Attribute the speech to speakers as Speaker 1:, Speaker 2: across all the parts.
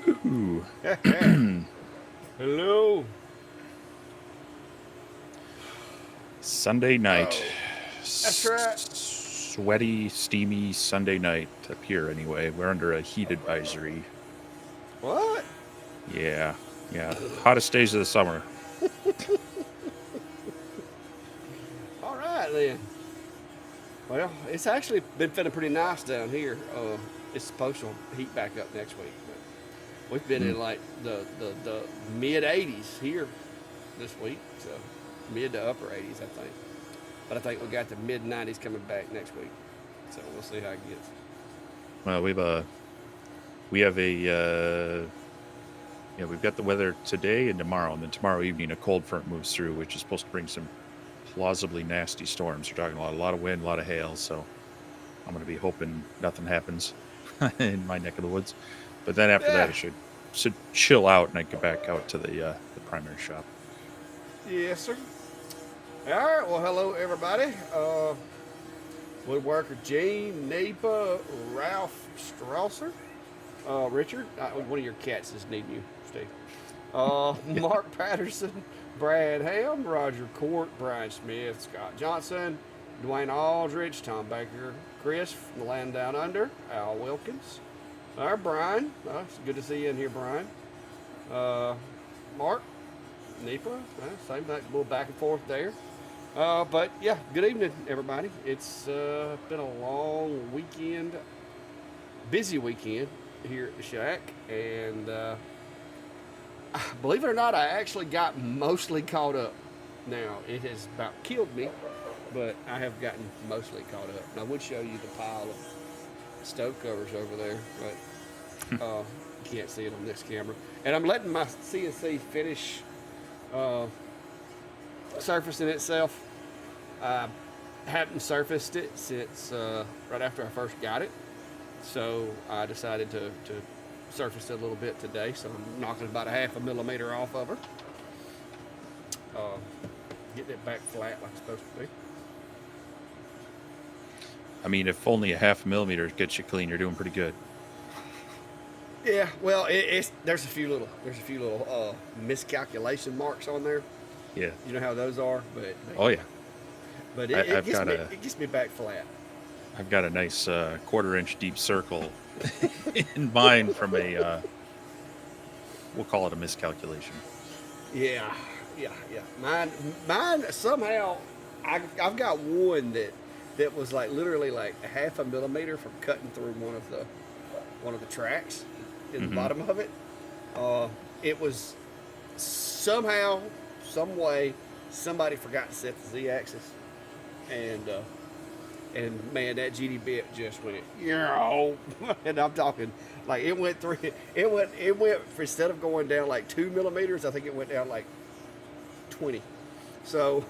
Speaker 1: Ooh.
Speaker 2: Hello.
Speaker 1: Sunday night.
Speaker 2: Oh, that's right.
Speaker 1: Sweaty, steamy Sunday night up here anyway. We're under a heat advisory.
Speaker 2: What?
Speaker 1: Yeah. Yeah. Hottest days of the summer.
Speaker 2: All right then. Well, it's actually been feeling pretty nice down here. It's supposed to heat back up next week, but we've been
Speaker 1: Mm.
Speaker 2: in like the mid 80s here this week, so mid to upper 80s, I think. But I think we got the mid 90s coming back next week, so we'll see how it gets.
Speaker 1: Well, we have we've got the weather today and tomorrow, and then tomorrow evening a cold front moves through, which is supposed to bring some plausibly nasty storms. We're talking a lot of wind, a lot of hail. So I'm going to be hoping nothing happens in my neck of the woods. But then after that,
Speaker 2: Yeah.
Speaker 1: it should chill out, and I get back out to the primary shop.
Speaker 2: Yes, sir. All right. Well, hello everybody. Woodworker Gene, Napa, Ralph Strausser, Richard. One of your cats is needing you, Steve. Mark Patterson, Brad Ham, Roger Court, Brian Smith, Scott Johnson, Dwayne Aldridge, Tom Baker, Chris from the land down under, Al Wilkins. All right, Brian. It's good to see you in here, Brian. Uh, Mark, Napa, same thing, a little back and forth there. But yeah, good evening, everybody. It's been a long weekend, busy weekend here at the shack, and believe it or not, I actually got mostly caught up. Now it has about killed me, but I have gotten mostly caught up. And I would show you the pile of stove covers over there, but you can't see it on this camera. And I'm letting my CNC finish uh, surfacing itself. I hadn't surfaced it since right after I first got it, so I decided to surface it a little bit today. So I'm knocking about a half a millimeter off of her, uh, getting it back flat like it's supposed to be.
Speaker 1: I mean, if only a half a millimeter gets you clean, you're doing pretty good.
Speaker 2: Yeah, well, it's there's a few little miscalculation marks on there.
Speaker 1: Yeah.
Speaker 2: You know how those are, but
Speaker 1: Oh yeah.
Speaker 2: but
Speaker 1: I,
Speaker 2: it, it
Speaker 1: I've
Speaker 2: gets
Speaker 1: got
Speaker 2: me
Speaker 1: a
Speaker 2: it gets me back flat.
Speaker 1: I've got a nice quarter-inch deep circle in mine from a we'll call it a miscalculation.
Speaker 2: Yeah, yeah. Mine somehow, I've got one that was like literally like a half a millimeter from cutting through one of the tracks in the
Speaker 1: Mm-hmm.
Speaker 2: bottom of it. Uh, it was somehow, some way, somebody forgot to set the z-axis, and man, that GD bit just went, yeah, and I'm talking like it went through. It went instead of going down like 2 millimeters, I think it went down like 20. So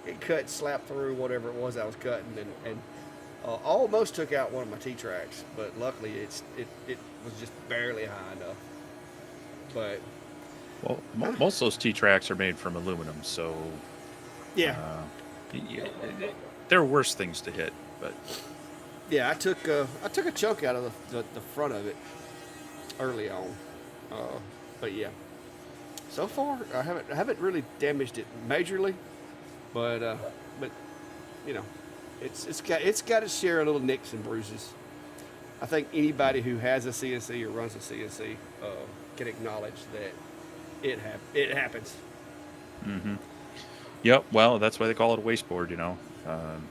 Speaker 2: it cut slap through whatever it was I was cutting, and almost took out one of my T tracks, but luckily it was just barely high enough. But
Speaker 1: Well, most of those T tracks are made from aluminum, so
Speaker 2: yeah,
Speaker 1: uh, y- y- there are worse things to hit. But
Speaker 2: yeah, I took a chunk out of the front of it early on, uh, but yeah, so far I haven't really damaged it majorly, but you know, it's got its share of little nicks and bruises. I think anybody who has a CNC or runs a CNC can acknowledge that it happens.
Speaker 1: hmm yep, well, that's why they call it a wasteboard. Um,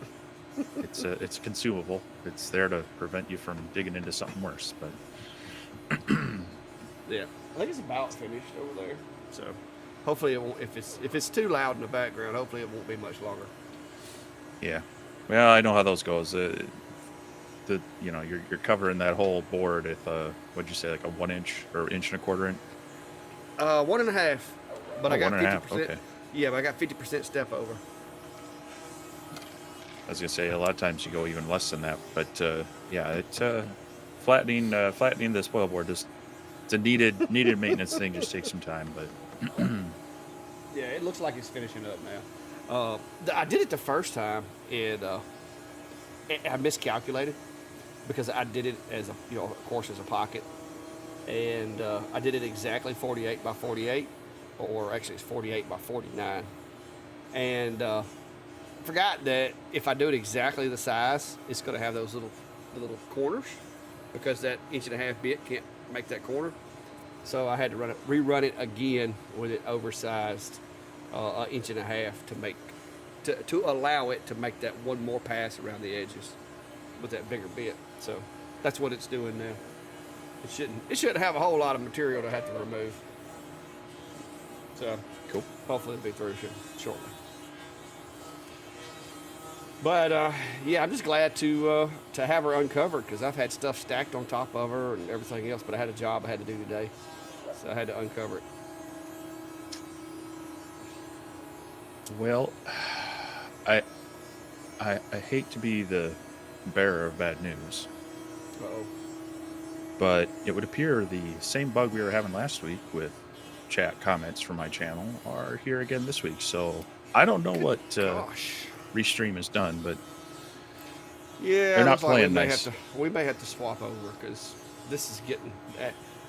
Speaker 1: it's consumable. It's there to prevent you from digging into something worse. But
Speaker 2: Yeah, I think it's about finished over there. So hopefully it won't. If it's too loud in the background, hopefully it won't be much longer.
Speaker 1: yeah, well, I know how those goes. You're covering that whole board with what'd you say, like a 1 inch or inch and a quarter inch?
Speaker 2: One and a half, but
Speaker 1: Oh,
Speaker 2: I
Speaker 1: one
Speaker 2: got
Speaker 1: and a
Speaker 2: fifty
Speaker 1: half.
Speaker 2: percent.
Speaker 1: Okay.
Speaker 2: Yeah, but I got 50% step over.
Speaker 1: I was gonna say a lot of times you go even less than that, but yeah, it's flattening the spoil board. Just it's a needed maintenance thing. Just takes some time, but
Speaker 2: Yeah, it looks like it's finishing up now. I did it the first time, and I miscalculated because I did it as of course, as a pocket, and I did it exactly 48 by 48, or actually it's 48 by 49, and forgot that if I do it exactly the size, it's going to have those little corners, because that 1.5 bit can't make that corner. So I had to rerun it again with it oversized 1.5 to make to allow it to make that one more pass around the edges with that bigger bit. So that's what it's doing now. It shouldn't have a whole lot of material to have to remove. So
Speaker 1: Cool.
Speaker 2: hopefully it'll be through shortly. But yeah, I'm just glad to have her uncovered, because I've had stuff stacked on top of her and everything else. But I had a job I had to do today, so I had to uncover it.
Speaker 1: Well, I I hate to be the bearer of bad news,
Speaker 2: Uh-oh.
Speaker 1: but it would appear the same bug we were having last week with chat comments from my channel are here again this week. So I don't know what
Speaker 2: Gosh.
Speaker 1: Restream has done, but
Speaker 2: Yeah,
Speaker 1: they're
Speaker 2: it
Speaker 1: not
Speaker 2: looks like
Speaker 1: playing nice.
Speaker 2: we may have to swap over, because this is getting.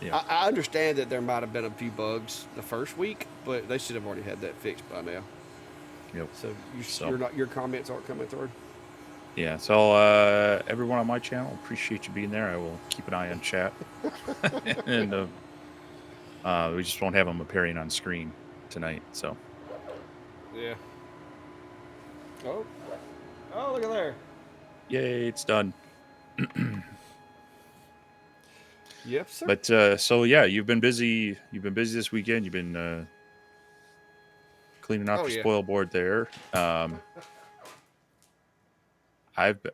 Speaker 1: Yeah.
Speaker 2: I understand that there might have been a few bugs the first week, but they should have already had that fixed by now.
Speaker 1: Yep.
Speaker 2: So
Speaker 1: So
Speaker 2: you're not your comments aren't coming through.
Speaker 1: yeah. So everyone on my channel, appreciate you being there. I will keep an eye on chat, and we just won't have them appearing on screen tonight. So
Speaker 2: Yeah. Oh. Oh, look at there.
Speaker 1: yay, it's done.
Speaker 2: Yep, sir.
Speaker 1: But so yeah, you've been busy. You've been busy this weekend. You've been cleaning off
Speaker 2: Oh
Speaker 1: your
Speaker 2: yeah.
Speaker 1: spoil board there. I've been.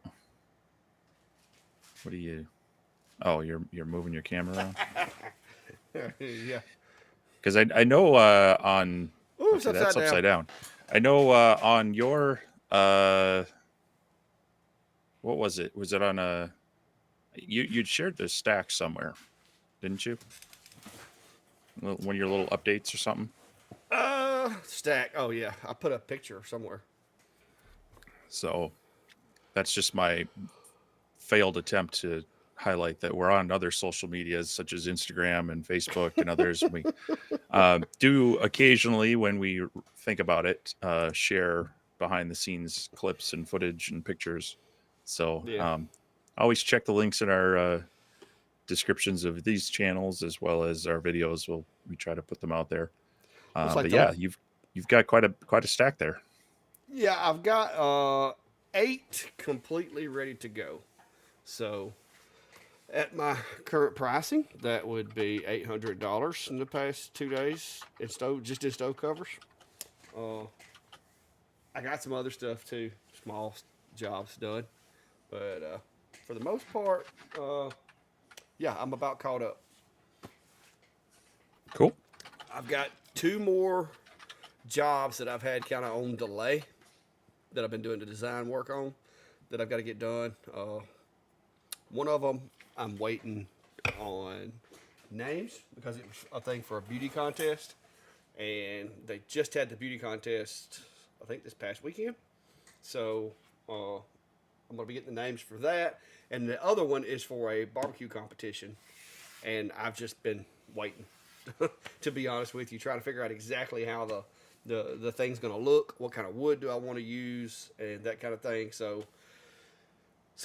Speaker 1: What are you? Oh, you're moving your camera around.
Speaker 2: Yeah.
Speaker 1: Because I know on.
Speaker 2: Ooh, it's
Speaker 1: Okay, that's
Speaker 2: upside down.
Speaker 1: upside down. I know on your what was it? Was it on a? You'd shared the stack somewhere, didn't you? One of your little updates or something.
Speaker 2: Stack. Oh yeah, I put a picture somewhere.
Speaker 1: So that's just my failed attempt to highlight that we're on other social medias such as Instagram and Facebook and others. We do occasionally, when we think about it, share behind the scenes clips and footage and pictures. So
Speaker 2: Yeah.
Speaker 1: always check the links in our descriptions of these channels as well as our videos. We try to put them out there.
Speaker 2: Looks like
Speaker 1: But
Speaker 2: the
Speaker 1: yeah, you've got quite a stack there.
Speaker 2: Yeah, I've got 8 completely ready to go. So at my current pricing, that would be $800 in the past 2 days in stove covers. I got some other stuff too, small jobs done, but for the most part, yeah, I'm about caught up.
Speaker 1: Cool.
Speaker 2: I've got 2 more jobs that I've had kind of on delay, that I've been doing the design work on, that I've got to get done. One of them I'm waiting on names, because it was a thing for a beauty contest, and they just had the beauty contest, I think, this past weekend. So I'm gonna be getting the names for that, and the other one is for a barbecue competition, and I've just been waiting. To be honest with you, trying to figure out exactly how the thing's going to look, what kind of wood do I want to use, and that kind of thing. So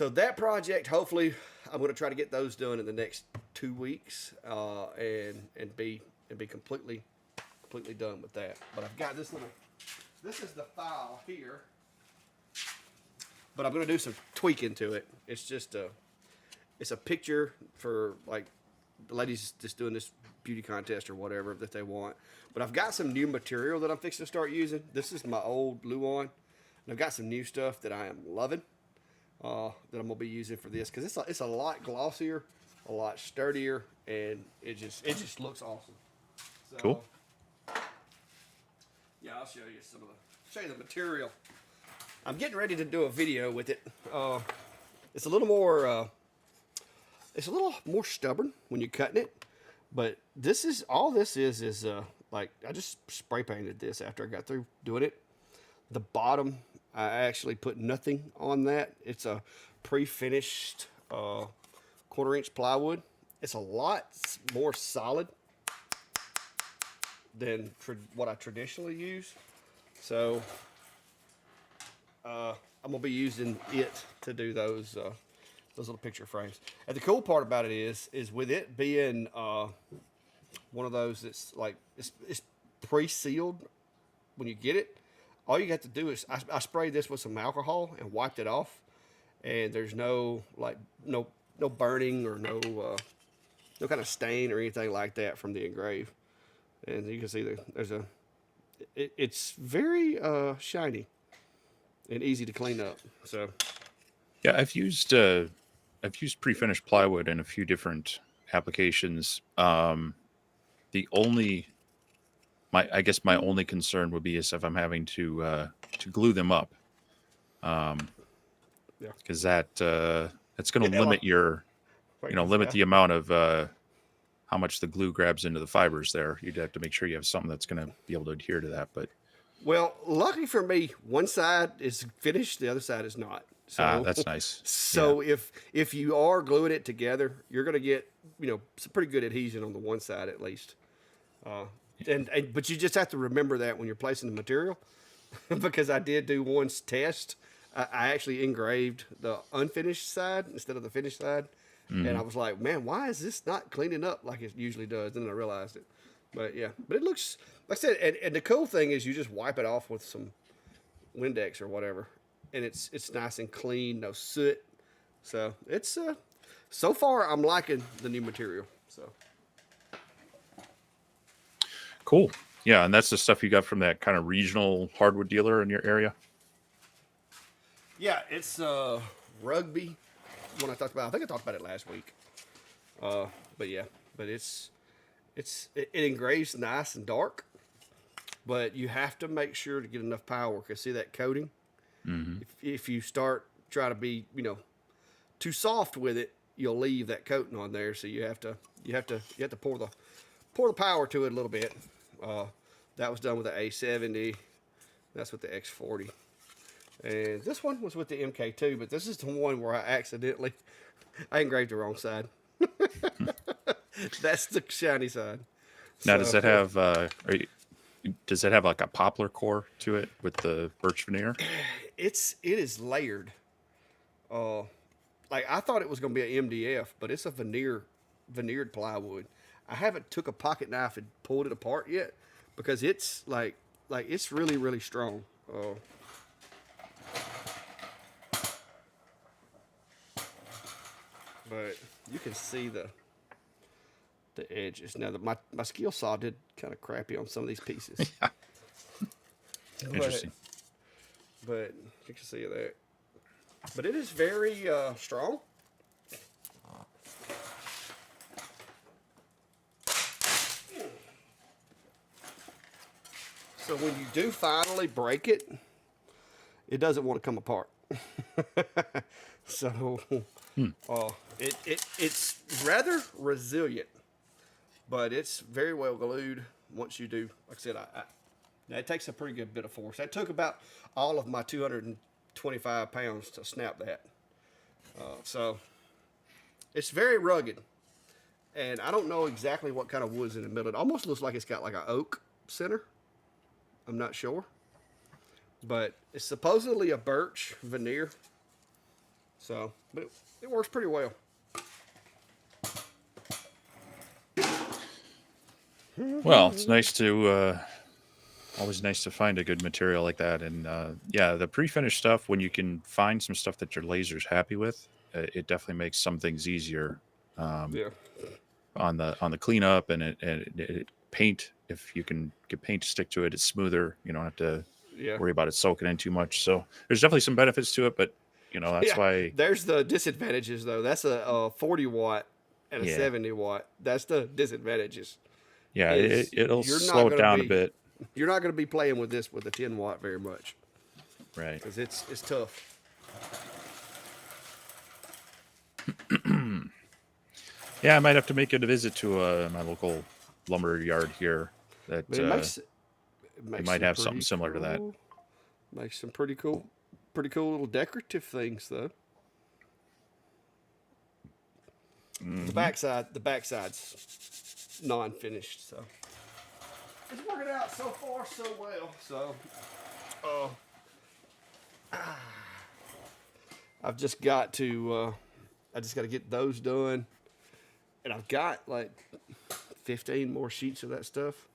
Speaker 2: that project, hopefully, I'm going to try to get those done in the next 2 weeks, and be completely done with that. But I've got this little. This is the file here, but I'm going to do some tweaking to it. It's just it's a picture for, like, the ladies just doing this beauty contest or whatever that they want. But I've got some new material that I'm fixing to start using. This is my old Luan, and I've got some new stuff that I am loving, that I'm gonna be using for this, because it's a lot glossier, a lot sturdier, and it just looks awesome. So,
Speaker 1: Cool.
Speaker 2: yeah, I'll show you the material. I'm getting ready to do a video with it. It's a little more. It's a little more stubborn when you're cutting it, but this is like, I just spray painted this after I got through doing it. The bottom, I actually put nothing on that. It's a pre-finished 1/4 inch plywood, it's a lot more solid than what I traditionally use. So I'm gonna be using it to do those little picture frames. And the cool part about it is with it being one of those that's like it's pre-sealed when you get it. All you have to do is I sprayed this with some alcohol and wiped it off, and there's no like no burning or no kind of stain or anything like that from the engrave. And you can see there's it's very shiny and easy to clean up. So
Speaker 1: Yeah, I've used pre-finished plywood in a few different applications. The only I guess my only concern would be is if I'm having to glue them up,
Speaker 2: yeah,
Speaker 1: because that's going to
Speaker 2: yeah, like,
Speaker 1: limit your limit
Speaker 2: yeah.
Speaker 1: the amount of how much the glue grabs into the fibers there. You'd have to make sure you have something that's going to be able to adhere to that. But
Speaker 2: Well, lucky for me, one side is finished, the other side is not. So,
Speaker 1: that's nice. Yeah.
Speaker 2: so if you are gluing it together, you're gonna get some pretty good adhesion on the one side at least. Uh, and but you just have to remember that when you're placing the material, because I did do one test. I actually engraved the unfinished side instead of the finished side, and
Speaker 1: Hmm.
Speaker 2: I was like, man, why is this not cleaning up like it usually does? And then I realized it. But yeah, but it looks like I said, and the cool thing is you just wipe it off with some Windex or whatever, and it's nice and clean, no soot. So it's so far I'm liking the new material. So
Speaker 1: Cool. Yeah, and that's the stuff you got from that kind of regional hardwood dealer in your area.
Speaker 2: yeah, it's rugby. One I talked about. I think I talked about it last week. But yeah, but it engraves nice and dark, but you have to make sure to get enough power because see that coating.
Speaker 1: Hmm.
Speaker 2: If you start try to be too soft with it, you'll leave that coating on there. So you have to pour the power to it a little bit. Uh, that was done with the A70. That's with the X40. And this one was with the MK2, but this is the one where I engraved the wrong side. That's the shiny side.
Speaker 1: Now,
Speaker 2: So
Speaker 1: does it have like a poplar core to it with the birch veneer?
Speaker 2: it is layered. Uh, like I thought it was going to be an MDF, but it's a veneered plywood. I haven't took a pocket knife and pulled it apart yet because it's like it's really strong. But you can see the edges. Now my skill saw did kind of crappy on some of these pieces, but
Speaker 1: Interesting.
Speaker 2: but you can see that. But it is very strong. So when you do finally break it, it doesn't want to come apart. So
Speaker 1: Hmm.
Speaker 2: it's rather resilient, but it's very well glued once you do. Like I said, now it takes a pretty good bit of force. That took about all of my 225 pounds to snap that. So it's very rugged, and I don't know exactly what kind of wood's in the middle. It almost looks like it's got like an oak center. I'm not sure, but it's supposedly a birch veneer. So, but it works pretty well.
Speaker 1: Well, it's nice to always nice to find a good material like that, and yeah, the pre-finished stuff when you can find some stuff that your laser's happy with, it definitely makes some things easier um,
Speaker 2: Yeah,
Speaker 1: on the cleanup and it paint. If you can get paint to stick to it, it's smoother. You don't have to
Speaker 2: yeah,
Speaker 1: worry about it soaking in too much. So there's definitely some benefits to it, but that's
Speaker 2: yeah.
Speaker 1: why.
Speaker 2: There's the disadvantages though. That's a 40 watt and a
Speaker 1: Yeah,
Speaker 2: 70 watt. That's the disadvantages.
Speaker 1: yeah,
Speaker 2: Is
Speaker 1: it'll
Speaker 2: you're not
Speaker 1: slow it
Speaker 2: gonna
Speaker 1: down a
Speaker 2: be
Speaker 1: bit.
Speaker 2: you're not gonna be playing with this with a 10 watt very much
Speaker 1: Right.
Speaker 2: because it's tough.
Speaker 1: Yeah, I might have to make it a visit to my local lumber yard here. That
Speaker 2: But it
Speaker 1: they
Speaker 2: makes
Speaker 1: might
Speaker 2: some
Speaker 1: have something
Speaker 2: pretty
Speaker 1: similar to that.
Speaker 2: cool. Makes some pretty cool little decorative things though.
Speaker 1: Mm-hmm.
Speaker 2: The backside's non-finished, so it's working out so far so well. So, uh, I've just got to, I just got to get those done, and I've got like 15 more sheets of that stuff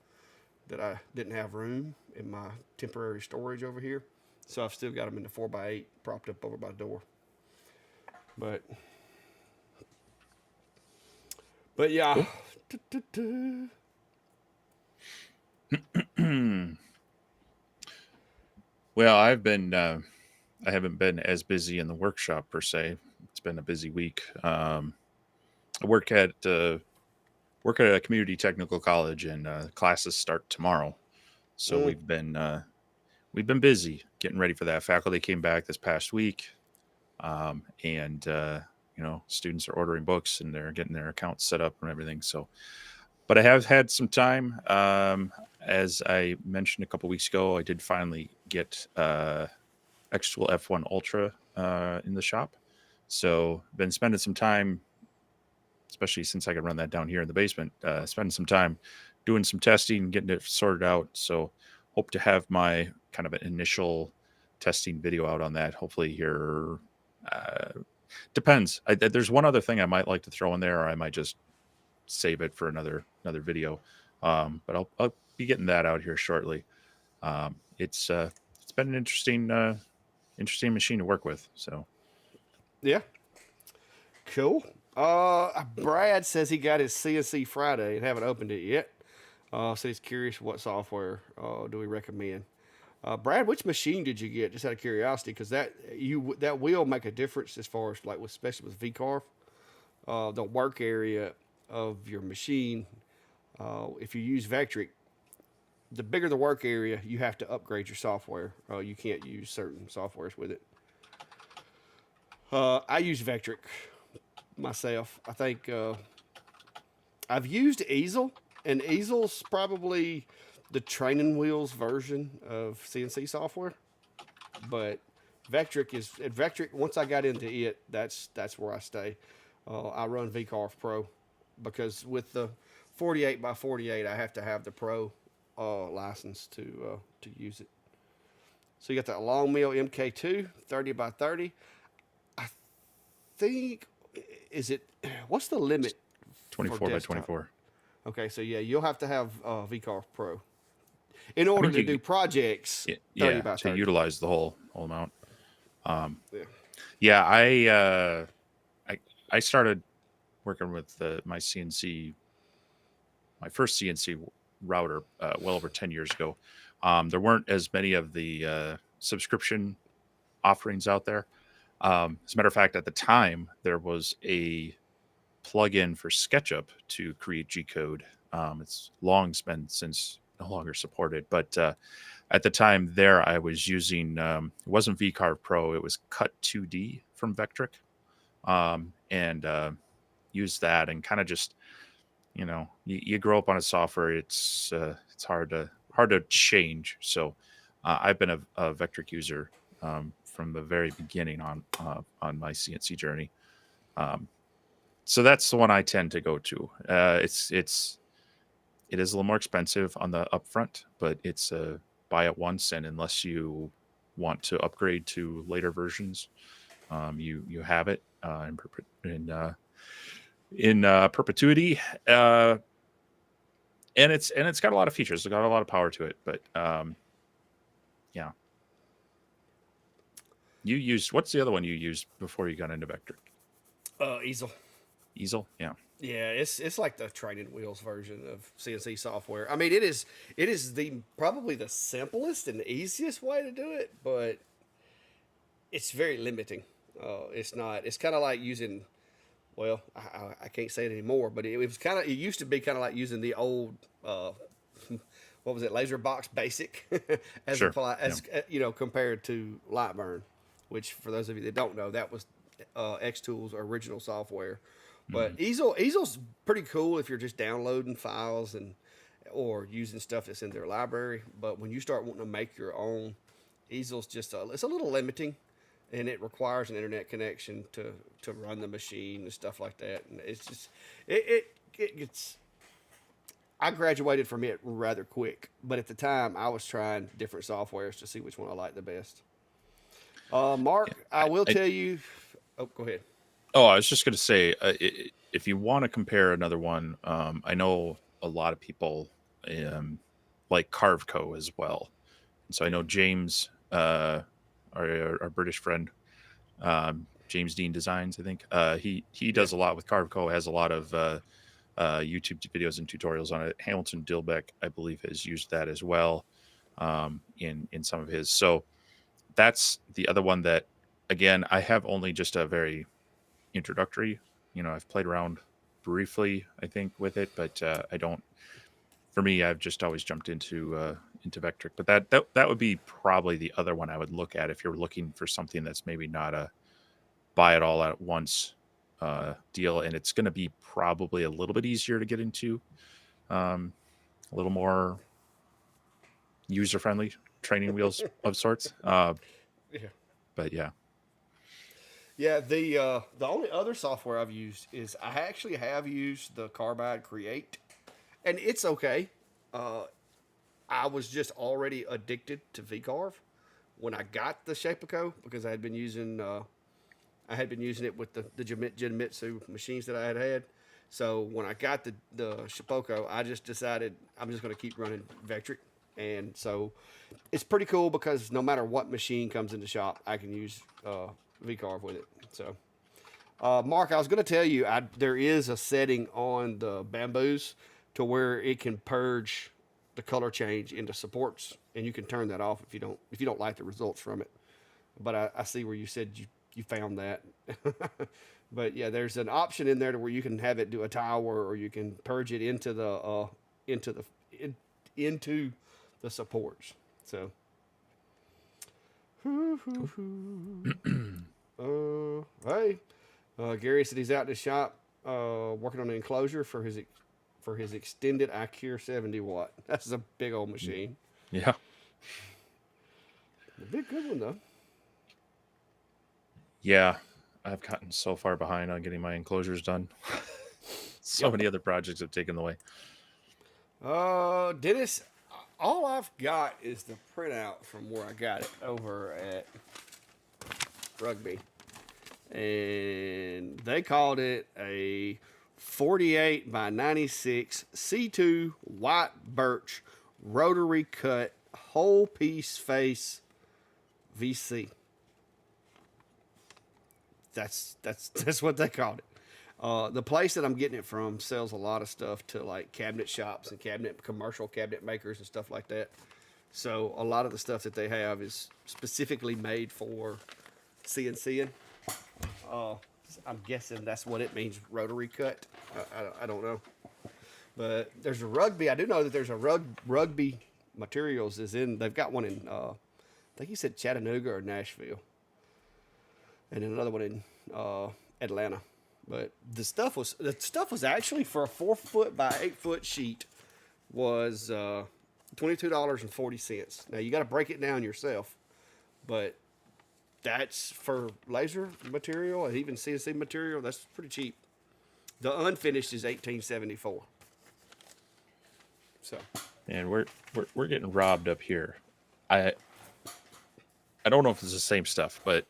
Speaker 2: that I didn't have room in my temporary storage over here. So I've still got them in the 4x8 propped up over my door. But yeah.
Speaker 1: Cool. Well, I haven't been as busy in the workshop per se. It's been a busy week. I work at a community technical college, and classes start tomorrow. So
Speaker 2: Mm,
Speaker 1: we've been busy getting ready for that. Faculty came back this past week, and students are ordering books and they're getting their accounts set up and everything. So, but I have had some time. As I mentioned a couple weeks ago, I did finally get X-Tool F1 Ultra in the shop. So, been spending some time, especially since I can run that down here in the basement, spending some time doing some testing, getting it sorted out. So, hope to have my kind of an initial testing video out on that. Hopefully, here. Depends. There's one other thing I might like to throw in there, or I might just save it for another video. But I'll be getting that out here shortly. It's been an interesting machine to work with. So
Speaker 2: yeah. Cool. Brad says he got his CNC Friday and haven't opened it yet. So he's curious what software do we recommend. Brad, which machine did you get? Just out of curiosity, because that will make a difference as far as like especially with VCarve, the work area of your machine. If you use Vectric, the bigger the work area, you have to upgrade your software. You can't use certain softwares with it. I use Vectric myself. I think I've used Easel, and Easel's probably the training wheels version of CNC software. But Vectric. Once I got into it, that's where I stay. I run VCarve Pro because with the 48 by 48, I have to have the Pro license to use it. So you got that long mill MK2 30 by 30. I think is it what's the limit for
Speaker 1: 24 by
Speaker 2: desktop?
Speaker 1: 24.
Speaker 2: Okay, so yeah, you'll have to have VCarve Pro in
Speaker 1: I
Speaker 2: order
Speaker 1: mean,
Speaker 2: to do projects 30
Speaker 1: yeah,
Speaker 2: by
Speaker 1: to
Speaker 2: 30.
Speaker 1: utilize the whole amount. Um,
Speaker 2: Yeah.
Speaker 1: yeah, I started working with my first CNC router well over 10 years ago. There weren't as many of the subscription offerings out there. As a matter of fact, at the time, there was a plugin for SketchUp to create G code. It's long been since no longer supported, but at the time there, I was using it wasn't VCarve Pro, it was Cut 2D from Vectric, and used that and kind of just you grow up on a software. It's hard to change. So I've been a Vectric user from the very beginning on my CNC journey. Um, so that's the one I tend to go to. It is a little more expensive on the upfront, but it's buy it once, and unless you want to upgrade to later versions, you have it in perpetuity. And it's got a lot of features. It's got a lot of power to it. But yeah, what's the other one you used before you got into Vector?
Speaker 2: Easel.
Speaker 1: Easel, yeah.
Speaker 2: Yeah, it's like the training wheels version of CNC software. I mean, it is the probably the simplest and easiest way to do it, but it's very limiting. It's not. It's kind of like using. Well, I can't say it anymore, but it was kind of. It used to be kind of like using the old. What was it? Laser Box Basic,
Speaker 1: Sure. Yeah.
Speaker 2: compared to Lightburn, which for those of you that don't know, that was X-Tool's original software. But
Speaker 1: Hmm.
Speaker 2: Easel's pretty cool if you're just downloading files and or using stuff that's in their library. But when you start wanting to make your own, Easel's it's a little limiting and it requires an internet connection to run the machine and stuff like that. And it's just it gets. I graduated from it rather quick, but at the time I was trying different softwares to see which one I liked the best.
Speaker 1: Yeah,
Speaker 2: Mark, I will
Speaker 1: I
Speaker 2: tell you. Oh, go ahead.
Speaker 1: oh, I was just going to say, if you want to compare another one, I know a lot of people um, like Carveco as well. And so I
Speaker 2: Yeah,
Speaker 1: know James, our British friend, James Dean Designs, I think. He
Speaker 2: yeah,
Speaker 1: does a lot with Carveco, has a lot of YouTube videos and tutorials on it. Hamilton Dilbeck, I believe, has used that as well in some of his. So that's the other one that, again, I have only just a very introductory. I've played around briefly, I think, with it, but I don't. For me, I've just always jumped into Vectric. But that would be probably the other one I would look at if you're looking for something that's maybe not a buy it all at once deal, and it's going to be probably a little bit easier to get into, um, a little more user friendly training wheels of sorts.
Speaker 2: yeah.
Speaker 1: But yeah,
Speaker 2: Yeah, the only other software I've used is I actually have used the Carbide Create, and it's okay. Uh, I was just already addicted to VCarve when I got the Shapeco because I had been using it with the Genmitsu machines that I had had. So when I got the Shapeco, I just decided I'm just going to keep running Vectric, and so it's pretty cool because no matter what machine comes in the shop, I can use VCarve with it. So Mark, I was going to tell you, there is a setting on the bamboos to where it can purge the color change into supports, and you can turn that off if you don't like the results from it. But I see where you said you found that. But yeah, there's an option in there to where you can have it do a tower, or you can purge it into the in, into the supports. So,
Speaker 1: cool.
Speaker 2: hey, Gary said he's out in the shop working on an enclosure for his extended ICure 70 watt. That's a big old machine.
Speaker 1: Yeah,
Speaker 2: A big good one though.
Speaker 1: yeah. I've gotten so far behind on getting my enclosures done. So
Speaker 2: Yep.
Speaker 1: many other projects have taken the way.
Speaker 2: Dennis, all I've got is the printout from where I got it over at Rugby, and they called it a 48 by 96 C2 white birch rotary cut whole piece face VC. That's what they called it. The place that I'm getting it from sells a lot of stuff to like cabinet shops and commercial cabinet makers and stuff like that. So a lot of the stuff that they have is specifically made for CNCing. Uh, I'm guessing that's what it means, rotary cut. I don't know, but there's a rugby. I do know that there's a rugby materials is in. They've got one in. I think he said Chattanooga or Nashville, and then another one in Atlanta. But the stuff was actually for a 4 foot by 8 foot sheet was $22.40. Now you got to break it down yourself, but that's for laser material and even CNC material. That's pretty cheap. The unfinished is 1874. So
Speaker 1: And we're getting robbed up here. I I don't know if it's the same stuff, but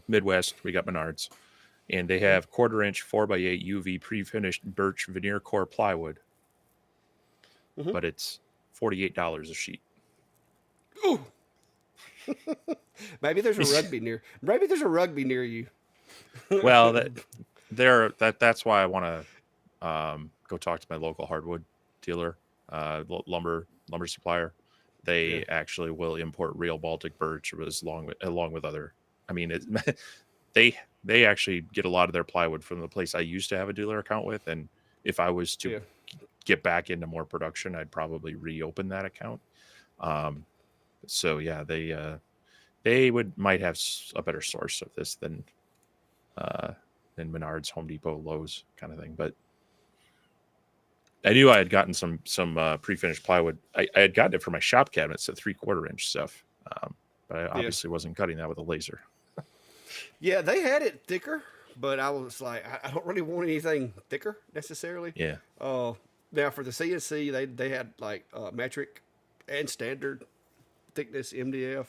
Speaker 1: Midwest, we got Menards, and they have 1/4 inch 4x8 UV pre-finished birch veneer core plywood,
Speaker 2: mm-hmm.
Speaker 1: but it's $48 a sheet.
Speaker 2: Ooh. Maybe there's a rugby near you.
Speaker 1: Well, that's why I want to go talk to my local hardwood dealer, lumber supplier.
Speaker 2: Yeah.
Speaker 1: They actually will import real Baltic birch, was along with other. I mean, they they actually get a lot of their plywood from the place I used to have a dealer account with, and if I was to
Speaker 2: Yeah.
Speaker 1: get back into more production, I'd probably reopen that account. Um, so yeah, they might have a better source of this uh, than Menards, Home Depot, Lowe's kind of thing. But I knew I had gotten some pre-finished plywood. I had gotten it for my shop cabinets, the 3/4 inch stuff. but I
Speaker 2: Yeah.
Speaker 1: obviously wasn't cutting that with a laser.
Speaker 2: Yeah, they had it thicker, but I was like, I don't really want anything thicker necessarily.
Speaker 1: Yeah.
Speaker 2: Uh, Now for the CNC, they had like metric and standard thickness MDF.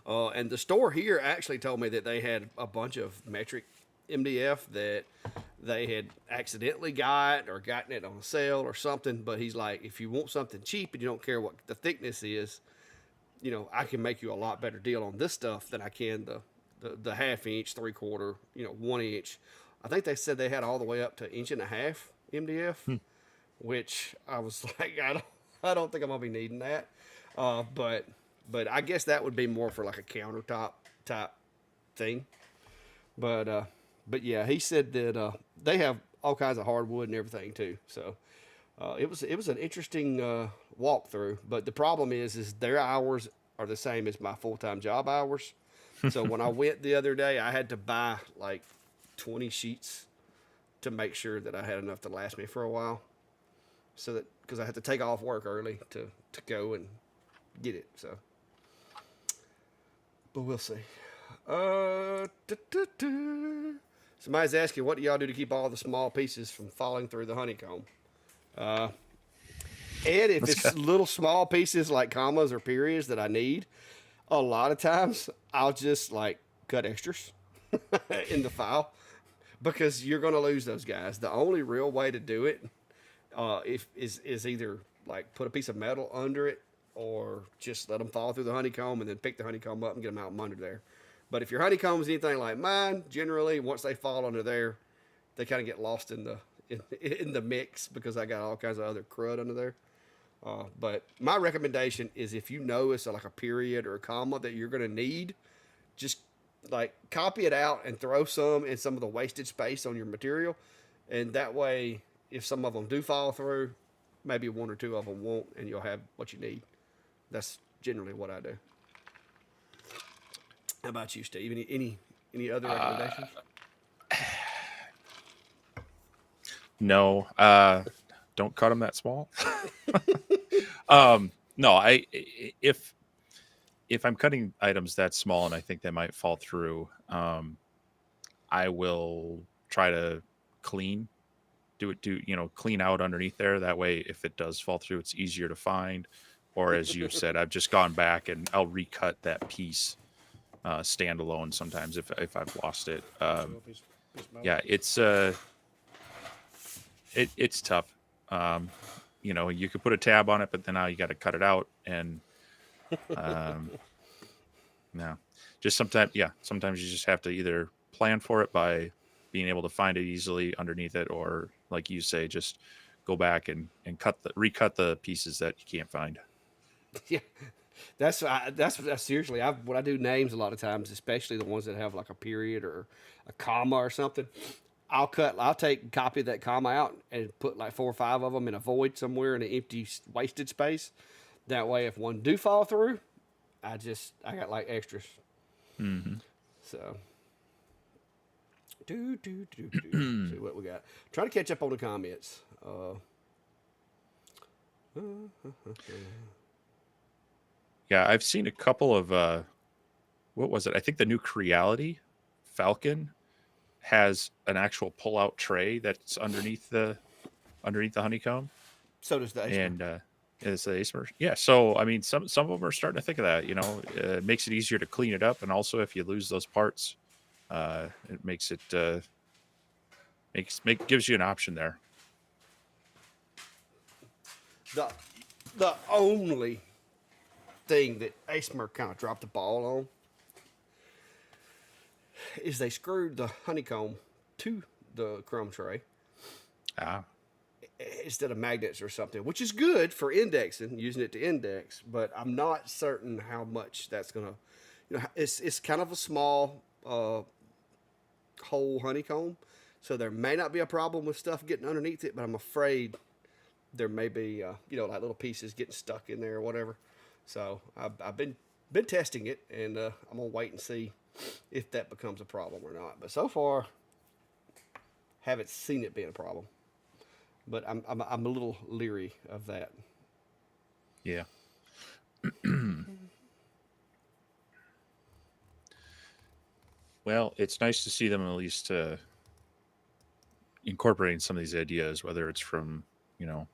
Speaker 2: And the store here actually told me that they had a bunch of metric MDF that they had accidentally got or gotten it on a sale or something. But he's like, if you want something cheap and you don't care what the thickness is, I can make you a lot better deal on this stuff than I can the half inch, 3/4, 1 inch. I think they said they had all the way up to inch and a half MDF, which I was like, I don't think I'm gonna be needing that. But I guess that would be more for like a countertop type thing. But uh, but yeah, he said that they have all kinds of hardwood and everything too. So it was an interesting walkthrough. But the problem is their hours are the same as my full time job hours. So when I went the other day, I had to buy like 20 sheets to make sure that I had enough to last me for a while. So that because I had to take off work early to go and get it. So, but we'll see. Somebody's asking, what do y'all do to keep all the small pieces from falling through the honeycomb? And if
Speaker 1: Let's go.
Speaker 2: it's little small pieces like commas or periods that I need, a lot of times I'll just like cut extras in the file because you're going to lose those guys. The only real way to do it if is either like put a piece of metal under it or just let them fall through the honeycomb and then pick the honeycomb up and get them out from under there. But if your honeycomb is anything like mine, generally once they fall under there, they kind of get lost in the mix because I got all kinds of other crud under there. But my recommendation is if you know it's like a period or a comma that you're going to need, just like copy it out and throw some in some of the wasted space on your material. And that way, if some of them do fall through, maybe one or two of them won't, and you'll have what you need. That's generally what I do. How about you, Steve? Any other recommendations?
Speaker 1: No, don't cut them that small. No, if I'm cutting items that small and I think they might fall through, I will try to clean, clean out underneath there. That way, if it does fall through, it's easier to find. Or as you said, I've just gone back and I'll recut that piece standalone sometimes if I've lost it. Yeah, it's tough. You could put a tab on it, but then now you got to cut it out, and um, no, just sometimes you just have to either plan for it by being able to find it easily underneath it, or like you say, just go back and recut the pieces that you can't find.
Speaker 2: Yeah, that's seriously. When I do names a lot of times, especially the ones that have like a period or a comma or something. I'll take a copy of that comma out and put like 4 or 5 of them in a void somewhere in an empty wasted space. That way, if one do fall through, I got like extras.
Speaker 1: Hmm.
Speaker 2: So, see what we got. Trying to catch up on the comments.
Speaker 1: Yeah, I've seen a couple of what was it? I think the new Creality Falcon has an actual pull-out tray that's underneath the honeycomb,
Speaker 2: So does the Acer.
Speaker 1: and it's the Acer. Yeah, so I mean, some of them are starting to think of that. It makes it easier to clean it up, and also if you lose those parts, it makes it gives you an option there.
Speaker 2: The only thing that Asmer kind of dropped the ball on is they screwed the honeycomb to the crumb tray
Speaker 1: Ah,
Speaker 2: instead of magnets or something, which is good for indexing, using it to index. But I'm not certain how much that's gonna. It's kind of a small whole honeycomb, so there may not be a problem with stuff getting underneath it. But I'm afraid there may be like little pieces getting stuck in there or whatever. So I've been testing it, and I'm gonna wait and see if that becomes a problem or not. But so far, haven't seen it being a problem. But I'm a little leery of that.
Speaker 1: yeah. Well, it's nice to see them at least incorporating some of these ideas, whether it's from you know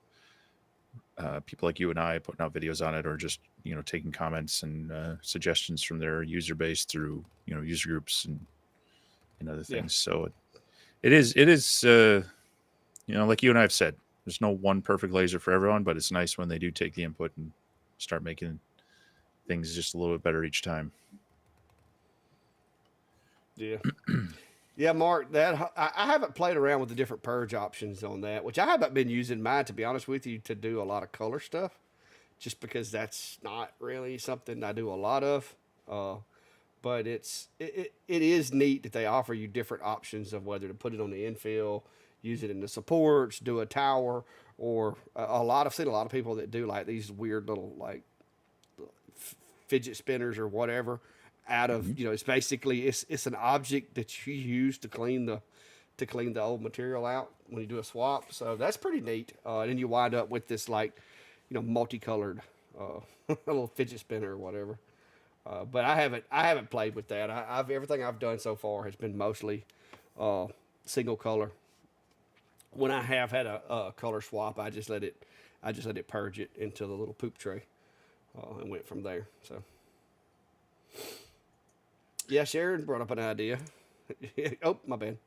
Speaker 1: people like you and I putting out videos on it, or just taking comments and suggestions from their user base through user groups and other
Speaker 2: Yeah.
Speaker 1: things. So it is like you and I have said, there's no one perfect laser for everyone, but it's nice when they do take the input and start making things just a little bit better each time.
Speaker 2: Yeah. Yeah, Mark, that I haven't played around with the different purge options on that, which I haven't been using mine, to be honest with you, to do a lot of color stuff, just because that's not really something I do a lot of. Uh, but it is neat that they offer you different options of whether to put it on the infill, use it in the supports, do a tower, or a lot. I've seen a lot of people that do like these weird little like fidget spinners or whatever out of,
Speaker 1: Mm-hmm.
Speaker 2: it's basically it's an object that you use to clean the old material out when you do a swap. So that's pretty neat. And then you wind up with this like multicolored little fidget spinner or whatever. But I haven't played with that. I've everything I've done so far has been mostly uh, single color. When I have had a color swap, I just let it purge it into the little poop tray and went from there. So yeah, Sharon brought up an idea. Oh, my bad.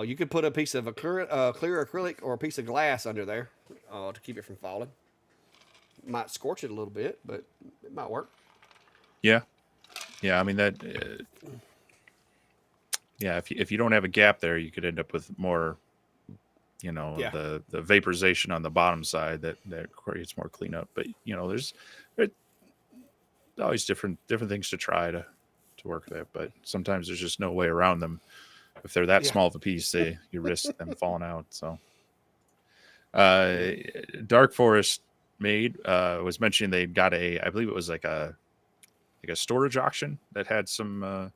Speaker 2: You could put a piece of clear acrylic or a piece of glass under there to keep it from falling. Might scorch it a little bit, but it might work.
Speaker 1: Yeah, yeah. I mean that. Yeah, if you don't have a gap there, you could end up with more,
Speaker 2: Yeah,
Speaker 1: the vaporization on the bottom side that creates more cleanup. But there's always different things to try to work with it. But sometimes there's just no way around them. If they're that
Speaker 2: yeah.
Speaker 1: small of a piece, you risk them falling out. So, uh, Dark Forest made was mentioning they got I believe it was like a storage auction that had some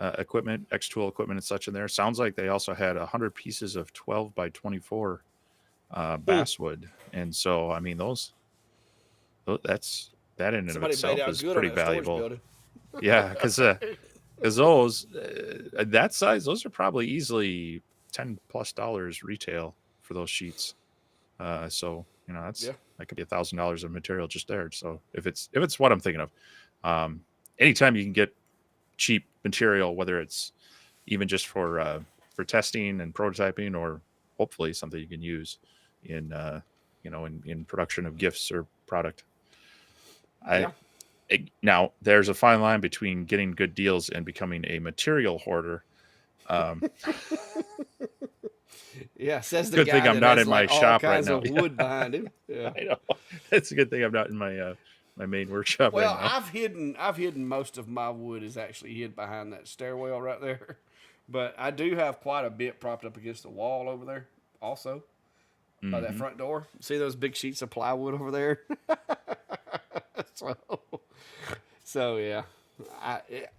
Speaker 1: equipment, X tool equipment, and such in there. Sounds like they also had 100 pieces of 12 by 24
Speaker 2: Hmm.
Speaker 1: basswood, and so I mean that in and of
Speaker 2: Somebody made
Speaker 1: itself
Speaker 2: out
Speaker 1: is
Speaker 2: good on
Speaker 1: pretty
Speaker 2: that storage
Speaker 1: valuable.
Speaker 2: building.
Speaker 1: Yeah, because those that size, those are probably easily $10+ retail for those sheets. So
Speaker 2: Yeah,
Speaker 1: that could be $1,000 of material just there. So if it's what I'm thinking of, um, anytime you can get cheap material, whether it's even just for testing and prototyping, or hopefully something you can use in in production of gifts or product. I
Speaker 2: yeah,
Speaker 1: Now there's a fine line between getting good deals and becoming a material hoarder. Um,
Speaker 2: yeah. Says the
Speaker 1: Good thing
Speaker 2: guy
Speaker 1: I'm
Speaker 2: that
Speaker 1: not
Speaker 2: has
Speaker 1: in my
Speaker 2: like all
Speaker 1: shop right
Speaker 2: kinds
Speaker 1: now.
Speaker 2: of
Speaker 1: Yeah,
Speaker 2: wood behind him. Yeah.
Speaker 1: I know. It's a good thing I'm not in my main workshop right
Speaker 2: Well,
Speaker 1: now.
Speaker 2: I've hidden most of my wood is actually hid behind that stairwell right there. But I do have quite a bit propped up against the wall over there, also by that
Speaker 1: Hmm.
Speaker 2: front door. See those big sheets of plywood over there? so, so yeah.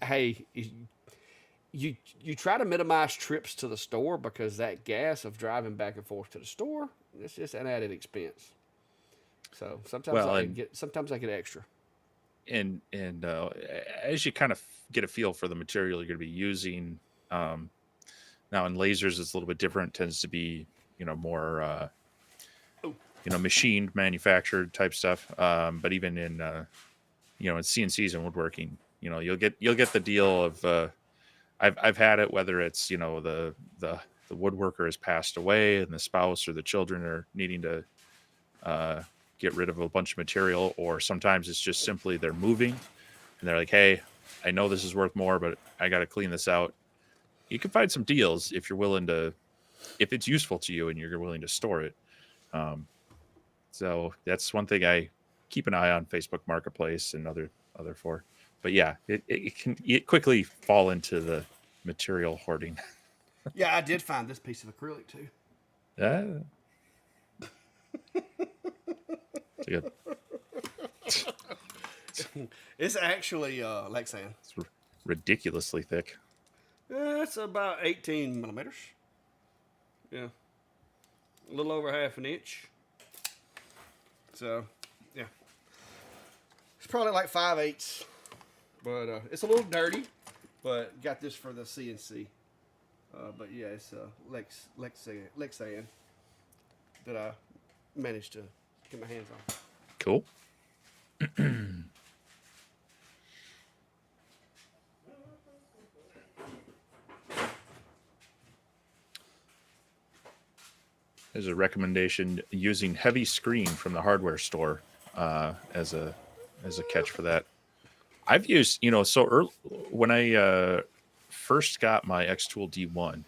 Speaker 2: Hey, you try to minimize trips to the store because that gas of driving back and forth to the store, it's just an added expense. So
Speaker 1: Well, and
Speaker 2: sometimes I get extra.
Speaker 1: as you kind of get a feel for the material you're going to be using, um, now in lasers it's a little bit different. It tends to be more
Speaker 2: Oh,
Speaker 1: machined, manufactured type stuff. But even in CNCs and woodworking, you'll get the deal of I've had it, whether it's the woodworker has passed away and the spouse or the children are needing to uh, get rid of a bunch of material, or sometimes it's just simply they're moving and they're like, hey, I know this is worth more, but I got to clean this out. You can find some deals if you're willing to, if it's useful to you and you're willing to store it. Um, so that's one thing I keep an eye on Facebook Marketplace and other for. But yeah, it quickly fall into the material hoarding.
Speaker 2: yeah, I did find this piece of acrylic too.
Speaker 1: uh, it's good.
Speaker 2: It's actually Lexan.
Speaker 1: It's ridiculously thick.
Speaker 2: It's about 18 millimeters. Yeah, a little over half an inch. So, yeah, it's probably like 5/8, but it's a little dirty. but got this for the CNC. But yeah, it's Lexan that I managed to get my hands on.
Speaker 1: Cool. There's a recommendation using heavy screen from the hardware store as a catch for that. I've used, so early, when I first got my X Tool D1,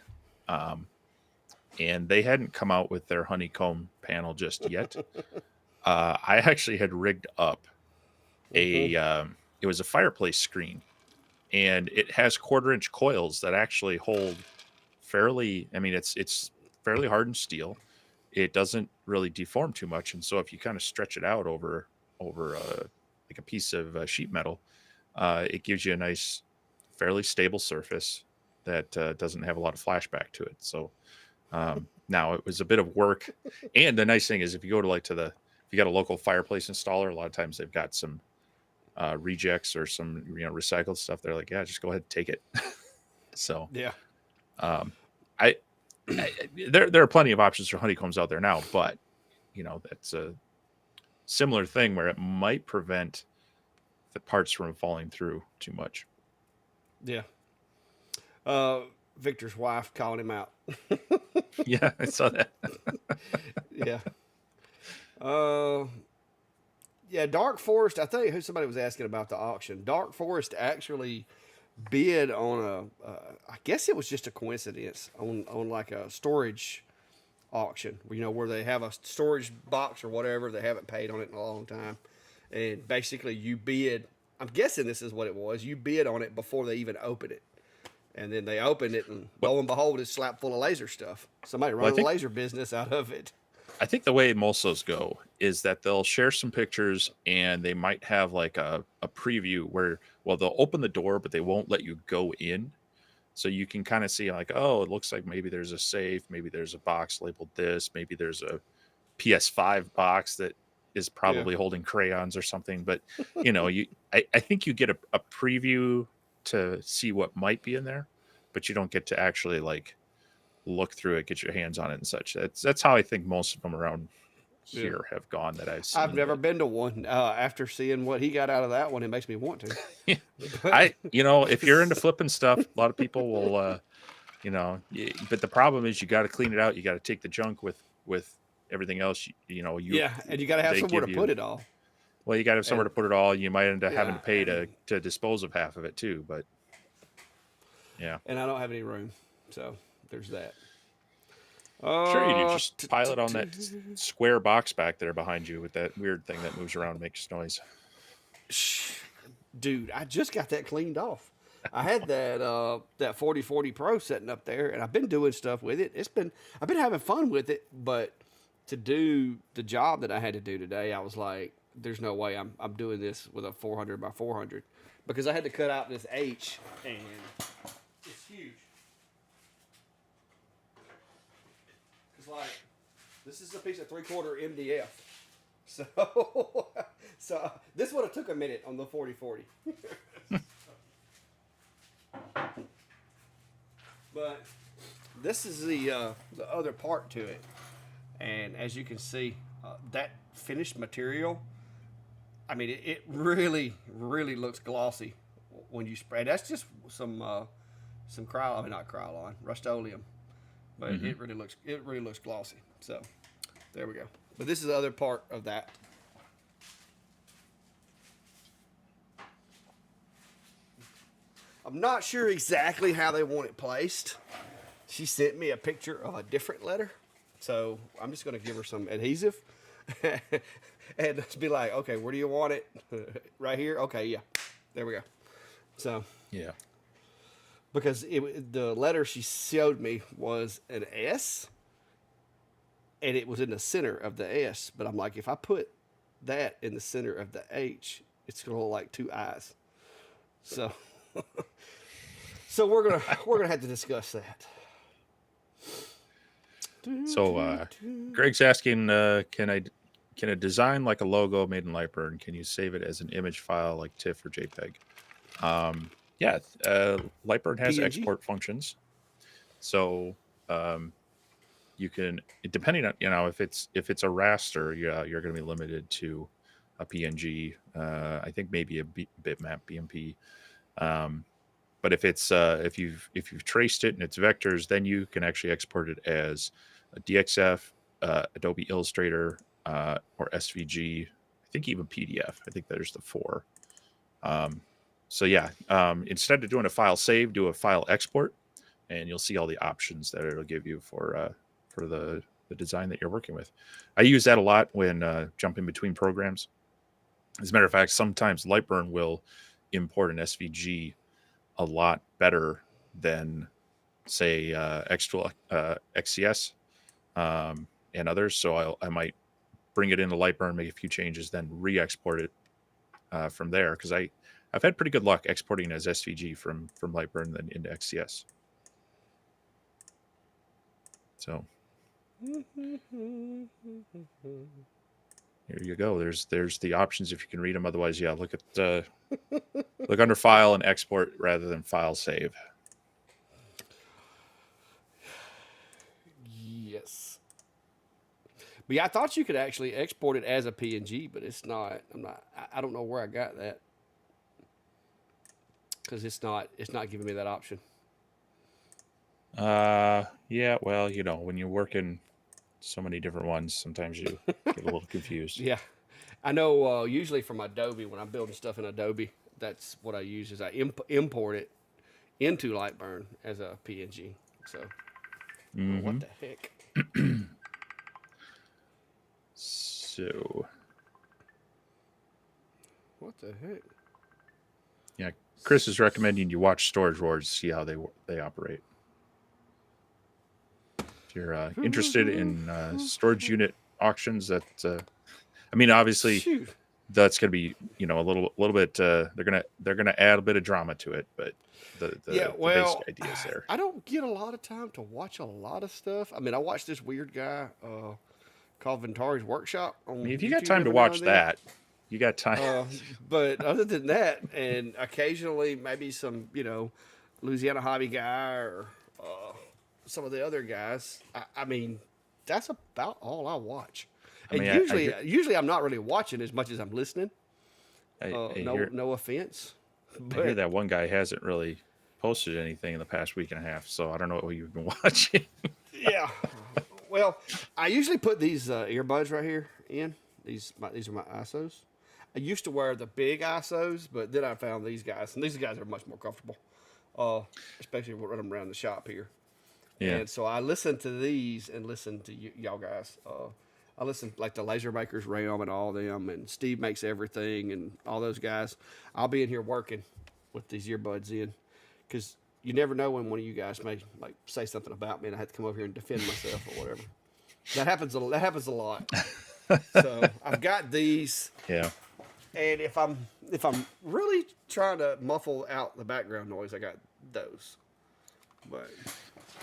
Speaker 1: um, and they hadn't come out with their honeycomb panel just yet. I actually had rigged up
Speaker 2: Mm-hmm.
Speaker 1: it was a fireplace screen, and it has 1/4 inch coils that actually hold fairly. I mean, it's fairly hardened steel. It doesn't really deform too much, and so if you kind of stretch it out over like a piece of sheet metal, it gives you a nice, fairly stable surface that doesn't have a lot of flashback to it. So now it was a bit of work, and the nice thing is if you go to if you got a local fireplace installer, a lot of times they've got some rejects or some recycled stuff. They're like, yeah, just go ahead and take it. So
Speaker 2: Yeah.
Speaker 1: um, I, there are plenty of options for honeycombs out there now, but that's a similar thing where it might prevent the parts from falling through too much.
Speaker 2: Yeah. Uh, Victor's wife calling him out.
Speaker 1: Yeah, I saw that.
Speaker 2: Yeah. Uh, yeah. Dark Forest. I think who somebody was asking about the auction. Dark Forest actually bid on I guess it was just a coincidence on like a storage auction. Where they have a storage box or whatever. They haven't paid on it in a long time, and basically you bid. I'm guessing this is what it was. You bid on it before they even open it. And then they opened it, and
Speaker 1: Well,
Speaker 2: lo and behold, it's slapped full of laser stuff. Somebody
Speaker 1: I
Speaker 2: running a
Speaker 1: think
Speaker 2: laser business out of it.
Speaker 1: the way most of those go is that they'll share some pictures and they might have like a preview where, well, they'll open the door, but they won't let you go in. So you can kind of see like, oh, it looks like maybe there's a safe, maybe there's a box labeled this, maybe there's a PS5 box that is
Speaker 2: Yeah,
Speaker 1: probably holding crayons or something. But I think you get a preview to see what might be in there, but you don't get to actually like look through it, get your hands on it and such. That's how I think most of them around
Speaker 2: yeah.
Speaker 1: here have gone that I've
Speaker 2: I've
Speaker 1: seen.
Speaker 2: never
Speaker 1: But
Speaker 2: been to one. After seeing what he got out of that one, it makes me want to. But
Speaker 1: if you're into flipping stuff, a lot of people will, but the problem is you got to clean it out. You got to take the junk with everything else.
Speaker 2: yeah, and you got to have
Speaker 1: They
Speaker 2: somewhere to
Speaker 1: give
Speaker 2: put
Speaker 1: you.
Speaker 2: it all.
Speaker 1: Well, you got to have somewhere
Speaker 2: And
Speaker 1: to put it all. You might end up having to
Speaker 2: yeah,
Speaker 1: pay to dispose of half of it too. But yeah,
Speaker 2: and I don't have any room, so there's that.
Speaker 1: sure you do.
Speaker 2: Uh,
Speaker 1: Just pile it on that square box back there behind you with that weird thing that moves around and makes noise.
Speaker 2: dude, I just got that cleaned off. I had that 4040 Pro sitting up there, and I've been doing stuff with it. I've been having fun with it, but to do the job that I had to do today, I was like, "There's no way I'm doing this with a 400 by 400," because I had to cut out this H, and it's huge. Cause like this is a piece of 3/4 MDF, so so this would have took a minute on the 4040. But this is the other part to it, and as you can see, that finished material. I mean, it really, really looks glossy when you spray. That's just some I mean, not Krylon, Rust-Oleum, but
Speaker 1: Hmm.
Speaker 2: it really looks glossy. So there we go. But this is the other part of that. I'm not sure exactly how they want it placed. She sent me a picture of a different letter, so I'm just going to give her some adhesive and just be like, okay, where do you want it? Right here? Okay, yeah. There we go. So,
Speaker 1: Yeah.
Speaker 2: because the letter she showed me was an S, and it was in the center of the S. But I'm like, if I put that in the center of the H, it's going to look like two eyes. So, so we're gonna have to discuss that.
Speaker 1: So Greg's asking, can a design like a logo made in Lightburn, can you save it as an image file like TIFF or JPEG? Yeah, Lightburn has
Speaker 2: PNG.
Speaker 1: export functions, so um, you can, depending on, if it's a raster, yeah, you're going to be limited to a PNG. I think maybe a bitmap BMP. Um, but if you've traced it and it's vectors, then you can actually export it as a DXF, Adobe Illustrator, or SVG. I think even PDF. I think there's the four. Um, so yeah, instead of doing a file save, do a file export, and you'll see all the options that it'll give you for the design that you're working with. I use that a lot when jumping between programs. As a matter of fact, sometimes Lightburn will import an SVG a lot better than, say, X2 XCS, and others. So I might bring it into Lightburn, make a few changes, then re-export it from there, because I've had pretty good luck exporting as SVG from Lightburn then into XCS. So here you go. There's the options if you can read them. Otherwise, yeah, look under File and Export rather than File Save.
Speaker 2: Yes. But yeah, I thought you could actually export it as a PNG, but it's not. I'm not. I don't know where I got that because it's not. It's not giving me that option.
Speaker 1: Yeah. Well, when you're working so many different ones, sometimes you get a little confused.
Speaker 2: Yeah, I know. Usually from Adobe, when I'm building stuff in Adobe, that's what I use. Is I import it into Lightburn as a PNG. So, oh, what
Speaker 1: Mm-hmm.
Speaker 2: the heck?
Speaker 1: So
Speaker 2: What the heck?
Speaker 1: yeah, Chris is recommending you watch Storage Wars to see how they operate. If you're interested in storage unit auctions, I mean, obviously
Speaker 2: Shoot.
Speaker 1: that's going to be a little bit. They're gonna add a bit of drama to it, but the
Speaker 2: Yeah,
Speaker 1: the, the basic
Speaker 2: well,
Speaker 1: idea is there.
Speaker 2: I don't get a lot of time to watch a lot of stuff. I mean, I watch this weird guy called Ventari's Workshop
Speaker 1: I
Speaker 2: on
Speaker 1: mean, if you got
Speaker 2: YouTube
Speaker 1: time to
Speaker 2: every now
Speaker 1: watch
Speaker 2: and then.
Speaker 1: that, you got time.
Speaker 2: Uh, but other than that, and occasionally maybe some, Louisiana Hobby guy or uh, some of the other guys. I mean, that's about all I watch.
Speaker 1: I
Speaker 2: And
Speaker 1: mean,
Speaker 2: usually I'm not really watching as much as I'm listening.
Speaker 1: I
Speaker 2: No,
Speaker 1: hear
Speaker 2: no offense,
Speaker 1: I hear
Speaker 2: but
Speaker 1: that one guy hasn't really posted anything in the past week and a half, so I don't know what you've been watching.
Speaker 2: yeah. Well, I usually put these earbuds right here in. These are my ISOs. I used to wear the big ISOs, but then I found these guys, and these guys are much more comfortable, uh, especially when I run them around the shop here.
Speaker 1: Yeah.
Speaker 2: And so I listen to these and listen to y'all guys. I listen like the Laser Makers, Ram, and all them, and Steve Makes Everything, and all those guys. I'll be in here working with these earbuds in, because you never know when one of you guys may like say something about me, and I have to come over here and defend myself or whatever. That happens. That happens a lot. So I've got these,
Speaker 1: Yeah.
Speaker 2: and if I'm really trying to muffle out the background noise, I got those. But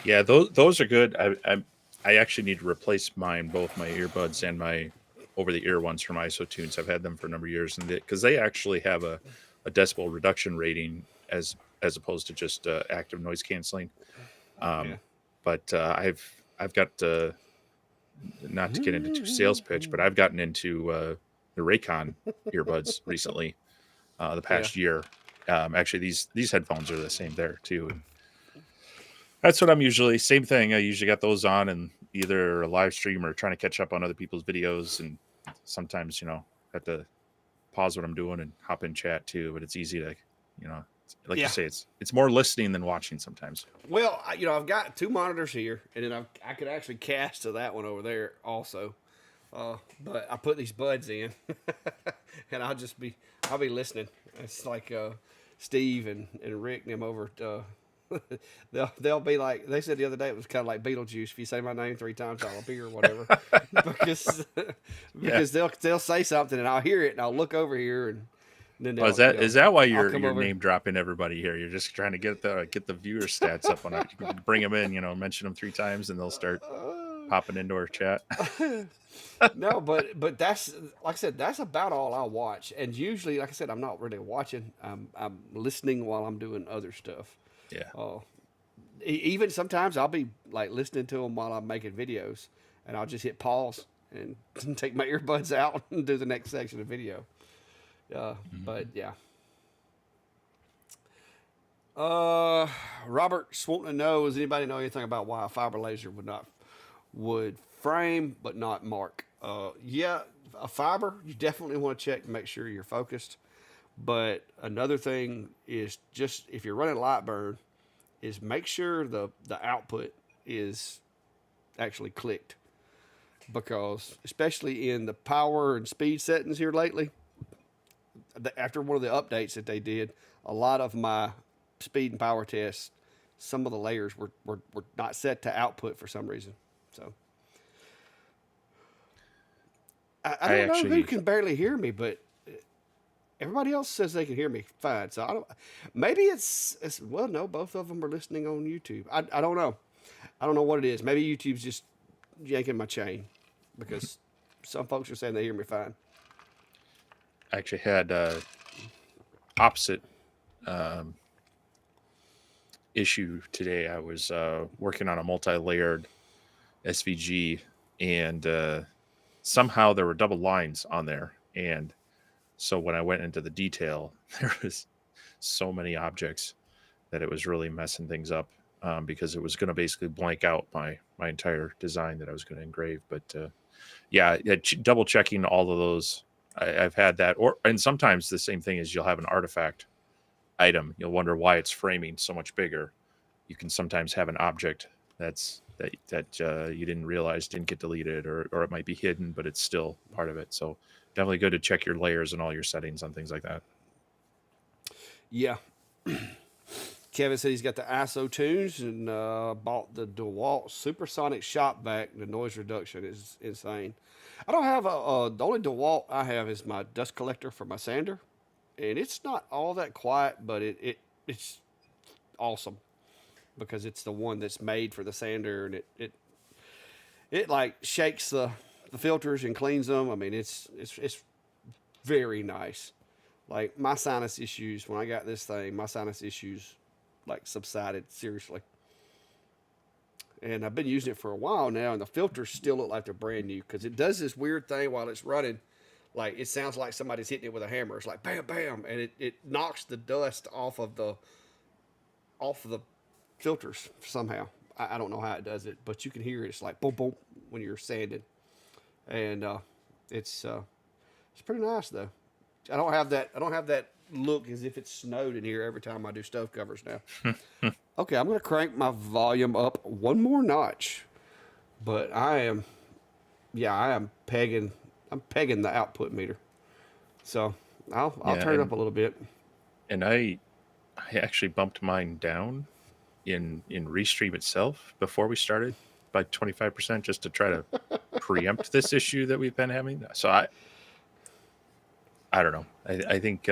Speaker 1: Yeah, those are good. I actually need to replace mine, both my earbuds and my over the ear ones from IsoTunes. I've had them for a number of years, and because they actually have a decibel reduction rating as opposed to just active noise canceling.
Speaker 2: yeah,
Speaker 1: Um, but I've got, not to get into too sales pitch, but I've gotten into the Raycon earbuds recently, the
Speaker 2: yeah,
Speaker 1: past year. Actually, these headphones are the same there too. And that's what I'm usually, same thing. I usually got those on and either a live stream or trying to catch up on other people's videos. And sometimes, have to pause what I'm doing and hop in chat too. But it's easy to, like you
Speaker 2: yeah.
Speaker 1: say, it's more listening than watching sometimes.
Speaker 2: Well, I've got two monitors here, and then I could actually cast to that one over there also. But I put these buds in, and I'll be listening. It's like Steve and Rick and them over. They'll be like, they said the other day it was kind of like Beetlejuice. If you say my name 3 times, I'll appear or whatever. because
Speaker 1: Yeah.
Speaker 2: because they'll say something and I'll hear it and I'll look over here and then
Speaker 1: Well,
Speaker 2: they'll
Speaker 1: is that why
Speaker 2: I'll
Speaker 1: you're
Speaker 2: come
Speaker 1: you're
Speaker 2: over.
Speaker 1: name dropping everybody here? You're just trying to get the viewer stats up on it. You can bring them in, mention them 3 times, and they'll start popping into our chat.
Speaker 2: No, but that's like I said, that's about all I watch. And usually, like I said, I'm not really watching. I'm listening while I'm doing other stuff.
Speaker 1: Yeah.
Speaker 2: Uh, Even sometimes I'll be like listening to them while I'm making videos, and I'll just hit pause and take my earbuds out and do the next section of video. But
Speaker 1: Mhm.
Speaker 2: yeah. Robert's wanting to know: does anybody know anything about why a fiber laser would frame but not mark? Yeah, a fiber you definitely want to check to make sure you're focused. But another thing is just if you're running Lightburn, is make sure the output is actually clicked, because especially in the power and speed settings here lately, after one of the updates that they did, a lot of my speed and power tests, some of the layers were not set to output for some reason. So I
Speaker 1: I
Speaker 2: don't know who
Speaker 1: actually
Speaker 2: can barely hear me, but everybody else says they can hear me fine. So I don't. Maybe it's well, no, both of them are listening on YouTube. I don't know. I don't know what it is. Maybe YouTube's just yanking my chain, because some folks are saying they hear me fine.
Speaker 1: actually had opposite um, issue today. I was working on a multi-layered SVG, and somehow there were double lines on there. And so when I went into the detail, there was so many objects that it was really messing things up, because it was going to basically blank out my entire design that I was going to engrave. But yeah, double checking all of those. I've had that, or and sometimes the same thing is you'll have an artifact item. You'll wonder why it's framing so much bigger. You can sometimes have an object that you didn't realize didn't get deleted, or it might be hidden, but it's still part of it. So definitely good to check your layers and all your settings on things like that.
Speaker 2: Yeah. Kevin said he's got the ISO tunes and bought the DeWalt Supersonic Shop Vac. The noise reduction is insane. I don't have the only DeWalt I have is my dust collector for my sander, and it's not all that quiet, but it's awesome because it's the one that's made for the sander, and it like shakes the filters and cleans them. I mean, it's very nice. Like my sinus issues, when I got this thing, my sinus issues like subsided seriously. And I've been using it for a while now, and the filters still look like they're brand new because it does this weird thing while it's running. Like it sounds like somebody's hitting it with a hammer. It's like bam, bam, and it knocks the dust off of the filters somehow. I don't know how it does it, but you can hear it. It's like boom, boom when you're sanding, and it's pretty nice though. I don't have that. I don't have that look as if it's snowed in here every time I do stove covers now. Okay, I'm gonna crank my volume up one more notch, but I am pegging. I'm pegging the output meter, so I'll
Speaker 1: Yeah,
Speaker 2: turn it up a little bit.
Speaker 1: and I actually bumped mine down in Restream itself before we started by 25% just to try to preempt this issue that we've been having. So I don't know. I
Speaker 2: I
Speaker 1: think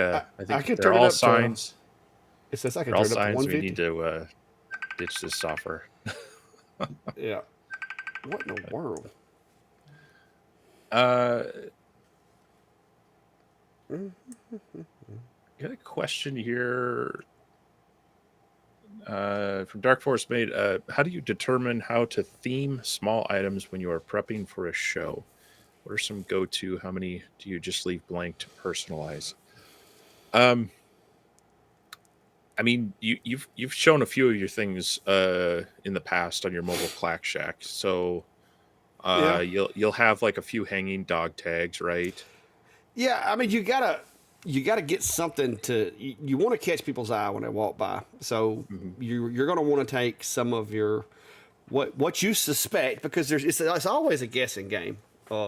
Speaker 2: can
Speaker 1: they're
Speaker 2: turn it
Speaker 1: all
Speaker 2: up to.
Speaker 1: signs.
Speaker 2: It says I can
Speaker 1: They're all
Speaker 2: turn it up to
Speaker 1: signs we need
Speaker 2: 150.
Speaker 1: to ditch this software.
Speaker 2: Yeah. What in the world?
Speaker 1: Uh, got a question here from Dark Force Made. How do you determine how to theme small items when you are prepping for a show? What are some go-to? How many do you just leave blank to personalize? Um, I mean, you've shown a few of your things in the past on your mobile Clack Shack. So
Speaker 2: Yeah.
Speaker 1: you'll have like a few hanging dog tags, right?
Speaker 2: Yeah, I mean you gotta get something to you want to catch people's eye when they walk by. So
Speaker 1: Hmm.
Speaker 2: you're gonna want to take some of your what you suspect, because it's always a guessing game.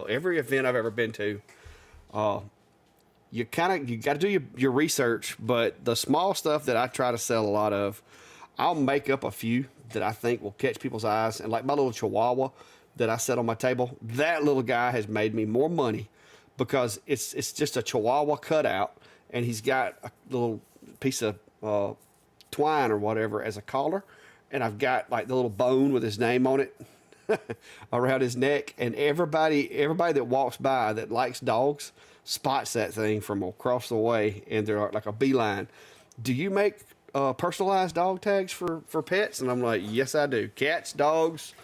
Speaker 2: Every event I've ever been to, you got to do your research. But the small stuff that I try to sell a lot of, I'll make up a few that I think will catch people's eyes. And like my little Chihuahua that I set on my table, that little guy has made me more money because it's just a Chihuahua cutout, and he's got a little piece of twine or whatever as a collar, and I've got like the little bone with his name on it. around his neck, and everybody that walks by that likes dogs spots that thing from across the way, and they're like a beeline. Do you make personalized dog tags for pets? And I'm like, yes, I do. Cats, dogs,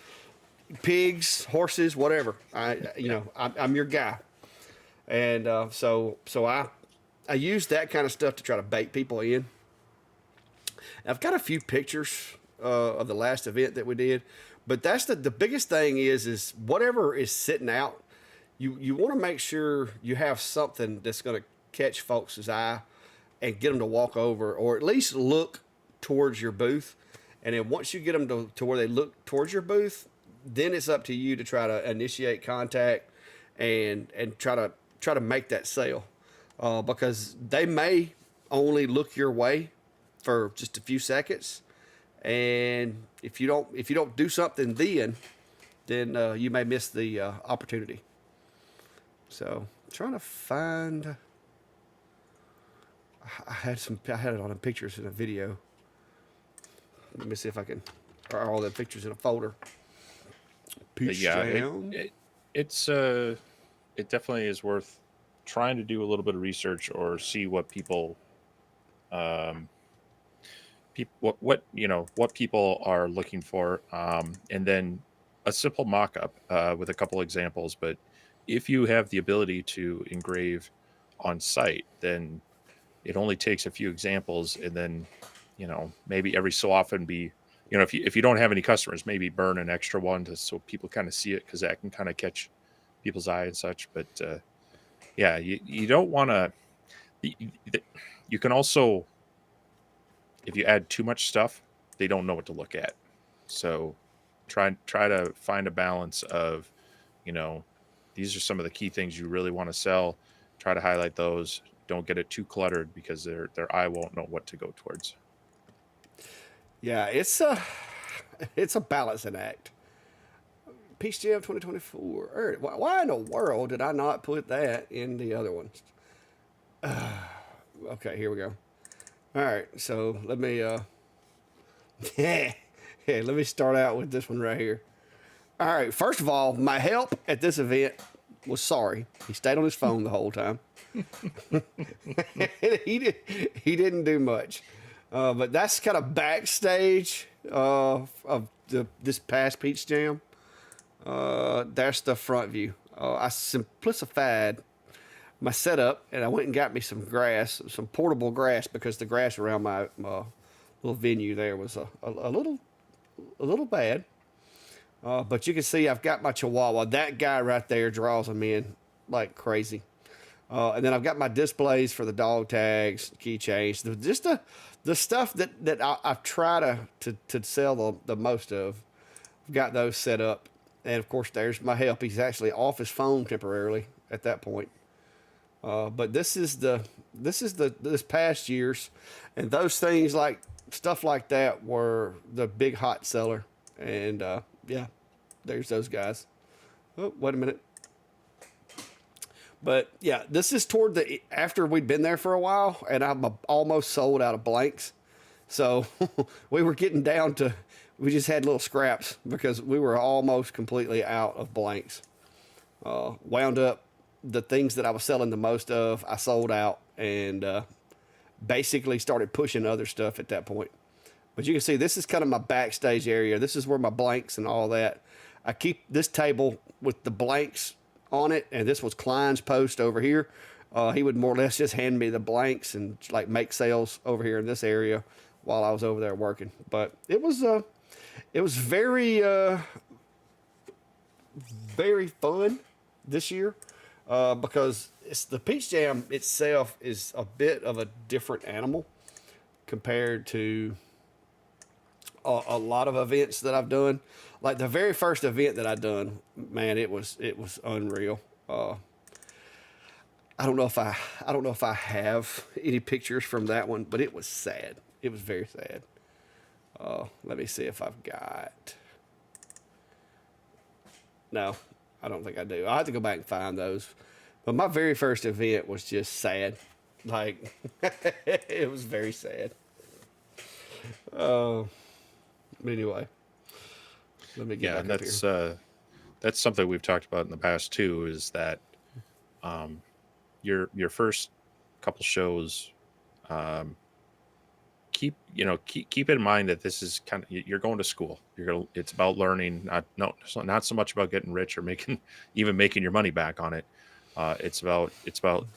Speaker 2: pigs, horses, whatever. I'm your guy. And I use that kind of stuff to try to bait people in. I've got a few pictures of the last event that we did, but that's the biggest thing is whatever is sitting out, you want to make sure you have something that's going to catch folks' eye and get them to walk over or at least look towards your booth. And then once you get them to where they look towards your booth, then it's up to you to try to initiate contact and try to make that sale, because they may only look your way for just a few seconds, and if you don't do something then you may miss the opportunity. So trying to find. I had it on the pictures in a video. Let me see if I can. Are all the pictures in a folder?
Speaker 1: But yeah, it definitely is worth trying to do a little bit of research or see what people, what people are looking for, and then a simple mock-up with a couple examples. But if you have the ability to engrave on site, then it only takes a few examples, and then maybe every so often if you don't have any customers, maybe burn an extra one so people kind of see it, because that can kind of catch people's eye and such. But yeah, you don't want to. You can also, if you add too much stuff, they don't know what to look at. So try to find a balance of, these are some of the key things you really want to sell. Try to highlight those. Don't get it too cluttered, because their eye won't know what to go towards.
Speaker 2: Yeah, it's a balancing act. Peach Jam 2024. Why in the world did I not put that in the other ones? Okay, here we go. All right, so let me let me start out with this one right here. All right, first of all, my help at this event was sorry. He stayed on his phone the whole time. He didn't do much. But that's kind of backstage of this past Peach Jam. That's the front view. I simplified my setup, and I went and got me some grass, some portable grass, because the grass around my little venue there was a little bad. But you can see I've got my Chihuahua. That guy right there draws them in like crazy. And then I've got my displays for the dog tags, keychains, just the stuff that I try to sell the most of. I've got those set up. And of course, there's my help. He's actually off his phone temporarily at that point. But this is this past year's, and those things like stuff like that were the big hot seller. And yeah, there's those guys. Oh, wait a minute. But yeah, this is toward after we'd been there for a while, and I'm almost sold out of blanks. So we were getting down to, we just had little scraps because we were almost completely out of blanks. Wound up the things that I was selling the most of, I sold out, and basically started pushing other stuff at that point. But you can see this is kind of my backstage area. This is where my blanks and all that. I keep this table with the blanks on it, and this was Klein's post over here. He would more or less just hand me the blanks and like make sales over here in this area while I was over there working. But it was very very fun this year, because the Peach Jam itself is a bit of a different animal compared to a lot of events that I've done. Like the very first event that I done, man, it was unreal. I don't know if I have any pictures from that one, but it was sad. It was very sad. Let me see if I've got. No, I don't think I do. I'll have to go back and find those. But my very first event was just sad. Like, it was very sad. Anyway. Let me get
Speaker 1: Yeah,
Speaker 2: back
Speaker 1: and
Speaker 2: up here.
Speaker 1: that's something we've talked about in the past too. Is that um, your first couple shows, um, keep in mind that this is kind of, you're going to school. It's about learning, not so much about getting rich or making even making your money back on it. It's about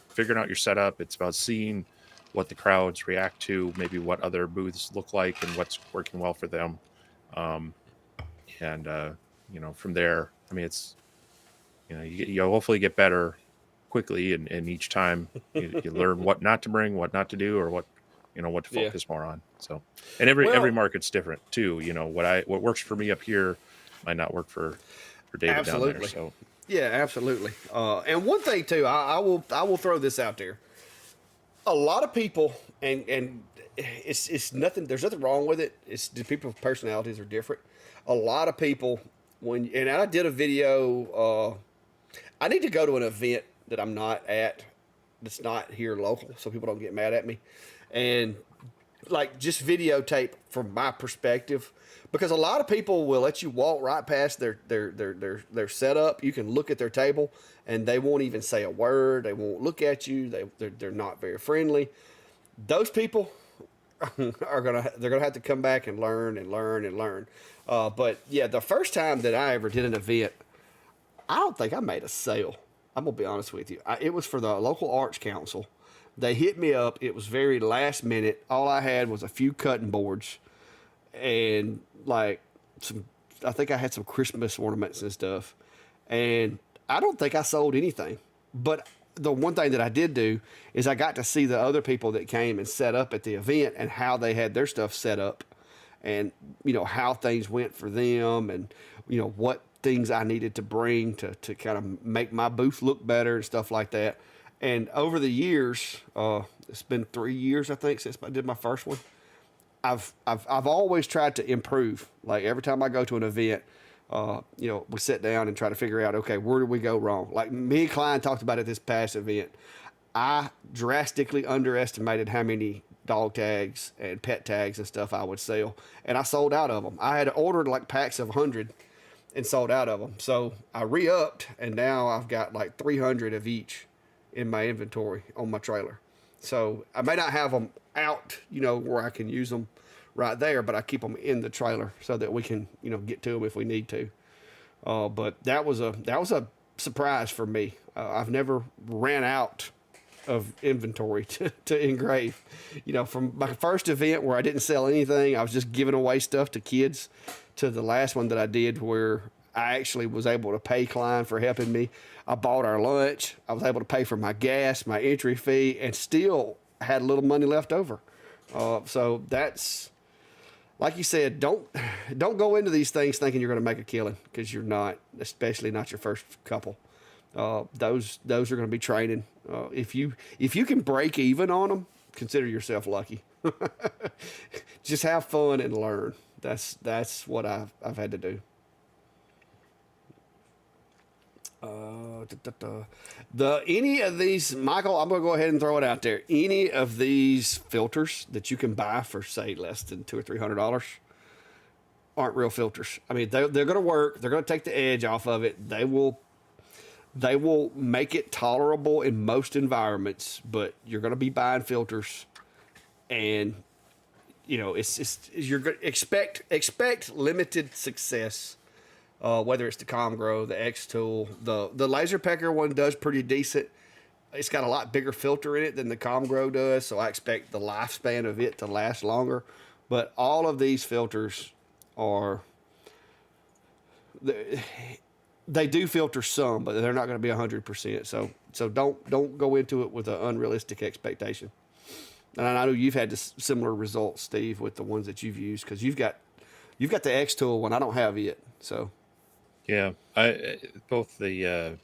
Speaker 1: figuring out your setup. It's about seeing what the crowds react to, maybe what other booths look like and what's working well for them. Um, and from there, I mean, it's you'll hopefully get better quickly, and each time you learn what not to bring, what not to do, or what to
Speaker 2: Yeah.
Speaker 1: focus more on. So, and every
Speaker 2: Well,
Speaker 1: market's different too. What works for me up here might not work for David down there.
Speaker 2: absolutely.
Speaker 1: So
Speaker 2: Yeah, absolutely. And one thing too, I will throw this out there. A lot of people, and it's nothing. There's nothing wrong with it. It's the people's personalities are different. A lot of people and I did a video. I need to go to an event that I'm not at. That's not here local, so people don't get mad at me. And like just videotape from my perspective, because a lot of people will let you walk right past their setup. You can look at their table and they won't even say a word. They won't look at you. They're not very friendly. Those people they're gonna have to come back and learn and learn and learn. But yeah, the first time that I ever did an event, I don't think I made a sale. I'm gonna be honest with you. It was for the local arts council. They hit me up. It was very last minute. All I had was a few cutting boards and like some. I think I had some Christmas ornaments and stuff. And I don't think I sold anything. But the one thing that I did do is I got to see the other people that came and set up at the event and how they had their stuff set up, and how things went for them, and what things I needed to bring to kind of make my booth look better and stuff like that. And over the years, it's been 3 years I think since I did my first one. I've always tried to improve. Like every time I go to an event, we sit down and try to figure out, okay, where did we go wrong? Like me and Klein talked about at this past event. I drastically underestimated how many dog tags and pet tags and stuff I would sell, and I sold out of them. I had ordered like packs of 100 and sold out of them. So I re-upped, and now I've got like 300 of each in my inventory on my trailer. So I may not have them out, where I can use them right there, but I keep them in the trailer so that we can, get to them if we need to. But that was a surprise for me. I've never ran out of inventory to engrave. From my first event where I didn't sell anything, I was just giving away stuff to kids, to the last one that I did where I actually was able to pay Klein for helping me. I bought our lunch. I was able to pay for my gas, my entry fee, and still had a little money left over. So that's, like you said, don't go into these things thinking you're going to make a killing, because you're not, especially not your first couple. Those are going to be training. If you can break even on them, consider yourself lucky. Just have fun and learn. That's what I've had to do. The any of these, Michael, I'm gonna go ahead and throw it out there. Any of these filters that you can buy for say less than $200 or $300 aren't real filters. I mean, they're gonna work. They're gonna take the edge off of it. They will make it tolerable in most environments, but you're gonna be buying filters, and you're gonna expect limited success. Whether it's the Comgrow, the X tool, the laser pecker one does pretty decent. It's got a lot bigger filter in it than the Comgrow does, so I expect the lifespan of it to last longer. But all of these filters are, they do filter some, but they're not going to be 100%. So don't go into it with an unrealistic expectation. And I know you've had this similar results, Steve, with the ones that you've used, because you've got the X tool one. I don't have it, so.
Speaker 1: yeah, I both the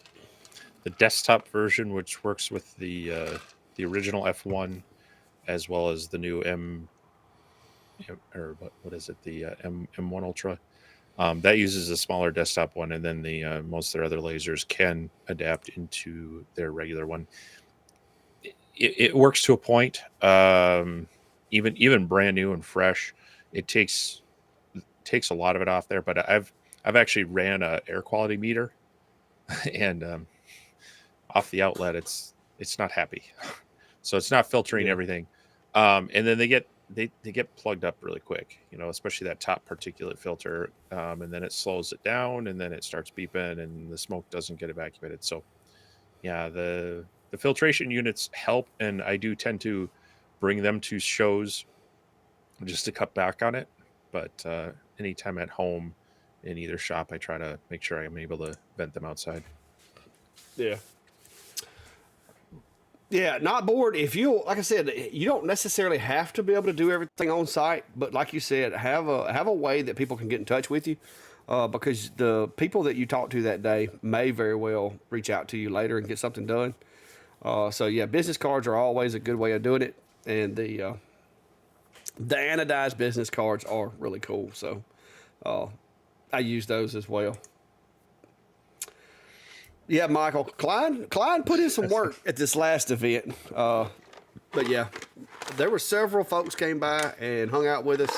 Speaker 1: desktop version, which works with the original F1, as well as the new or what is it, the M1 Ultra. That uses a smaller desktop one, and then the most of their other lasers can adapt into their regular one. It works to a point. Even brand new and fresh, it takes a lot of it off there. But I've actually ran a air quality meter, and off the outlet, it's not happy, so it's not filtering
Speaker 2: Yeah.
Speaker 1: everything, and then they get plugged up really quick, especially that top particulate filter, and then it slows it down, and then it starts beeping, and the smoke doesn't get evacuated. So yeah, the filtration units help, and I do tend to bring them to shows just to cut back on it. But anytime at home in either shop, I try to make sure I'm able to vent them outside.
Speaker 2: Yeah. Yeah, not bored. If you, like I said, you don't necessarily have to be able to do everything on site, but like you said, have a way that people can get in touch with you, because the people that you talk to that day may very well reach out to you later and get something done. So yeah, business cards are always a good way of doing it, and the anodized business cards are really cool. So I use those as well. Yeah, Michael Klein put in some work at this last event. But yeah, there were several folks came by and hung out with us,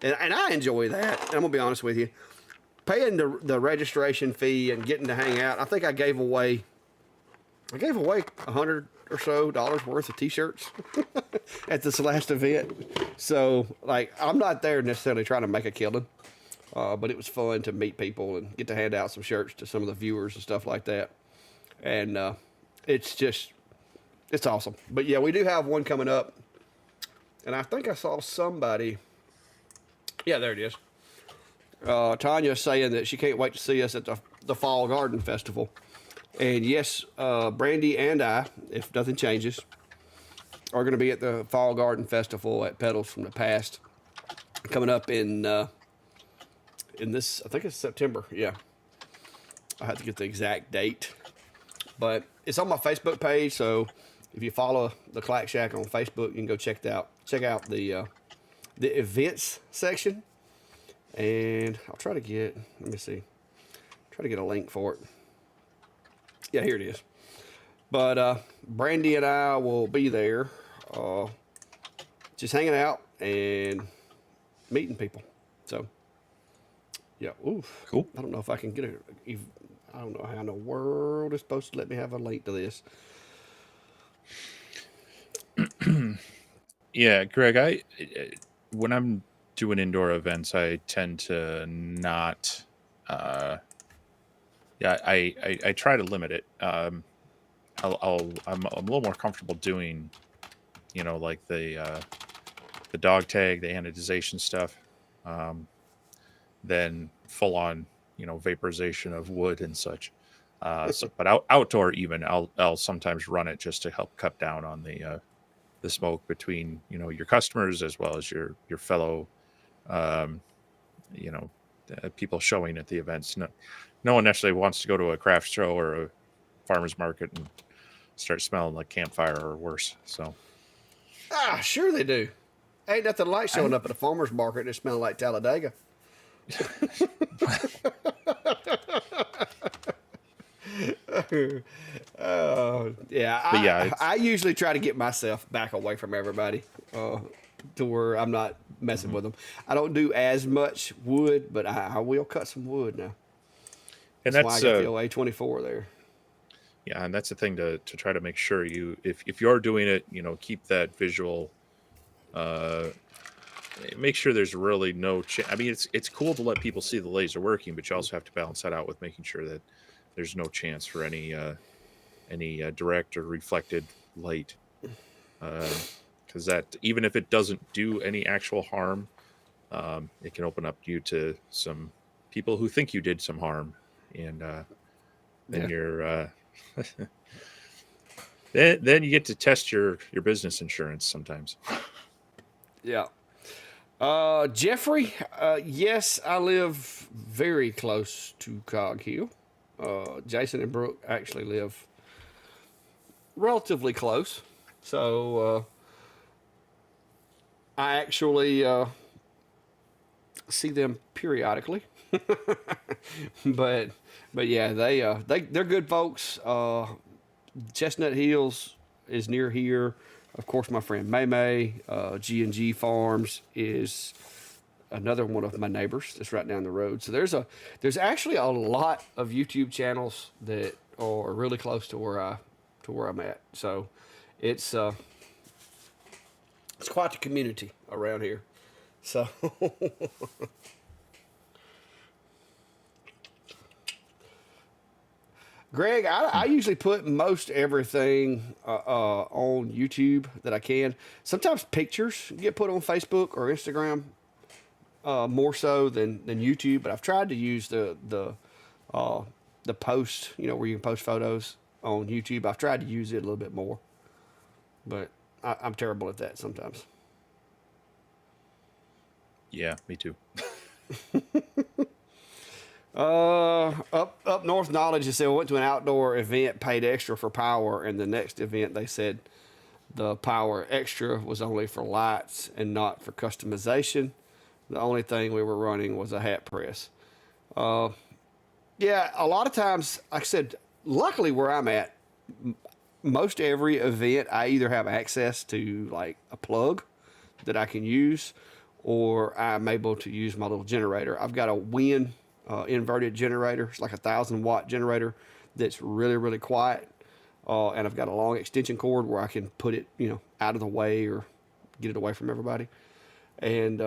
Speaker 2: and I enjoy that. I'm gonna be honest with you, paying the registration fee and getting to hang out. I think I gave away $100 or so worth of T-shirts at this last event. So like, I'm not there necessarily trying to make a killing, but it was fun to meet people and get to hand out some shirts to some of the viewers and stuff like that. And it's awesome. But yeah, we do have one coming up, and I think I saw somebody. Yeah, there it is. Tanya saying that she can't wait to see us at the Fall Garden Festival. And yes, Brandy and I, if nothing changes, are going to be at the Fall Garden Festival at Pedals from the Past, coming up in this. I think it's September. Yeah, I have to get the exact date, but it's on my Facebook page. So if you follow the Clack Shack on Facebook, you can go check it out. Check out the events section, and I'll try to get. Let me see. Try to get a link for it. Yeah, here it is. But Brandy and I will be there, just hanging out and meeting people. So, yeah, oof.
Speaker 1: Cool.
Speaker 2: I don't know if I can get it. I don't know how in the world is supposed to let me have a link to this.
Speaker 1: Yeah, Greg, I when I'm doing indoor events, I tend to not. Yeah, I try to limit it. I'm a little more comfortable doing, like the dog tag, the anodization stuff, than full on, vaporization of wood and such. But outdoor, even I'll sometimes run it just to help cut down on the smoke between your customers as well as your fellow um, you know people showing at the events. No one necessarily wants to go to a craft show or a farmer's market and start smelling like campfire or worse. So
Speaker 2: Sure they do. Ain't nothing like showing
Speaker 1: I
Speaker 2: up at a farmer's market and it smelling like Talladega. Yeah,
Speaker 1: but yeah,
Speaker 2: I usually try to get myself back away from everybody, to where I'm not messing with them. I don't do as much wood, but I will cut some wood now.
Speaker 1: and
Speaker 2: That's why I
Speaker 1: that's
Speaker 2: got the old A24 there.
Speaker 1: yeah, and that's the thing to try to make sure if you're doing it, keep that visual. Uh, Make sure there's really no. I mean, it's cool to let people see the laser working, but you also have to balance that out with making sure that there's no chance for any direct or reflected light, because that, even if it doesn't do any actual harm, it can open up you to some people who think you did some harm, and then
Speaker 2: Yeah.
Speaker 1: you're then you get to test your business insurance sometimes.
Speaker 2: Yeah. Jeffrey, yes, I live very close to Cog Hill. Jason and Brooke actually live relatively close. So, I actually see them periodically. but but yeah, they're good folks. Chestnut Hills is near here. Of course, my friend May May, G&G Farms is another one of my neighbors that's right down the road. So there's actually a lot of YouTube channels that are really close to where I'm at. So it's it's quite the community around here. So Greg, I usually put most everything on YouTube that I can. Sometimes pictures get put on Facebook or Instagram more so than YouTube. But I've tried to use the post, where you can post photos on YouTube. I've tried to use it a little bit more, but I'm terrible at that sometimes.
Speaker 1: Yeah, me too.
Speaker 2: Up north knowledge, they said, we went to an outdoor event, paid extra for power, and the next event they said the power extra was only for lights and not for customization. The only thing we were running was a hat press. Yeah, a lot of times, like I said, luckily where I'm at, most every event I either have access to like a plug that I can use, or I'm able to use my little generator. I've got a wind inverted generator. It's like 1,000 watt generator that's really, really quiet. And I've got a long extension cord where I can put it, out of the way or get it away from everybody. And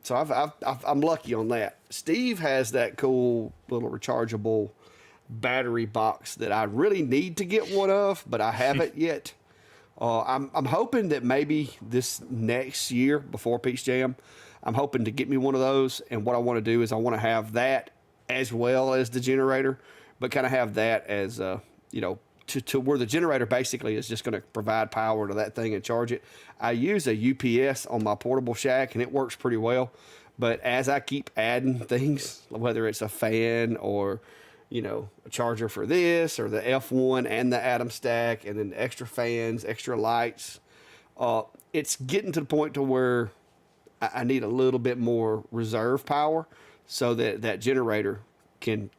Speaker 2: so I'm lucky on that. Steve has that cool little rechargeable battery box that I really need to get one of, but I haven't yet. I'm hoping that maybe this next year before Peach Jam, I'm hoping to get me one of those. And what I want to do is I want to have that as well as the generator, but kind of have that as, to where the generator basically is just going to provide power to that thing and charge it. I use a UPS on my portable shack and it works pretty well. But as I keep adding things, whether it's a fan or, a charger for this or the F1 and the Atom stack and then extra fans, extra lights, it's getting to the point to where I need a little bit more reserve power so that that generator can,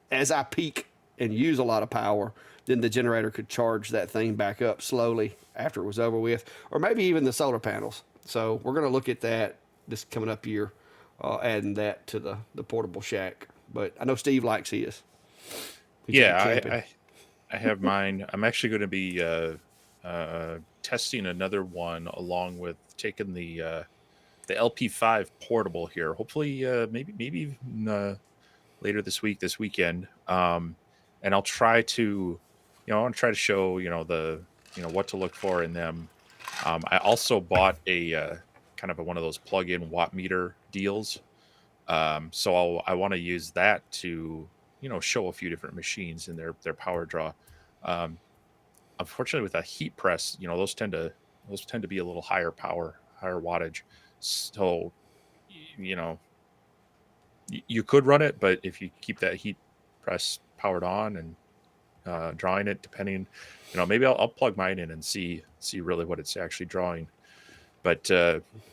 Speaker 2: as I peak and use a lot of power, then the generator could charge that thing back up slowly after it was over with, or maybe even the solar panels. So we're going to look at that this coming up year, adding that to the portable shack. But I know Steve likes his.
Speaker 1: Yeah, I have mine. I'm actually going to be testing another one along with taking the LP5 portable here. Hopefully, maybe even, later this weekend. And I'll try to, I want to try to show what to look for in them. I also bought a kind of one of those plug-in watt meter deals. So I want to use that to show a few different machines and their power draw. Um, Unfortunately, with a heat press, those tend to be a little higher power, higher wattage. So you know you could run it, but if you keep that heat press powered on and drawing it, depending, maybe I'll plug mine in and see really what it's actually drawing. But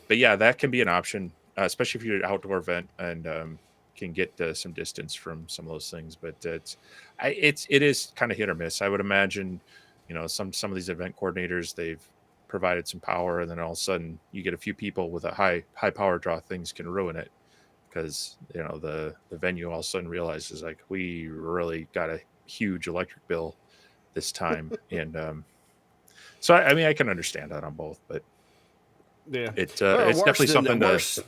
Speaker 1: yeah, that can be an option, especially if you're at an outdoor event and can get some distance from some of those things. But it is kind of hit or miss. I would imagine, some of these event coordinators, they've provided some power, and then all of a sudden you get a few people with a high power draw, things can ruin it because the venue all of a sudden realizes like we really got a huge electric bill this time, and so I mean I can understand that on both, but
Speaker 2: Yeah.
Speaker 1: it's
Speaker 2: Well,
Speaker 1: definitely something to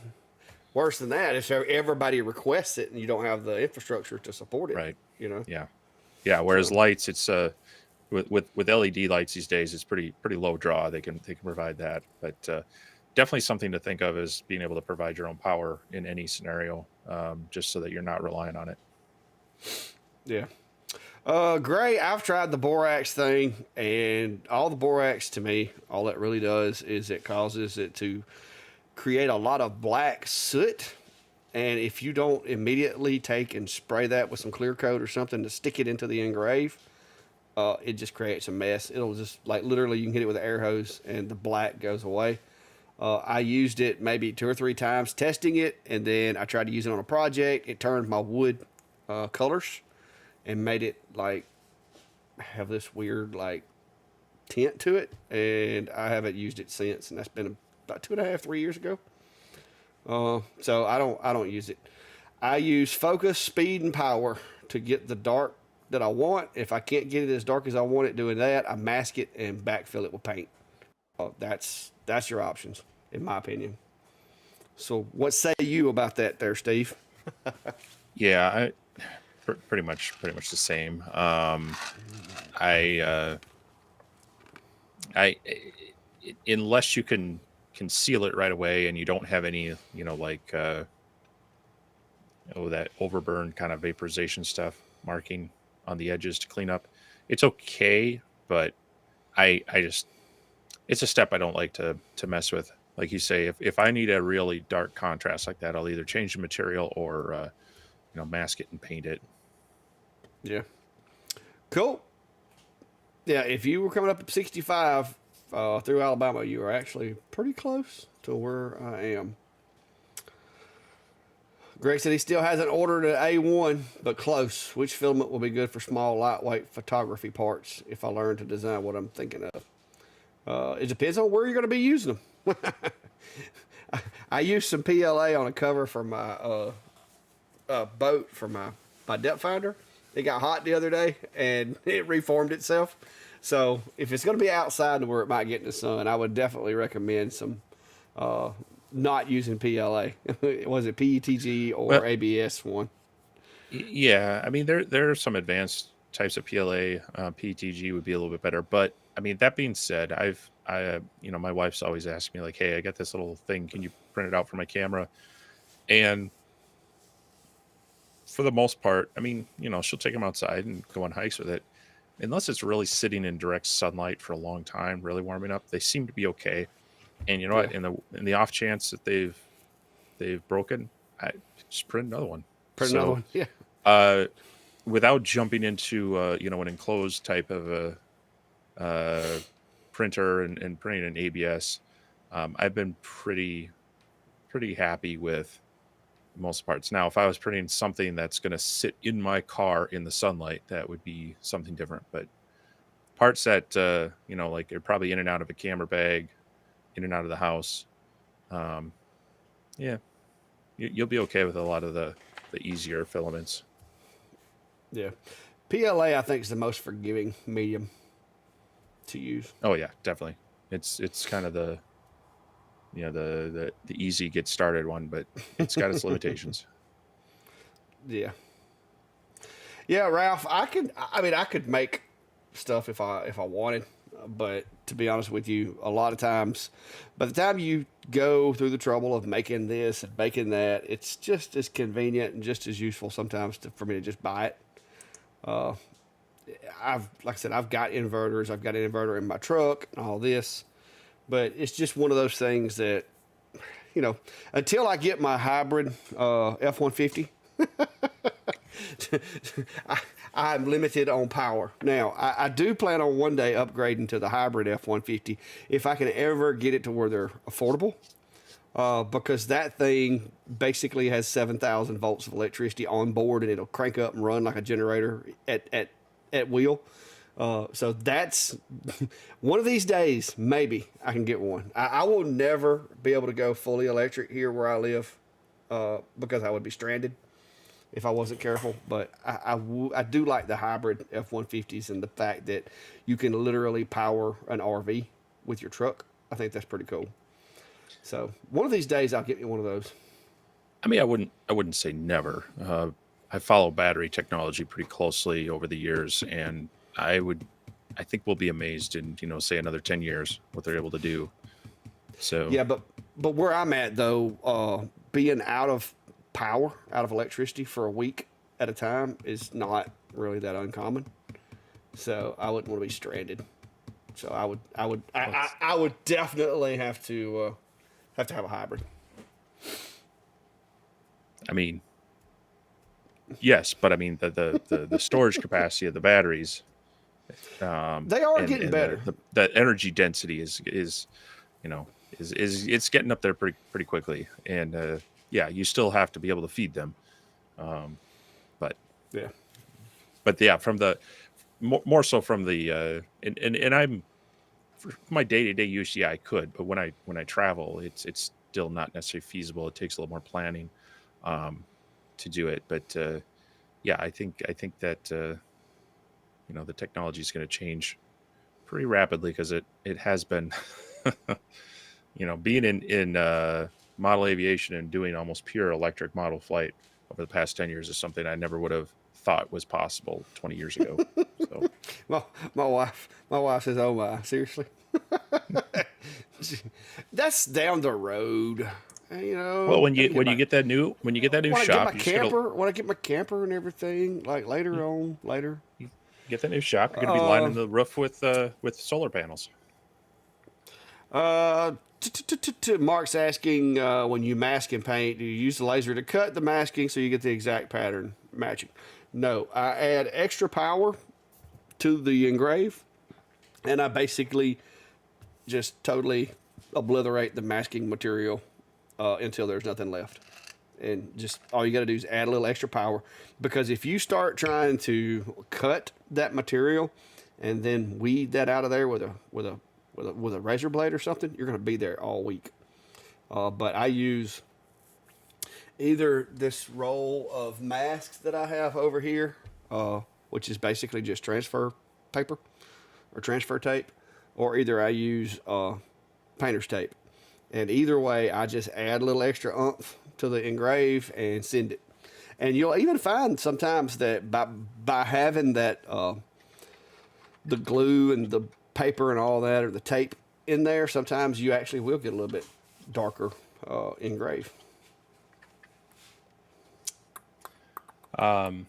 Speaker 2: worse than that if everybody requests it and you don't have the infrastructure to support it.
Speaker 1: right.
Speaker 2: You know.
Speaker 1: Yeah, whereas
Speaker 2: So
Speaker 1: lights, it's with LED lights these days, it's pretty low draw. They can provide that, but definitely something to think of is being able to provide your own power in any scenario, just so that you're not relying on it.
Speaker 2: yeah. Gray, I've tried the borax thing, and all the borax to me, all that really does is it causes it to create a lot of black soot. And if you don't immediately take and spray that with some clear coat or something to stick it into the engrave, it just creates a mess. It'll just like literally you can hit it with an air hose and the black goes away. I used it maybe 2 or 3 times testing it, and then I tried to use it on a project. It turned my wood colors and made it like have this weird like tint to it, and I haven't used it since, and that's been about 2.5, 3 years ago. So I don't use it. I use focus, speed, and power to get the dark that I want. If I can't get it as dark as I want it doing that, I mask it and backfill it with paint. That's your options, in my opinion. So what say you about that there, Steve?
Speaker 1: Yeah, pretty much the same. I I unless you can conceal it right away and you don't have any, like that overburn kind of vaporization stuff marking on the edges to clean up, it's okay. But I just it's a step I don't like to mess with. Like you say, if I need a really dark contrast like that, I'll either change the material or mask it and paint it.
Speaker 2: Yeah. Cool. Yeah, if you were coming up at 65 through Alabama, you were actually pretty close to where I am. Greg said he still hasn't ordered an A1, but close. Which filament will be good for small, lightweight photography parts if I learn to design what I'm thinking of? It depends on where you're going to be using them. I used some PLA on a cover for my boat for my depth finder. It got hot the other day and it reformed itself. So if it's going to be outside where it might get in the sun, I would definitely recommend some not using PLA. Was it PETG or
Speaker 1: Well,
Speaker 2: ABS one?
Speaker 1: yeah, I mean there are some advanced types of PLA. PETG would be a little bit better, but I mean that being said, my wife's always asked me like, hey, I got this little thing. Can you print it out for my camera? And for the most part, I mean, she'll take them outside and go on hikes with it. Unless it's really sitting in direct sunlight for a long time, really warming up, they seem to be okay. And you know
Speaker 2: Yeah.
Speaker 1: what? In the off chance that they've broken, I just print another one.
Speaker 2: Print another
Speaker 1: So
Speaker 2: one. Yeah.
Speaker 1: uh, without jumping into an enclosed type of a printer and printing an ABS, I've been pretty happy with most parts. Now, if I was printing something that's going to sit in my car in the sunlight, that would be something different. But parts that like you're probably in and out of a camera bag, in and out of the house, um, yeah, you'll be okay with a lot of the easier filaments.
Speaker 2: Yeah. PLA, I think, is the most forgiving medium to use.
Speaker 1: Oh yeah, definitely. It's kind of the easy get started one, but it's got its limitations.
Speaker 2: Yeah. Yeah, Ralph, I could make stuff if I wanted, but to be honest with you, a lot of times by the time you go through the trouble of making this and making that, it's just as convenient and just as useful sometimes for me to just buy it. Uh, like I said, I've got inverters. I've got an inverter in my truck and all this, but it's just one of those things that, until I get my hybrid F-150, I'm limited on power. Now, I do plan on one day upgrading to the hybrid F-150 if I can ever get it to where they're affordable. Because that thing basically has 7,000 volts of electricity on board, and it'll crank up and run like a generator at wheel. So that's one of these days, maybe I can get one. I will never be able to go fully electric here where I live because I would be stranded if I wasn't careful. But I do like the hybrid F-150s and the fact that you can literally power an RV with your truck. I think that's pretty cool. So one of these days I'll get me one of those.
Speaker 1: I mean, I wouldn't say never. I follow battery technology pretty closely over the years, and I think we'll be amazed in say another 10 years what they're able to do. So
Speaker 2: Yeah, but where I'm at though, being out of power, out of electricity for a week at a time is not really that uncommon. So I wouldn't want to be stranded. So I would definitely have to have a hybrid.
Speaker 1: I mean, yes, but I mean the storage capacity of the batteries,
Speaker 2: They are getting
Speaker 1: and
Speaker 2: better.
Speaker 1: the energy density is you know is it's getting up there pretty quickly, and yeah, you still have to be able to feed them, but
Speaker 2: Yeah.
Speaker 1: yeah, from the more so from the and I'm for my day to day use, yeah, I could, but when I travel, it's still not necessarily feasible. It takes a little more planning um, to do it. But yeah, I think that the technology is going to change pretty rapidly because it has been being in model aviation and doing almost pure electric model flight over the past 10 years is something I never would have thought was possible 20 years ago. So
Speaker 2: My my wife says, "Oh my, seriously." That's down the road.
Speaker 1: well, when
Speaker 2: Let
Speaker 1: you
Speaker 2: me get
Speaker 1: when you
Speaker 2: my
Speaker 1: get that new
Speaker 2: when I get my
Speaker 1: shop, you just gotta
Speaker 2: camper, when I get my camper and everything, like
Speaker 1: you,
Speaker 2: later.
Speaker 1: you get that new shop. You're gonna be lining the roof with solar panels.
Speaker 2: Uh, Mark's asking, when you mask and paint, do you use the laser to cut the masking so you get the exact pattern matching? No, I add extra power to the engrave, and I basically just totally obliterate the masking material until there's nothing left. And just all you got to do is add a little extra power, because if you start trying to cut that material and then weed that out of there with a razor blade or something, you're going to be there all week. But I use either this roll of masks that I have over here, which is basically just transfer paper or transfer tape, or either I use painter's tape. And either way, I just add a little extra oomph to the engrave and send it. And you'll even find sometimes that by having that the glue and the paper and all that, or the tape in there, sometimes you actually will get a little bit darker engrave.
Speaker 1: Um,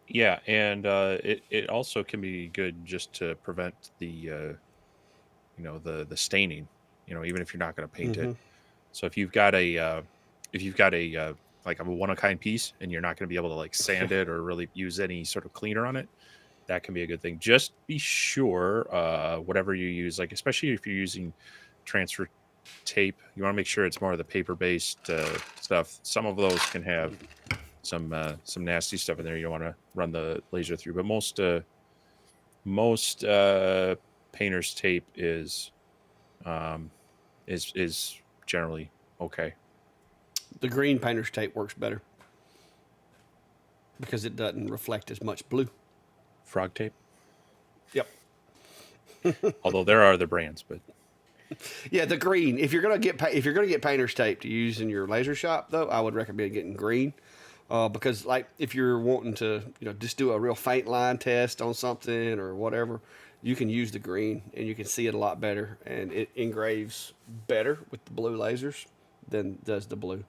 Speaker 1: yeah, and it also can be good just to prevent the staining. Even if you're not going to paint it.
Speaker 2: Mm-hmm.
Speaker 1: So if you've got a like a one of a kind piece and you're not going to be able to like sand it or really use any sort of cleaner on it, that can be a good thing. Just be sure whatever you use, like especially if you're using transfer tape, you want to make sure it's more of the paper based stuff. Some of those can have some nasty stuff in there. You don't want to run the laser through, but most painter's tape um, is generally okay.
Speaker 2: The green painter's tape works better because it doesn't reflect as much blue.
Speaker 1: Frog tape,
Speaker 2: Yep.
Speaker 1: although there are other brands, but
Speaker 2: Yeah, the green. If you're gonna get painter's tape to use in your laser shop, though, I would recommend getting green, because like if you're wanting to, just do a real faint line test on something or whatever, you can use the green and you can see it a lot better, and it engraves better with the blue lasers than does the blue.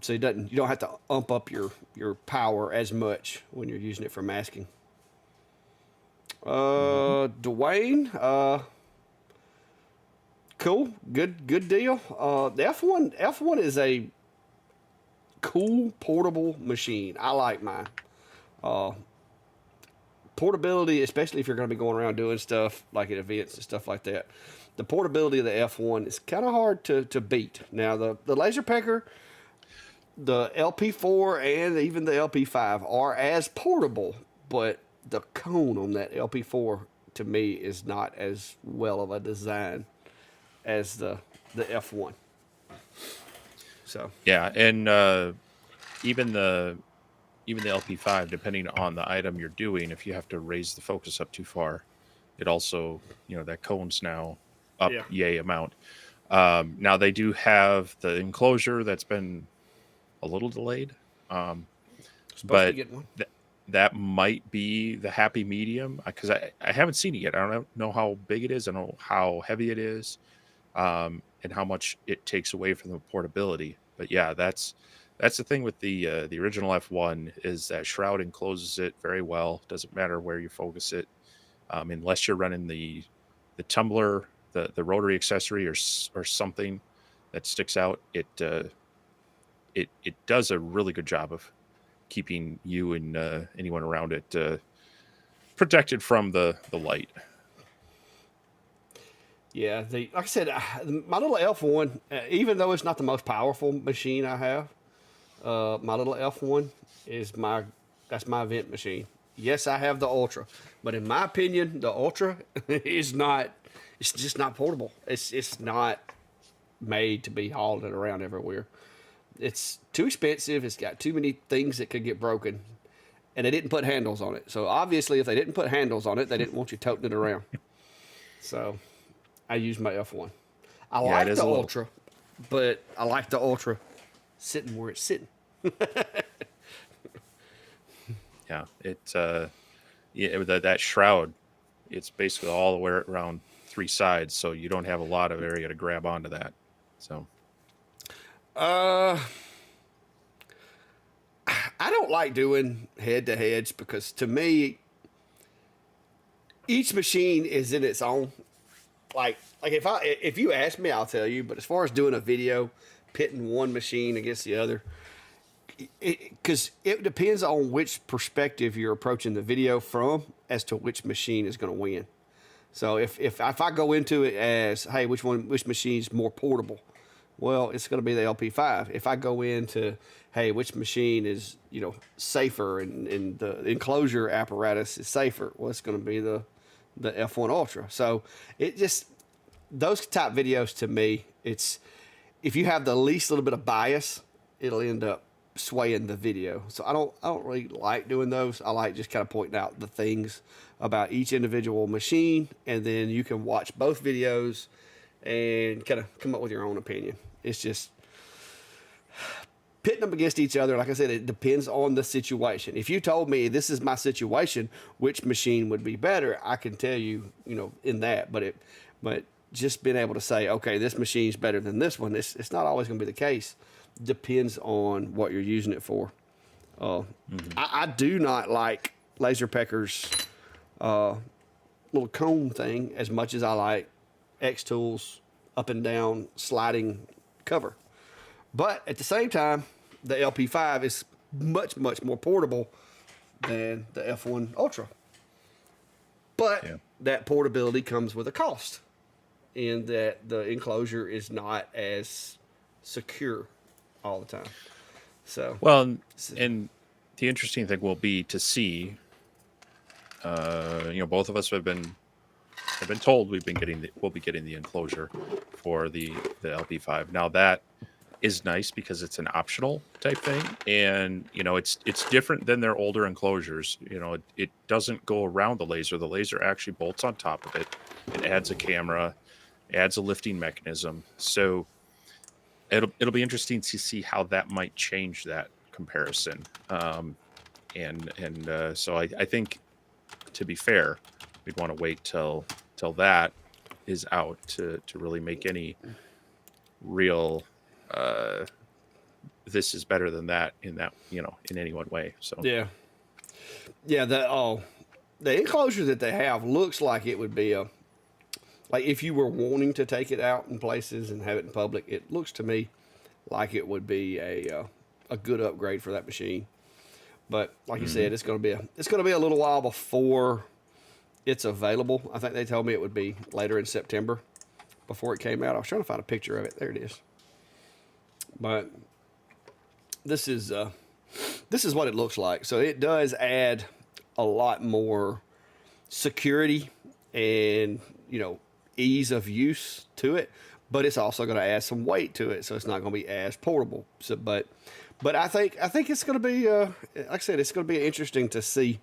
Speaker 2: So you don't have to ump up your power as much when you're using it for masking.
Speaker 1: mhm.
Speaker 2: Dwayne, cool, good deal. The F1 is a cool portable machine. I like mine. Uh, Portability, especially if you're going to be going around doing stuff like at events and stuff like that. The portability of the F1 is kind of hard to beat. Now the laser pecker, the LP4 and even the LP5 are as portable, but the cone on that LP4 to me is not as well of a design as the F1. So
Speaker 1: Yeah, and even the even the LP5, depending on the item you're doing, if you have to raise the focus up too far, it also that cone's now up
Speaker 2: yeah,
Speaker 1: yay amount. Now they do have the enclosure that's been a little delayed, um,
Speaker 2: supposed to be
Speaker 1: but
Speaker 2: getting one.
Speaker 1: th- that might be the happy medium because I haven't seen it yet. I don't know how big it is. I don't know how heavy it is, and how much it takes away from the portability. But yeah, that's the thing with the original F1 is that shroud encloses it very well. Doesn't matter where you focus it, unless you're running the tumbler, the rotary accessory, or something that sticks out. It does a really good job of keeping you and anyone around it protected from the light.
Speaker 2: Yeah, like I said, my little F1, even though it's not the most powerful machine I have, my little F1 is that's my event machine. Yes, I have the Ultra, but in my opinion, the Ultra is not. it's just not portable. It's not made to be hauled around everywhere. It's too expensive. It's got too many things that could get broken, and they didn't put handles on it. So obviously, if they didn't put handles on it, they didn't want you toting it around. So I use my F1. I
Speaker 1: Yeah, it
Speaker 2: like
Speaker 1: is
Speaker 2: the
Speaker 1: a little.
Speaker 2: Ultra, but I like the Ultra sitting where it's sitting.
Speaker 1: Yeah, yeah, that shroud, it's basically all the way around three sides, so you don't have a lot of area to grab onto that. So
Speaker 2: Uh, I don't like doing head to heads because to me, each machine is in its own. Like if you ask me, I'll tell you. But as far as doing a video, pitting one machine against the other, because it depends on which perspective you're approaching the video from as to which machine is going to win. So if I go into it as, hey, which machine is more portable? Well, it's going to be the LP5. If I go into, hey, which machine is safer and the enclosure apparatus is safer? Well, it's going to be the F1 Ultra. So it just those type videos to me, it's if you have the least little bit of bias, it'll end up swaying the video. So I don't really like doing those. I like just kind of pointing out the things about each individual machine, and then you can watch both videos and kind of come up with your own opinion. It's just pitting them against each other. Like I said, it depends on the situation. If you told me this is my situation, which machine would be better, I can tell you, in that. But just being able to say, okay, this machine's better than this one, it's not always going to be the case. Depends on what you're using it for. I do not like Laser Pecker's little cone thing as much as I like X Tools up and down sliding cover. But at the same time, the LP5 is much, much more portable than the F1 Ultra. But
Speaker 1: yeah.
Speaker 2: that portability comes with a cost, in that the enclosure is not as secure all the time. So,
Speaker 1: Well, and the interesting thing will be to see. Both of us have been told we'll be getting the enclosure for the LP5. Now that is nice because it's an optional type thing, and it's different than their older enclosures. It doesn't go around the laser. The laser actually bolts on top of it. It adds a camera, adds a lifting mechanism. So it'll be interesting to see how that might change that comparison. So I think, to be fair, we'd want to wait till that is out to really make any real this is better than that in any one way. So
Speaker 2: yeah. The enclosure that they have looks like it would be like if you were wanting to take it out in places and have it in public, it looks to me like it would be a good upgrade for that machine. But like you said, it's going to be a little while before it's available. I think they told me it would be later in September before it came out. I was trying to find a picture of it. There it is. But this is what it looks like. So it does add a lot more security and ease of use to it, but it's also going to add some weight to it, so it's not going to be as portable. So, but I think it's going to be like I said, it's going to be interesting to see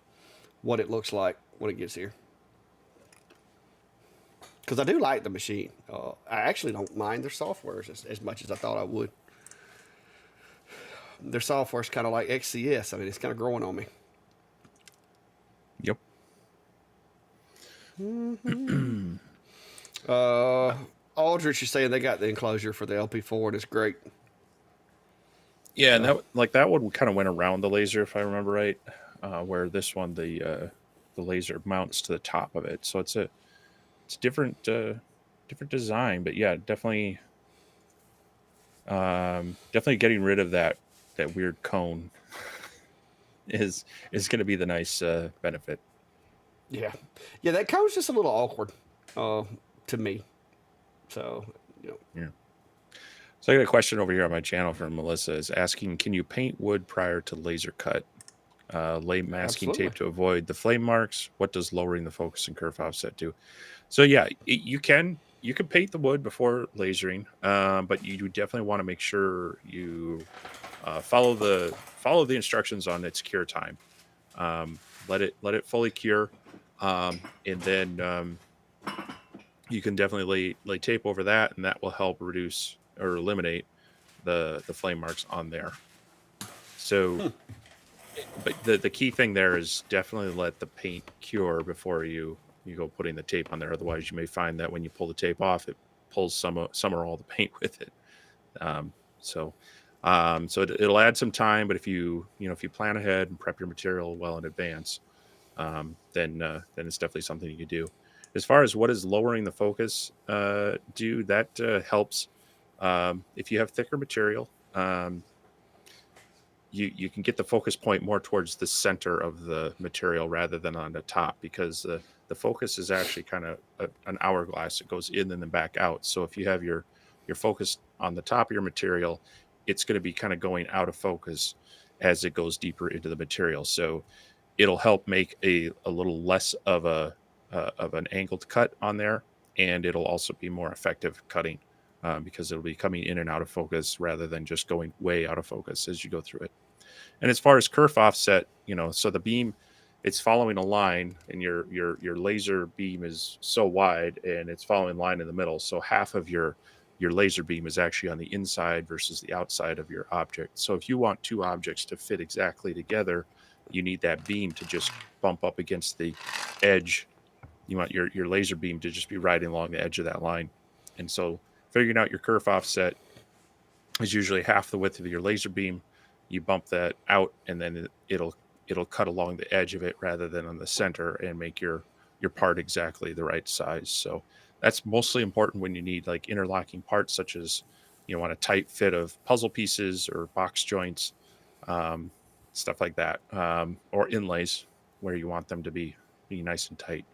Speaker 2: what it looks like when it gets here. Because I do like the machine. I actually don't mind their software as much as I thought I would. Their software is kind of like XCS. I mean, it's kind of growing on me.
Speaker 1: Yep.
Speaker 2: Aldrich is saying they got the enclosure for the LP4 and it's great.
Speaker 1: Yeah, and that one kind of went around the laser, if I remember right, where this one the laser mounts to the top of it. So it's different design, but yeah, definitely getting rid of that weird cone is going to be the nice benefit.
Speaker 2: Yeah, that cone's just a little awkward to me. So
Speaker 1: Yeah. So I got a question over here on my channel from Melissa, is asking, can you paint wood prior to laser cut? lay masking
Speaker 2: Absolutely.
Speaker 1: tape to avoid the flame marks. What does lowering the focus and kerf offset do? So yeah, you can paint the wood before lasering, but you do definitely want to make sure you follow the instructions on its cure time. Let it fully cure, and then you can definitely lay tape over that, and that will help reduce or eliminate the flame marks on there. So, but the key thing there is definitely let the paint cure before you go putting the tape on there. Otherwise, you may find that when you pull the tape off, it pulls some or all the paint with it. Um, so, it'll add some time, but if you plan ahead and prep your material well in advance, then it's definitely something you could do. As far as what is lowering the focus do, that helps. If you have thicker material, you can get the focus point more towards the center of the material rather than on the top, because the focus is actually kind of an hourglass. It goes in and then back out. So if you have your focus on the top of your material, it's going to be kind of going out of focus as it goes deeper into the material. So it'll help make a little less of an angled cut on there, and it'll also be more effective cutting, because it'll be coming in and out of focus rather than just going way out of focus as you go through it. And as far as kerf offset, so the beam, it's following a line, and your laser beam is so wide, and it's following a line in the middle. So half of your laser beam is actually on the inside versus the outside of your object. So if you want two objects to fit exactly together, you need that beam to just bump up against the edge. You want your laser beam to just be riding along the edge of that line. And so figuring out your kerf offset is usually half the width of your laser beam. You bump that out, and then it'll cut along the edge of it rather than on the center, and make your part exactly the right size. So that's mostly important when you need like interlocking parts, such as want a tight fit of puzzle pieces or box joints, um, stuff like that, or inlays where you want them to be nice and tight.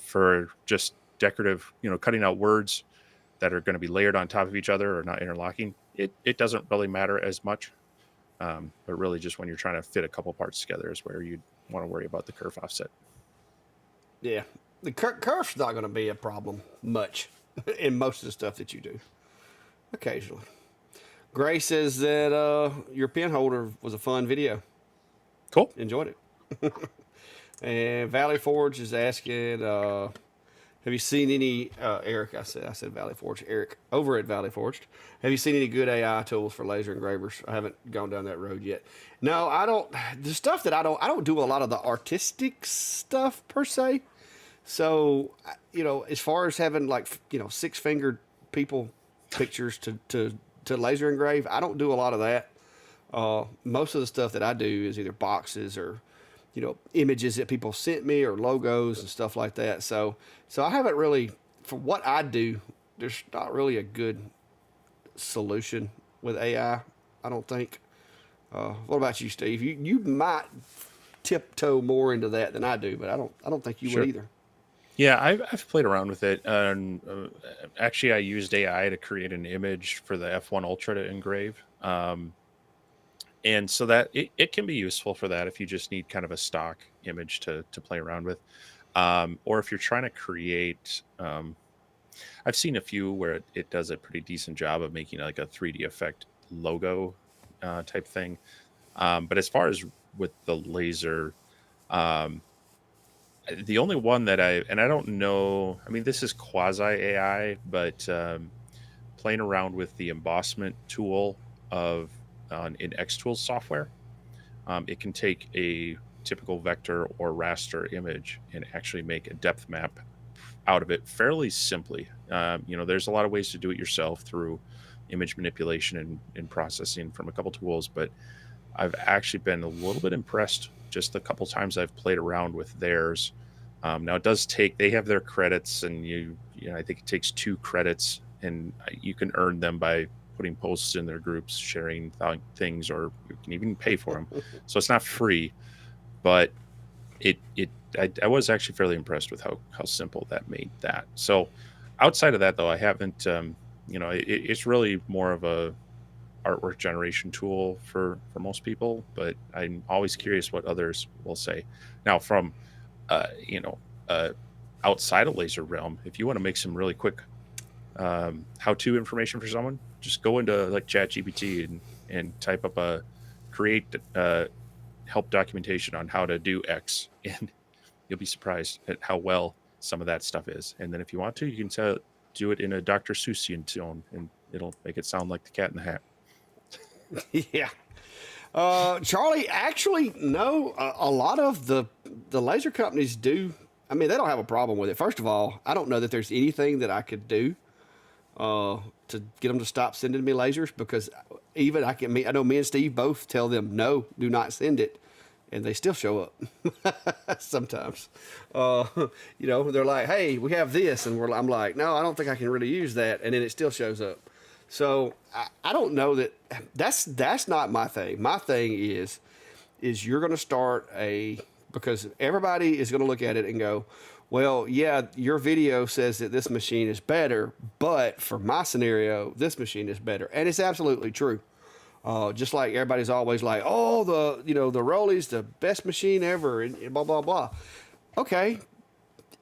Speaker 1: For just decorative, cutting out words that are going to be layered on top of each other or not interlocking, it doesn't really matter as much. But really, just when you're trying to fit a couple parts together is where you'd want to worry about the kerf offset.
Speaker 2: Yeah. The curve's not going to be a problem much in most of the stuff that you do. Occasionally. Gray says that your pen holder was a fun video.
Speaker 1: Cool.
Speaker 2: Enjoyed it. And Valley Forge is asking, have you seen any Eric? I said Valley Forge. Eric over at Valley Forged. Have you seen any good AI tools for laser engravers? I haven't gone down that road yet. No, I don't. The stuff that I don't do a lot of the artistic stuff per se. So as far as having like 6-fingered people pictures to laser engrave, I don't do a lot of that. Most of the stuff that I do is either boxes or images that people sent me or logos and stuff like that. So I haven't really, for what I do, there's not really a good solution with AI. I don't think. What about you, Steve? You might tiptoe more into that than I do, but I don't think you would
Speaker 1: Sure.
Speaker 2: either.
Speaker 1: Yeah, I've played around with it. Actually, I used AI to create an image for the F1 Ultra to engrave. And so that it can be useful for that if you just need kind of a stock image to play around with. Or if you're trying to create, I've seen a few where it does a pretty decent job of making like a 3D effect logo type thing. But as far as with the laser, um, the only one that I don't know, I mean, this is quasi AI, but playing around with the embossment tool of in Xtools software, it can take a typical vector or raster image and actually make a depth map out of it fairly simply. There's a lot of ways to do it yourself through image manipulation and processing from a couple tools, but I've actually been a little bit impressed just a couple times I've played around with theirs. Now it does take, they have their credits, and I think it takes 2 credits, and you can earn them by putting posts in their groups, sharing things, or you can even pay for them. So it's not free, but I was actually fairly impressed with how simple that made that. So outside of that, though, I haven't, it's really more of artwork generation tool for most people, but I'm always curious what others will say. Now, from you know, uh, outside of laser realm, if you want to make some really quick how-to information for someone, just go into like ChatGPT and type up a create help documentation on how to do X, and you'll be surprised at how well some of that stuff is. And then if you want to, you can do it in a Dr. Seussian tone, and it'll make it sound like the Cat in the Hat.
Speaker 2: Yeah. Charlie, actually, no. A lot of the laser companies do. I mean, they don't have a problem with it. First of all, I don't know that there's anything that I could do to get them to stop sending me lasers, because even I know me and Steve both tell them no, do not send it, and they still show up sometimes. They're like, hey, we have this, and I'm like, no, I don't think I can really use that, and then it still shows up. So I don't know that's not my thing. My thing is you're going to start because everybody is going to look at it and go, well, yeah, your video says that this machine is better, but for my scenario, this machine is better. And it's absolutely true. Just like everybody's always like, oh, the Rolly's the best machine ever, and blah, blah, blah. Okay,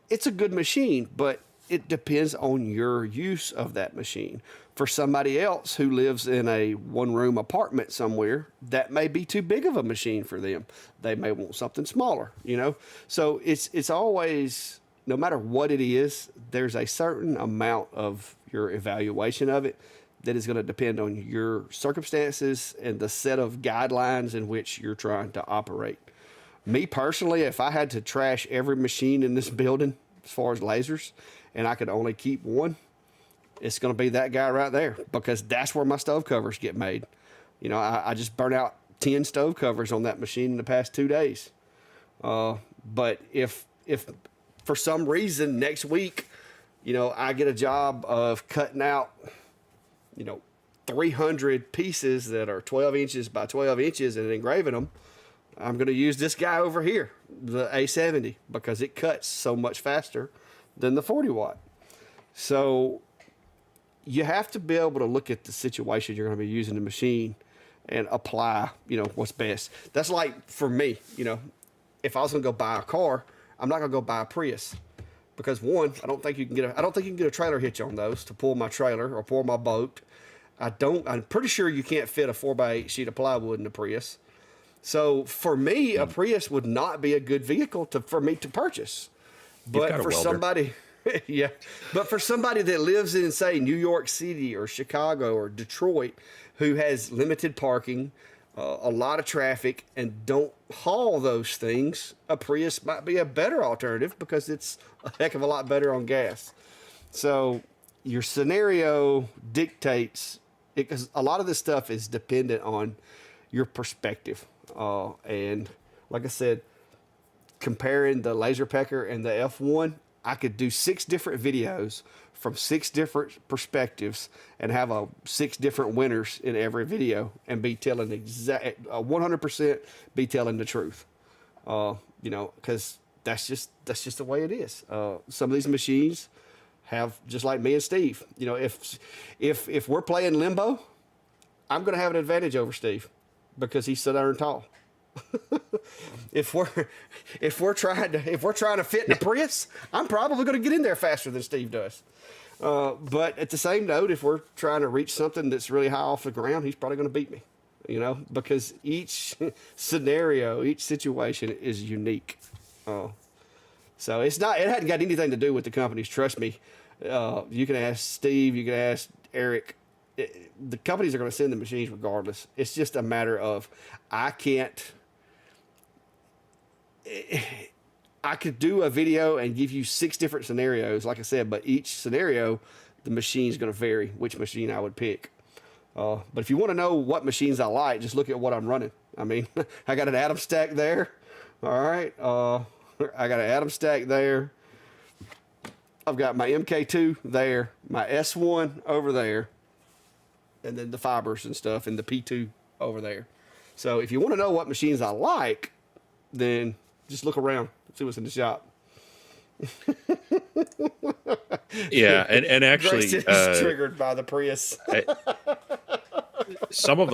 Speaker 2: it's a good machine, but it depends on your use of that machine. For somebody else who lives in a one-room apartment somewhere, that may be too big of a machine for them. They may want something smaller, So it's always, no matter what it is, there's a certain amount of your evaluation of it that is going to depend on your circumstances and the set of guidelines in which you're trying to operate. Me personally, if I had to trash every machine in this building as far as lasers, and I could only keep one, it's going to be that guy right there, because that's where my stove covers get made. I just burnt out 10 stove covers on that machine in the past 2 days. But if for some reason next week, I get a job of cutting out, 300 pieces that are 12 inches by 12 inches and engraving them, I'm going to use this guy over here, the A70, because it cuts so much faster than the 40 watt. So you have to be able to look at the situation you're going to be using the machine and apply, what's best. That's like for me, if I was going to go buy a car, I'm not going to go buy a Prius, because one, I don't think you can get a trailer hitch on those to pull my trailer or pull my boat. I'm pretty sure you can't fit a 4x8 sheet of plywood in a Prius. So for me, a Prius would not be a good vehicle for me to purchase. But for somebody, yeah, but for somebody that lives in, say, New York City or Chicago or Detroit, who has limited parking, a lot of traffic, and don't haul those things, a Prius might be a better alternative because it's a heck of a lot better on gas. So your scenario dictates it, because a lot of this stuff is dependent on your perspective. And like I said, comparing the Laser Pecker and the F1, I could do 6 different videos from 6 different perspectives and have 6 different winners in every video and be telling 100% be telling the truth. Because that's just the way it is. Some of these machines have, just like me and Steve, if we're playing limbo, I'm going to have an advantage over Steve because he's so darn tall. If we're trying to fit in a Prius, I'm probably going to get in there faster than Steve does. But at the same note, if we're trying to reach something that's really high off the ground, he's probably going to beat me. Because each scenario, each situation is unique. So it hadn't got anything to do with the companies. Trust me. You can ask Steve. You can ask Eric. The companies are going to send the machines regardless. It's just a matter of I could do a video and give you 6 different scenarios, like I said, but each scenario, the machine's going to vary which machine I would pick. But if you want to know what machines I like, just look at what I'm running. I mean, I got an Atom stack there. All right. I got an Atom stack there. I've got my MK2 there, my S1 over there, and then the fibers and stuff, and the P2 over there. So if you want to know what machines I like, then just look around, see what's in the shop.
Speaker 1: Yeah, and actually,
Speaker 2: Grayson is triggered by the Prius.
Speaker 1: some of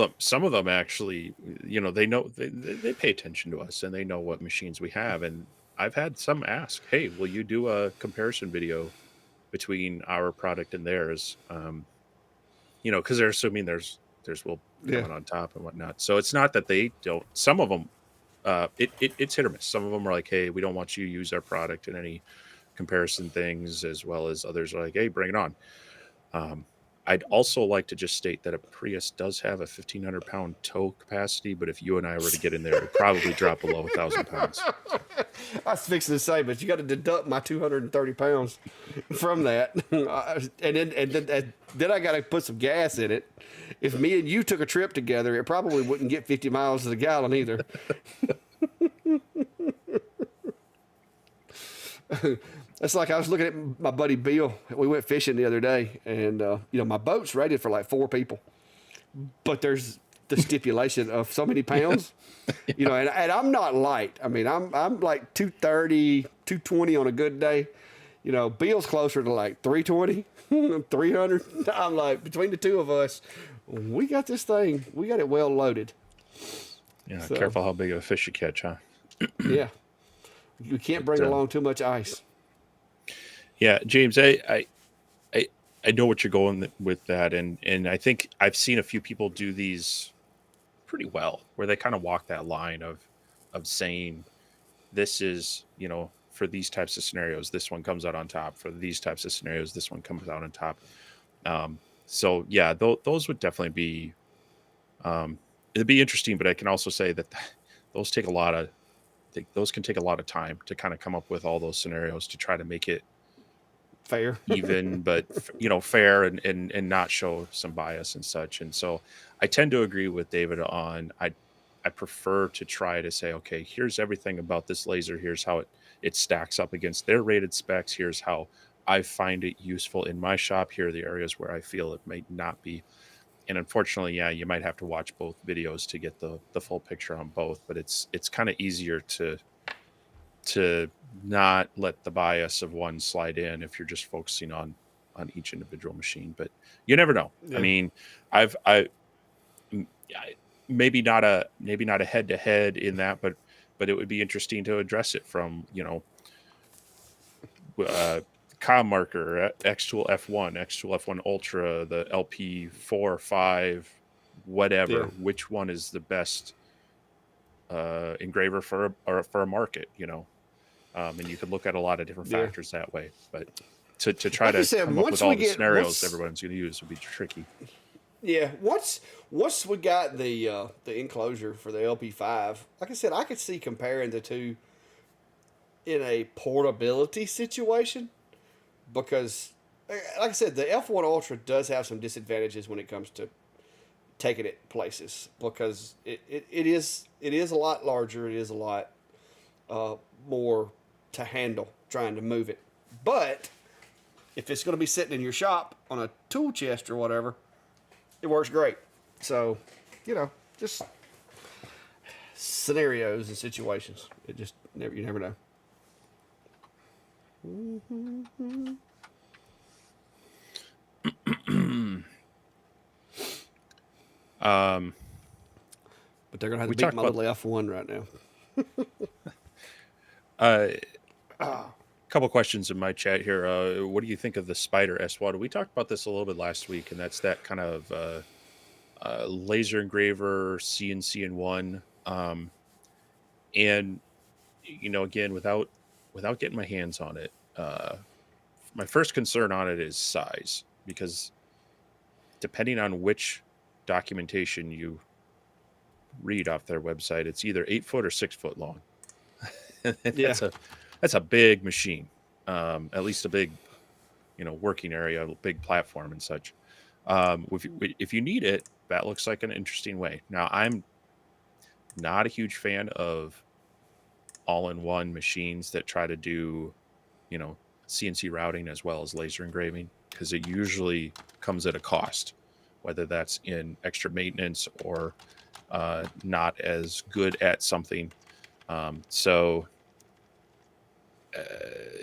Speaker 1: them actually, they know they pay attention to us and they know what machines we have. And I've had some ask, "Hey, will you do a comparison video between our product and theirs?" Because they're assuming there's will
Speaker 2: Yeah.
Speaker 1: coming on top and whatnot. So it's not that they don't. Some of them, it's hit or miss. Some of them are like, "Hey, we don't want you to use our product in any comparison things," as well as others are like, "Hey, bring it on." Um, I'd also like to just state that a Prius does have a 1,500-pound tow capacity, but if you and I were to get in there, it'd probably drop below 1,000 pounds.
Speaker 2: I was fixing to say, but you got to deduct my 230 pounds from that, and then I got to put some gas in it. If me and you took a trip together, it probably wouldn't get 50 miles to the gallon either. That's like I was looking at my buddy Bill. We went fishing the other day, and my boat's rated for like 4 people, but there's the stipulation of so many pounds. And I'm not light. I mean, I'm like 230, 220 on a good day. Bill's closer to like 320, 300. I'm like, between the two of us, we got this thing. We got it well loaded.
Speaker 1: Yeah,
Speaker 2: So,
Speaker 1: careful how big of a fish you catch, huh?
Speaker 2: yeah. You can't bring
Speaker 1: But,
Speaker 2: along too much ice.
Speaker 1: yeah, James, I know what you're going with that, and I think I've seen a few people do these pretty well, where they kind of walk that line of saying, this is, for these types of scenarios, this one comes out on top. For these types of scenarios, this one comes out on top. So yeah, those would definitely be, it'd be interesting, but I can also say that those take a lot of, those can take a lot of time to kind of come up with all those scenarios to try to make it
Speaker 2: Fair.
Speaker 1: even, but fair, and not show some bias and such. And so I tend to agree with David on, I prefer to try to say, okay, here's everything about this laser. Here's how it stacks up against their rated specs. Here's how I find it useful in my shop. Here are the areas where I feel it might not be. And unfortunately, yeah, you might have to watch both videos to get the full picture on both. But it's kind of easier to not let the bias of one slide in if you're just focusing on each individual machine. But you never know.
Speaker 2: Yeah.
Speaker 1: I mean, I maybe not a head to head in that, but it would be interesting to address it from com marker, X-Tool F1, X-Tool F1 Ultra, the LP4, 5, whatever.
Speaker 2: Yeah.
Speaker 1: Which one is the best engraver for a market? And you could look at a lot of different
Speaker 2: Yeah.
Speaker 1: factors that way. But to try
Speaker 2: Like you
Speaker 1: to
Speaker 2: said,
Speaker 1: come up
Speaker 2: once
Speaker 1: with
Speaker 2: we
Speaker 1: all the
Speaker 2: get-
Speaker 1: scenarios
Speaker 2: once-
Speaker 1: everyone's going to use would be tricky.
Speaker 2: Yeah, once we got the enclosure for the LP5, like I said, I could see comparing the two in a portability situation, because, like I said, the F1 Ultra does have some disadvantages when it comes to taking it places, because it is a lot larger. It is a lot more to handle trying to move it. But if it's going to be sitting in your shop on a tool chest or whatever, it works great. So, just scenarios and situations. You never know. But they're gonna have to
Speaker 1: We
Speaker 2: beat
Speaker 1: talked
Speaker 2: my
Speaker 1: about-
Speaker 2: little F1 right now.
Speaker 1: Couple questions in my chat here. What do you think of the Spider S1? We talked about this a little bit last week, and that's that kind of laser engraver CNC in one. And again, without getting my hands on it, my first concern on it is size, because depending on which documentation you read off their website, it's either 8 foot or 6 foot long.
Speaker 2: Yeah.
Speaker 1: That's a big machine, at least a big, working area, a big platform and such. If you need it, that looks like an interesting way. Now, I'm not a huge fan of all-in-one machines that try to do, CNC routing as well as laser engraving, because it usually comes at a cost, whether that's in extra maintenance or not as good at something. So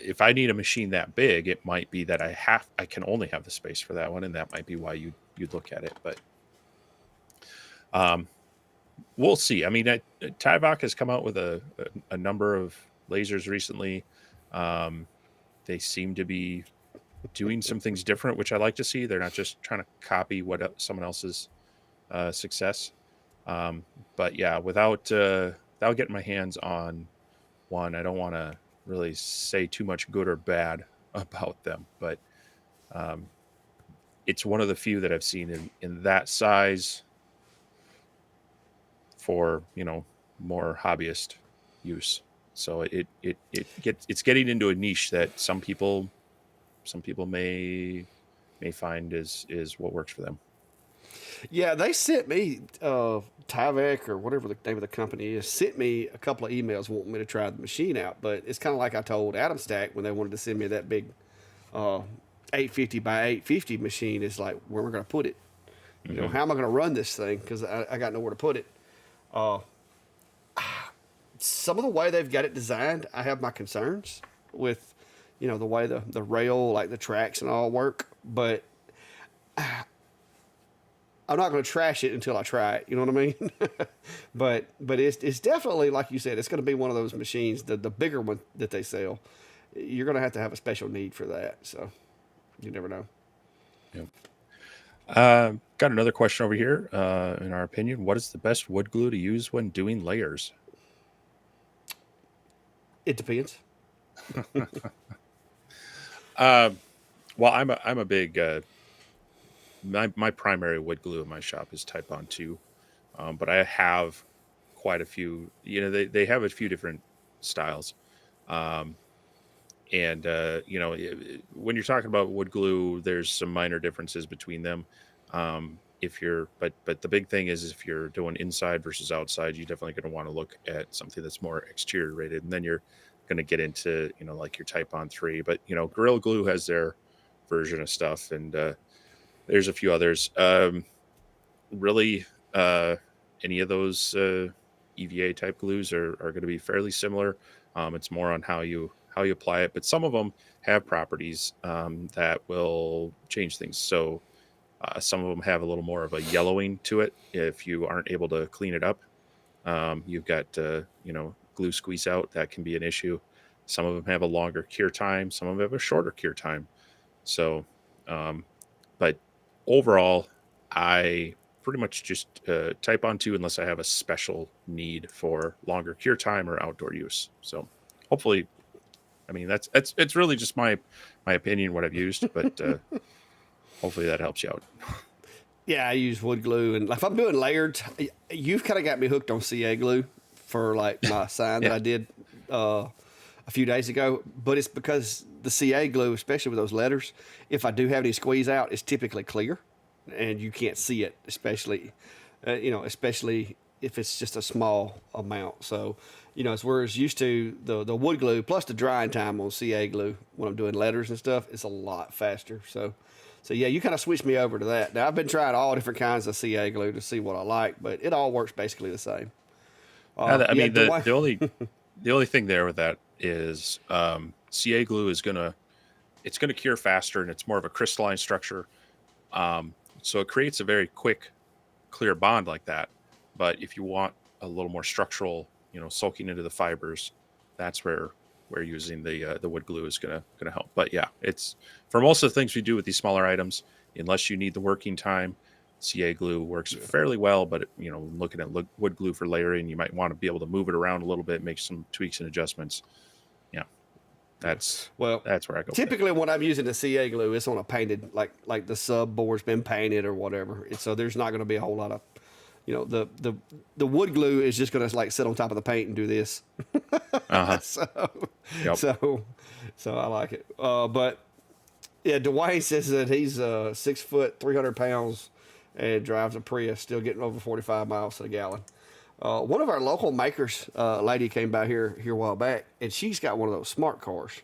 Speaker 1: if I need a machine that big, it might be that I can only have the space for that one, and that might be why you'd look at it. But We'll see. I mean, Tyvek has come out with a number of lasers recently. Um, they seem to be doing some things different, which I like to see. They're not just trying to copy someone else's success. Um, but yeah, without getting my hands on one, I don't want to really say too much good or bad about them. But um, it's one of the few that I've seen in that size for more hobbyist use. So it's getting into a niche that some people may find is what works for them.
Speaker 2: Yeah, they sent me Tyvek or whatever the name of the company is. Sent me a couple of emails wanting me to try the machine out, but it's kind of like I told Adam Stack when they wanted to send me that big uh, 850 by 850 machine. Is like where we're going to put it.
Speaker 1: Hmm.
Speaker 2: How am I going to run this thing? Because I got nowhere to put it. Uh, some of the way they've got it designed, I have my concerns with, the way the rail, like the tracks and all work. But I'm not going to trash it until I try it. You know what I mean? but it's definitely like you said. It's going to be one of those machines, the bigger one that they sell. You're going to have a special need for that. So you never know.
Speaker 1: Yep. Got another question over here. In our opinion, what is the best wood glue to use when doing layers?
Speaker 2: It depends.
Speaker 1: Um, well, I'm a big my primary wood glue in my shop is Type On 2, but I have quite a few. They have a few different styles, um, and when you're talking about wood glue, there's some minor differences between them. If you're, but the big thing is if you're doing inside versus outside, you're definitely going to want to look at something that's more exterior rated, and then you're going to get into like your Type On 3. But Gorilla Glue has their version of stuff, and there's a few others. Really, any of those EVA type glues are going to be fairly similar. It's more on how you apply it, but some of them have properties that will change things. So some of them have a little more of a yellowing to it if you aren't able to clean it up. You've got glue squeeze out, that can be an issue. Some of them have a longer cure time. Some of them have a shorter cure time. So, um, but overall, I pretty much just Type On 2 unless I have a special need for longer cure time or outdoor use. So hopefully, I mean that's it's really just my opinion what I've used, but hopefully that helps you out.
Speaker 2: Yeah, I use wood glue, and if I'm doing layered, you've kind of got me hooked on CA glue for like my sign that
Speaker 1: Yeah.
Speaker 2: I did a few days ago. But it's because the CA glue, especially with those letters, if I do have any squeeze out, it's typically clear, and you can't see it, especially if it's just a small amount. So, it's whereas used to the wood glue plus the drying time on CA glue when I'm doing letters and stuff, it's a lot faster. So yeah, you kind of switched me over to that. Now I've been trying all different kinds of CA glue to see what I like, but it all works basically the same.
Speaker 1: I
Speaker 2: Yeah,
Speaker 1: mean
Speaker 2: Dwayne.
Speaker 1: the only thing there with that is CA glue it's gonna cure faster and it's more of a crystalline structure. So it creates a very quick, clear bond like that. But if you want a little more structural, soaking into the fibers, that's where using the wood glue is gonna help. But yeah, it's for most of the things we do with these smaller items, unless you need the working time, CA glue works
Speaker 2: Yeah.
Speaker 1: fairly well. But looking at wood glue for layering, you might want to be able to move it around a little bit, make some tweaks and adjustments. Yeah,
Speaker 2: Yeah.
Speaker 1: that's
Speaker 2: Well,
Speaker 1: that's where I go with it.
Speaker 2: typically when I'm using the CA glue, it's on a painted like the sub board's been painted or whatever. So there's not going to be a whole lot of, the wood glue is just going to like sit on top of the paint and do this.
Speaker 1: Uh huh.
Speaker 2: so
Speaker 1: Yep.
Speaker 2: so so I like it. But yeah, Dwayne says that he's 6 foot, 300 pounds, and drives a Prius, still getting over 45 miles to the gallon. One of our local makers, lady came by here a while back, and she's got one of those smart cars.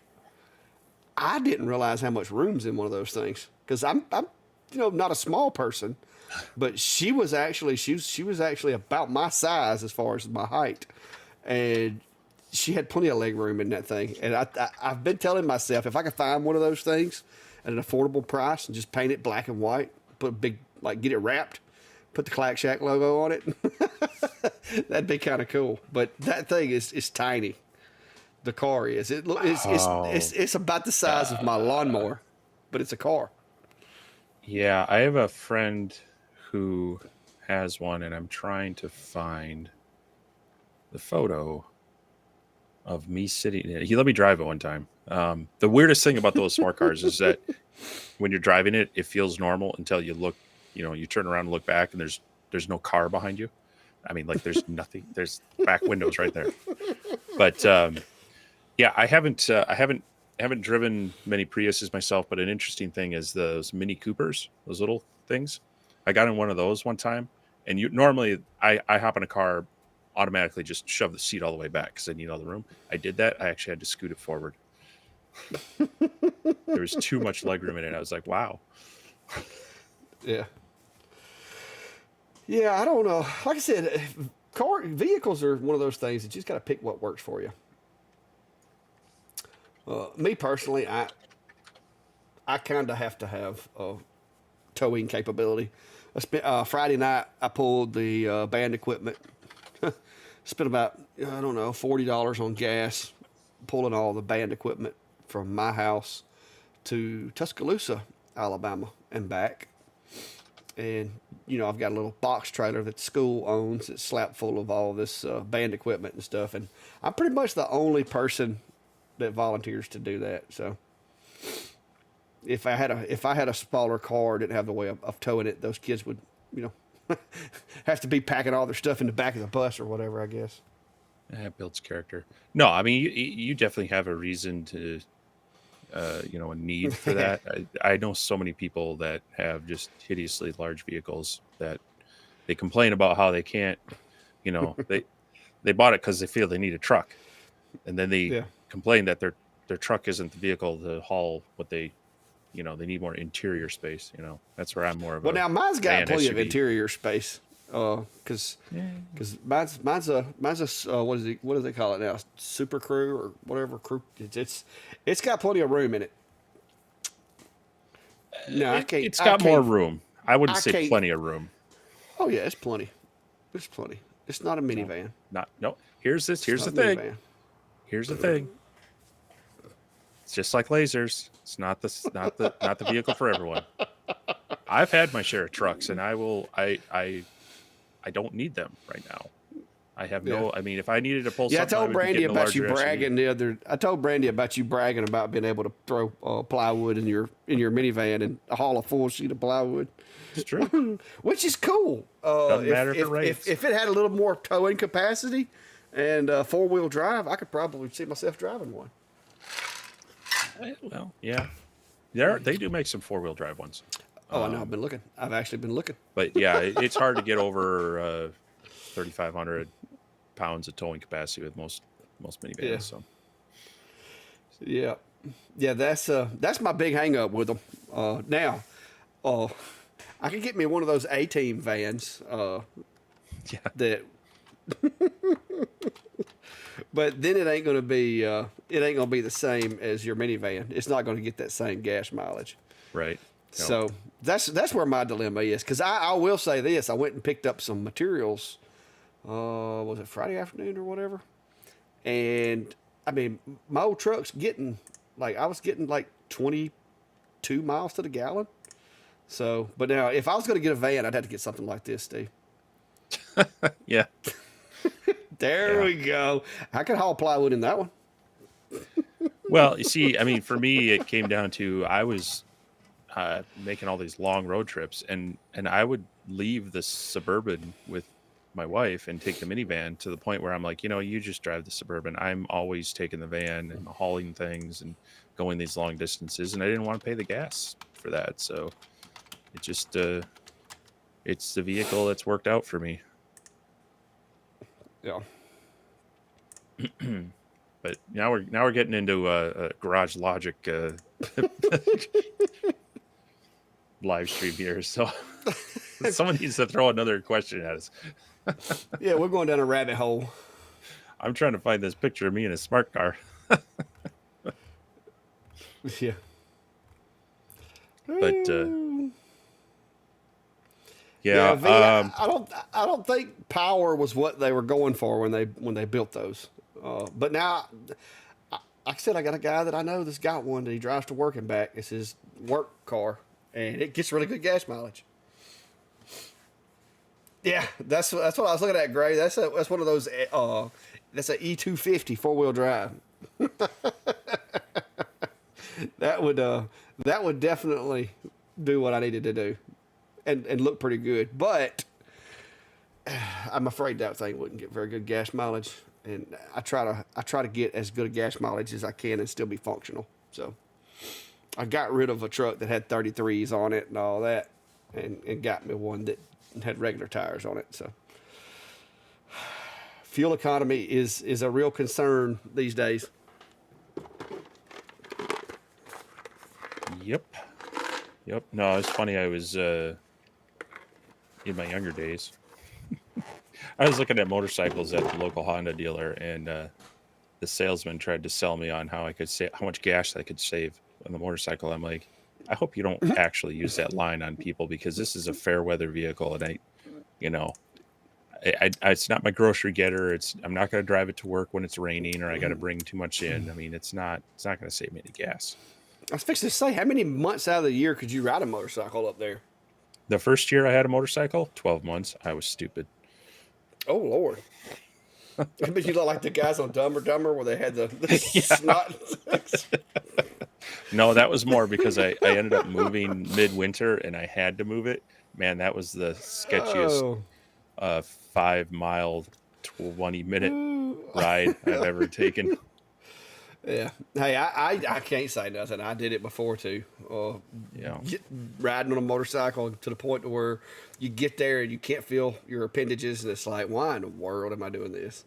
Speaker 2: I didn't realize how much room's in one of those things because I'm not a small person, but she was actually about my size as far as my height, and she had plenty of leg room in that thing. And I've been telling myself if I could find one of those things at an affordable price and just paint it black and white, put a big like get it wrapped, put the Clack Shack logo on it. That'd be kind of cool. But that thing is tiny. The car is.
Speaker 1: Oh,
Speaker 2: It's about the size of my lawnmower, but it's a car.
Speaker 1: yeah. I have a friend who has one, and I'm trying to find the photo of me sitting in it. He let me drive it one time. The weirdest thing about those smart cars is that when you're driving it, it feels normal until you look, you turn around and look back, and there's no car behind you. I mean, like there's nothing. There's back windows right there. But yeah, I haven't driven many Priuses myself. But an interesting thing is those Mini Coopers, those little things. I got in one of those one time, and you normally I hop in a car, automatically just shove the seat all the way back because I need all the room. I did that. I actually had to scoot it forward. There was too much legroom in it. I was like, wow.
Speaker 2: Yeah. Yeah, I don't know. Like I said, vehicles are one of those things that you just got to pick what works for you. Me personally, I kind of have to have towing capability. Friday night, I pulled the band equipment. Spent about I don't know $40 on gas, pulling all the band equipment from my house to Tuscaloosa, Alabama, and back. And I've got a little box trailer that the school owns that's slapped full of all this band equipment and stuff. And I'm pretty much the only person that volunteers to do that. So if I had a smaller car, didn't have the way of towing it, those kids would have to be packing all their stuff in the back of the bus or whatever. I guess.
Speaker 1: It builds character. No, I mean you definitely have a reason to, a need for that. I know so many people that have just hideously large vehicles that they complain about how they can't, they bought it because they feel they need a truck, and then they
Speaker 2: Yeah.
Speaker 1: complain that their truck isn't the vehicle to haul what they need more interior space. That's where I'm more of
Speaker 2: Well,
Speaker 1: a
Speaker 2: now mine's got
Speaker 1: van
Speaker 2: plenty of
Speaker 1: SUV.
Speaker 2: interior space. Because mine's a what do they call it now? Super Crew or whatever crew. It's got plenty of room in it. No, I can't.
Speaker 1: It's
Speaker 2: I
Speaker 1: got more
Speaker 2: can't.
Speaker 1: room. I wouldn't
Speaker 2: I
Speaker 1: say
Speaker 2: can't.
Speaker 1: plenty of room.
Speaker 2: Oh yeah, it's plenty. It's plenty. It's not a
Speaker 1: No,
Speaker 2: minivan.
Speaker 1: not no. Here's this.
Speaker 2: It's
Speaker 1: Here's
Speaker 2: not
Speaker 1: the
Speaker 2: a
Speaker 1: thing.
Speaker 2: minivan.
Speaker 1: Here's the thing. It's just like lasers. It's not the vehicle for everyone. I've had my share of trucks, and I don't need them right now. I have
Speaker 2: Yeah.
Speaker 1: no. I mean, if I needed to pull
Speaker 2: Yeah,
Speaker 1: something, I would be getting a larger SUV.
Speaker 2: I told Brandy about you bragging about being able to throw plywood in your minivan and haul a full sheet of plywood,
Speaker 1: It's true.
Speaker 2: which is cool.
Speaker 1: Doesn't
Speaker 2: If,
Speaker 1: matter if it
Speaker 2: if,
Speaker 1: rains.
Speaker 2: if it had a little more towing capacity and 4-wheel drive, I could probably see myself driving one.
Speaker 1: Well, yeah, they do make some 4-wheel drive ones,
Speaker 2: Oh, I know. I've been looking. I've actually been looking.
Speaker 1: but yeah, it's hard to get over 3,500 pounds of towing capacity with most minivans.
Speaker 2: Yeah.
Speaker 1: So
Speaker 2: Yeah, yeah. That's my big hang up with them. Now, I could get me one of those A-Team vans.
Speaker 1: yeah,
Speaker 2: That, but then it ain't gonna be the same as your minivan. It's not gonna get that same gas mileage.
Speaker 1: right. No.
Speaker 2: So that's where my dilemma is. Because I will say this: I went and picked up some materials. Was it Friday afternoon or whatever? And I mean, my old truck's getting I was getting like 22 miles to the gallon. So, but now if I was going to get a van, I'd have to get something like this, Steve.
Speaker 1: Yeah.
Speaker 2: There
Speaker 1: Yeah.
Speaker 2: we go. I could haul plywood in that one.
Speaker 1: Well, you see, I mean, for me, it came down to I was making all these long road trips, and I would leave the Suburban with my wife and take the minivan to the point where I'm like, you just drive the Suburban. I'm always taking the van and hauling things and going these long distances, and I didn't want to pay the gas for that. So it just it's the vehicle that's worked out for me.
Speaker 2: Yeah.
Speaker 1: But now we're getting into Garage Logic live stream here, so someone needs to throw another question at us.
Speaker 2: Yeah, we're going down a rabbit hole.
Speaker 1: I'm trying to find this picture of me in a smart car.
Speaker 2: Yeah.
Speaker 1: But
Speaker 2: Yeah,
Speaker 1: Yeah.
Speaker 2: I don't think power was what they were going for when they built those. But now, like I said, I got a guy that I know that's got one that he drives to work and back. It's his work car, and it gets really good gas mileage. Yeah, that's what I was looking at, Gray. That's one of those. That's an E250 4-wheel drive. That would that would definitely do what I needed to do, and look pretty good. But I'm afraid that thing wouldn't get very good gas mileage, and I try to get as good a gas mileage as I can and still be functional. So I got rid of a truck that had 33s on it and all that, and got me one that had regular tires on it. So fuel economy is a real concern these days.
Speaker 1: Yep. Yep. No, it's funny. I was in my younger days. I was looking at motorcycles at the local Honda dealer, and the salesman tried to sell me on how I could say how much gas I could save on the motorcycle. I'm like, I hope you don't actually use that line on people, because this is a fair weather vehicle, and you know, it's not my grocery getter. I'm not going to drive it to work when it's raining or I got to bring too much in. I mean, it's not going to save me any gas.
Speaker 2: I was fixing to say, how many months out of the year could you ride a motorcycle up there?
Speaker 1: The first year I had a motorcycle, 12 months. I was stupid.
Speaker 2: Oh Lord! I bet you look like the guys on Dumb and Dumber where they had the
Speaker 1: Yeah.
Speaker 2: snot.
Speaker 1: No, that was more because I ended up moving midwinter and I had to move it. Man, that was the sketchiest
Speaker 2: Oh.
Speaker 1: 5 mile, 20-minute ride I've ever taken.
Speaker 2: Yeah. Hey, I can't say nothing. I did it before too.
Speaker 1: Yeah.
Speaker 2: Riding on a motorcycle to the point to where you get there and you can't feel your appendages, and it's like, why in the world am I doing this?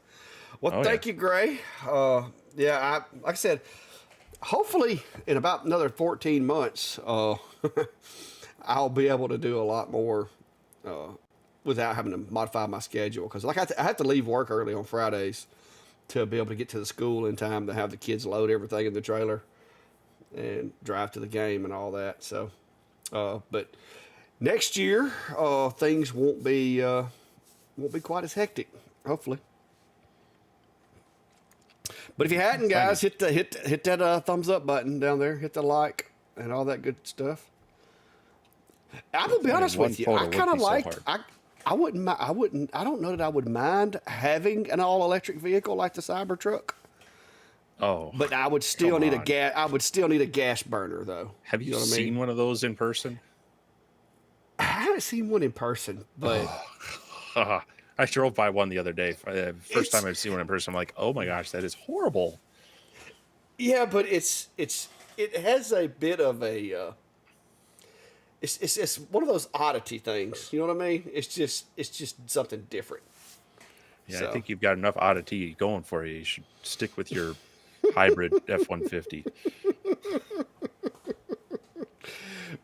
Speaker 2: Well,
Speaker 1: Oh,
Speaker 2: thank
Speaker 1: yeah.
Speaker 2: you, Gray. Like I said, hopefully in about another 14 months, I'll be able to do a lot more uh, without having to modify my schedule. Because I have to leave work early on Fridays to be able to get to the school in time to have the kids load everything in the trailer and drive to the game and all that. So, but next year, things won't be quite as hectic. Hopefully. But if you hadn't, guys, hit that thumbs up button down there. Hit the like and all that good stuff. I'm gonna be honest
Speaker 1: one
Speaker 2: with you.
Speaker 1: photo
Speaker 2: I
Speaker 1: would
Speaker 2: kind of
Speaker 1: be so
Speaker 2: liked. I wouldn't. I wouldn't. I don't know that I would mind having an all electric vehicle like the Cybertruck.
Speaker 1: Oh,
Speaker 2: But I would still
Speaker 1: come
Speaker 2: need a
Speaker 1: on.
Speaker 2: gas. I would still need a gas burner, though.
Speaker 1: Have you
Speaker 2: know what I
Speaker 1: seen
Speaker 2: mean?
Speaker 1: one of those in person?
Speaker 2: I haven't seen one in person, but
Speaker 1: I drove by one the other day. First
Speaker 2: it's
Speaker 1: time I've seen one in person, I'm like, oh my gosh, that is horrible.
Speaker 2: yeah, but it has a bit of a. It's one of those oddity things. You know what I mean? It's just something different.
Speaker 1: Yeah, I
Speaker 2: So,
Speaker 1: think you've got enough oddity going for you. You should stick with your hybrid F-150.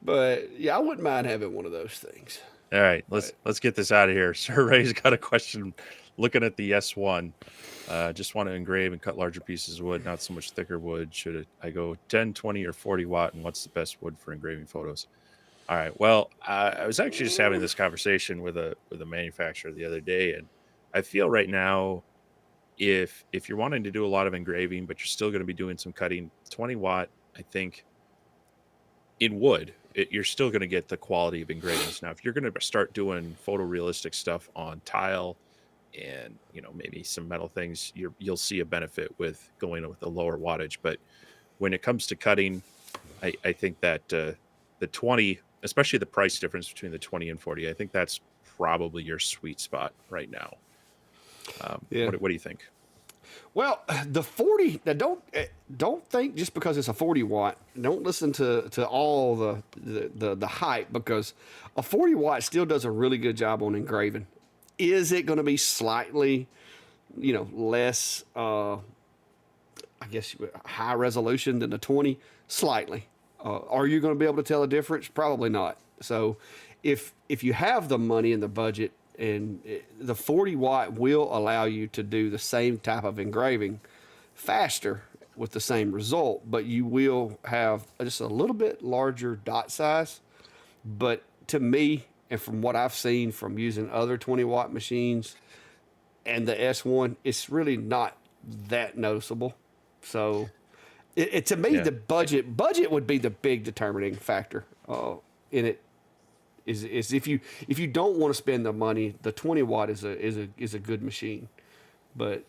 Speaker 2: but yeah, I wouldn't mind having one of those things.
Speaker 1: All right,
Speaker 2: But
Speaker 1: let's get this out of here. Sir Ray's got a question. Looking at the S1, just want to engrave and cut larger pieces of wood, not so much thicker wood. I go 10, 20, or 40 watt? And what's the best wood for engraving photos? All right. Well, I was actually just having this conversation with a manufacturer the other day, and I feel right now, if you're wanting to do a lot of engraving, but you're still going to be doing some cutting, 20 watt, I think in wood, you're still going to get the quality of engravings. Now, if you're going to start doing photorealistic stuff on tile and maybe some metal things, you'll see a benefit with going with a lower wattage. But when it comes to cutting, I think that the 20, especially the price difference between the 20 and 40, I think that's probably your sweet spot right now.
Speaker 2: yeah.
Speaker 1: What do you think?
Speaker 2: Well, the 40. Now don't think just because it's a 40 watt. Don't listen to all the hype, because a 40 watt still does a really good job on engraving. Is it going to be slightly, less? I guess high resolution than the 20? Slightly. Are you going to be able to tell a difference? Probably not. So, if you have the money in the budget, and the 40 watt will allow you to do the same type of engraving faster with the same result, but you will have just a little bit larger dot size. But to me, and from what I've seen from using other 20-watt machines and the S1, it's really not that noticeable. So, to me,
Speaker 1: Yeah.
Speaker 2: the budget would be the big determining factor in it. Is if you don't want to spend the money, the 20-watt is a good machine. But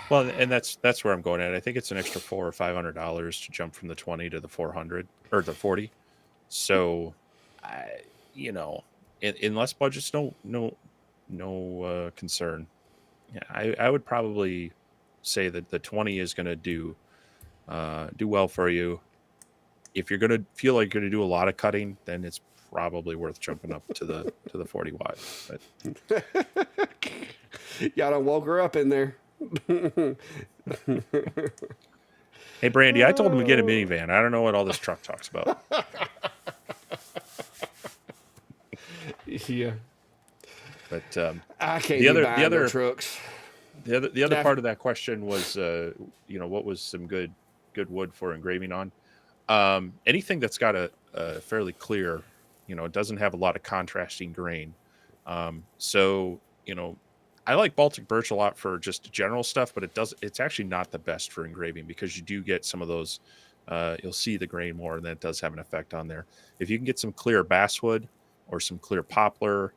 Speaker 1: Well, and that's where I'm going at. I think it's an extra $400 or $500 to jump from the 20 to the 400 or the 40. So, I, you know, unless budget's no concern, yeah, I would probably say that the 20 is going to do well for you. If you're going to feel like you're going to do a lot of cutting, then it's probably worth jumping up to the 40 watt. But
Speaker 2: y'all done woke her up in there.
Speaker 1: hey, Brandy, I told him to get a minivan. I don't know what all this truck talks about.
Speaker 2: Yeah,
Speaker 1: But
Speaker 2: I can't
Speaker 1: the
Speaker 2: be
Speaker 1: other
Speaker 2: buying
Speaker 1: the
Speaker 2: no
Speaker 1: other
Speaker 2: trucks.
Speaker 1: the other
Speaker 2: Nah,
Speaker 1: part of that question was, what was some good wood for engraving on? Anything that's got a fairly clear, it doesn't have a lot of contrasting grain. So, I like Baltic birch a lot for just general stuff, but it's actually not the best for engraving because you do get some of those, you'll see the grain more, and that does have an effect on there. If you can get some clear basswood or some clear poplar,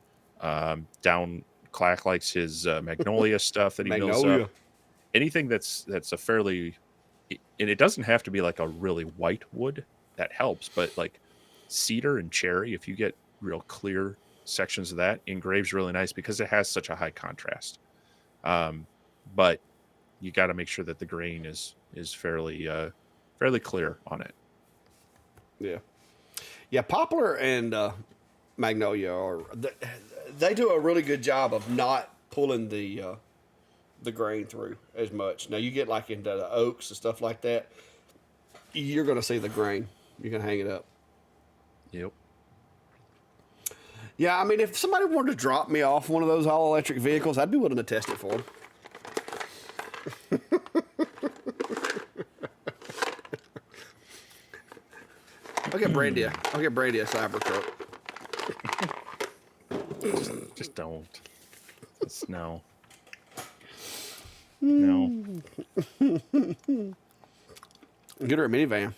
Speaker 1: down Clack likes his magnolia stuff that he mills up.
Speaker 2: Magnolia.
Speaker 1: Anything that's a fairly, and it doesn't have to be like a really white wood, that helps, but like cedar and cherry, if you get real clear sections of that, engraves really nice because it has such a high contrast. But you got to make sure that the grain is fairly clear on it.
Speaker 2: Yeah, yeah. Poplar and magnolia they do a really good job of not pulling the grain through as much. Now you get like into the oaks and stuff like that, you're gonna see the grain. You're gonna hang it up.
Speaker 1: Yep.
Speaker 2: Yeah, I mean, if somebody wanted to drop me off one of those all electric vehicles, I'd be willing to test it for them. I'll get Brady a Cybertruck.
Speaker 1: Just don't. Just no. No.
Speaker 2: Get her a minivan.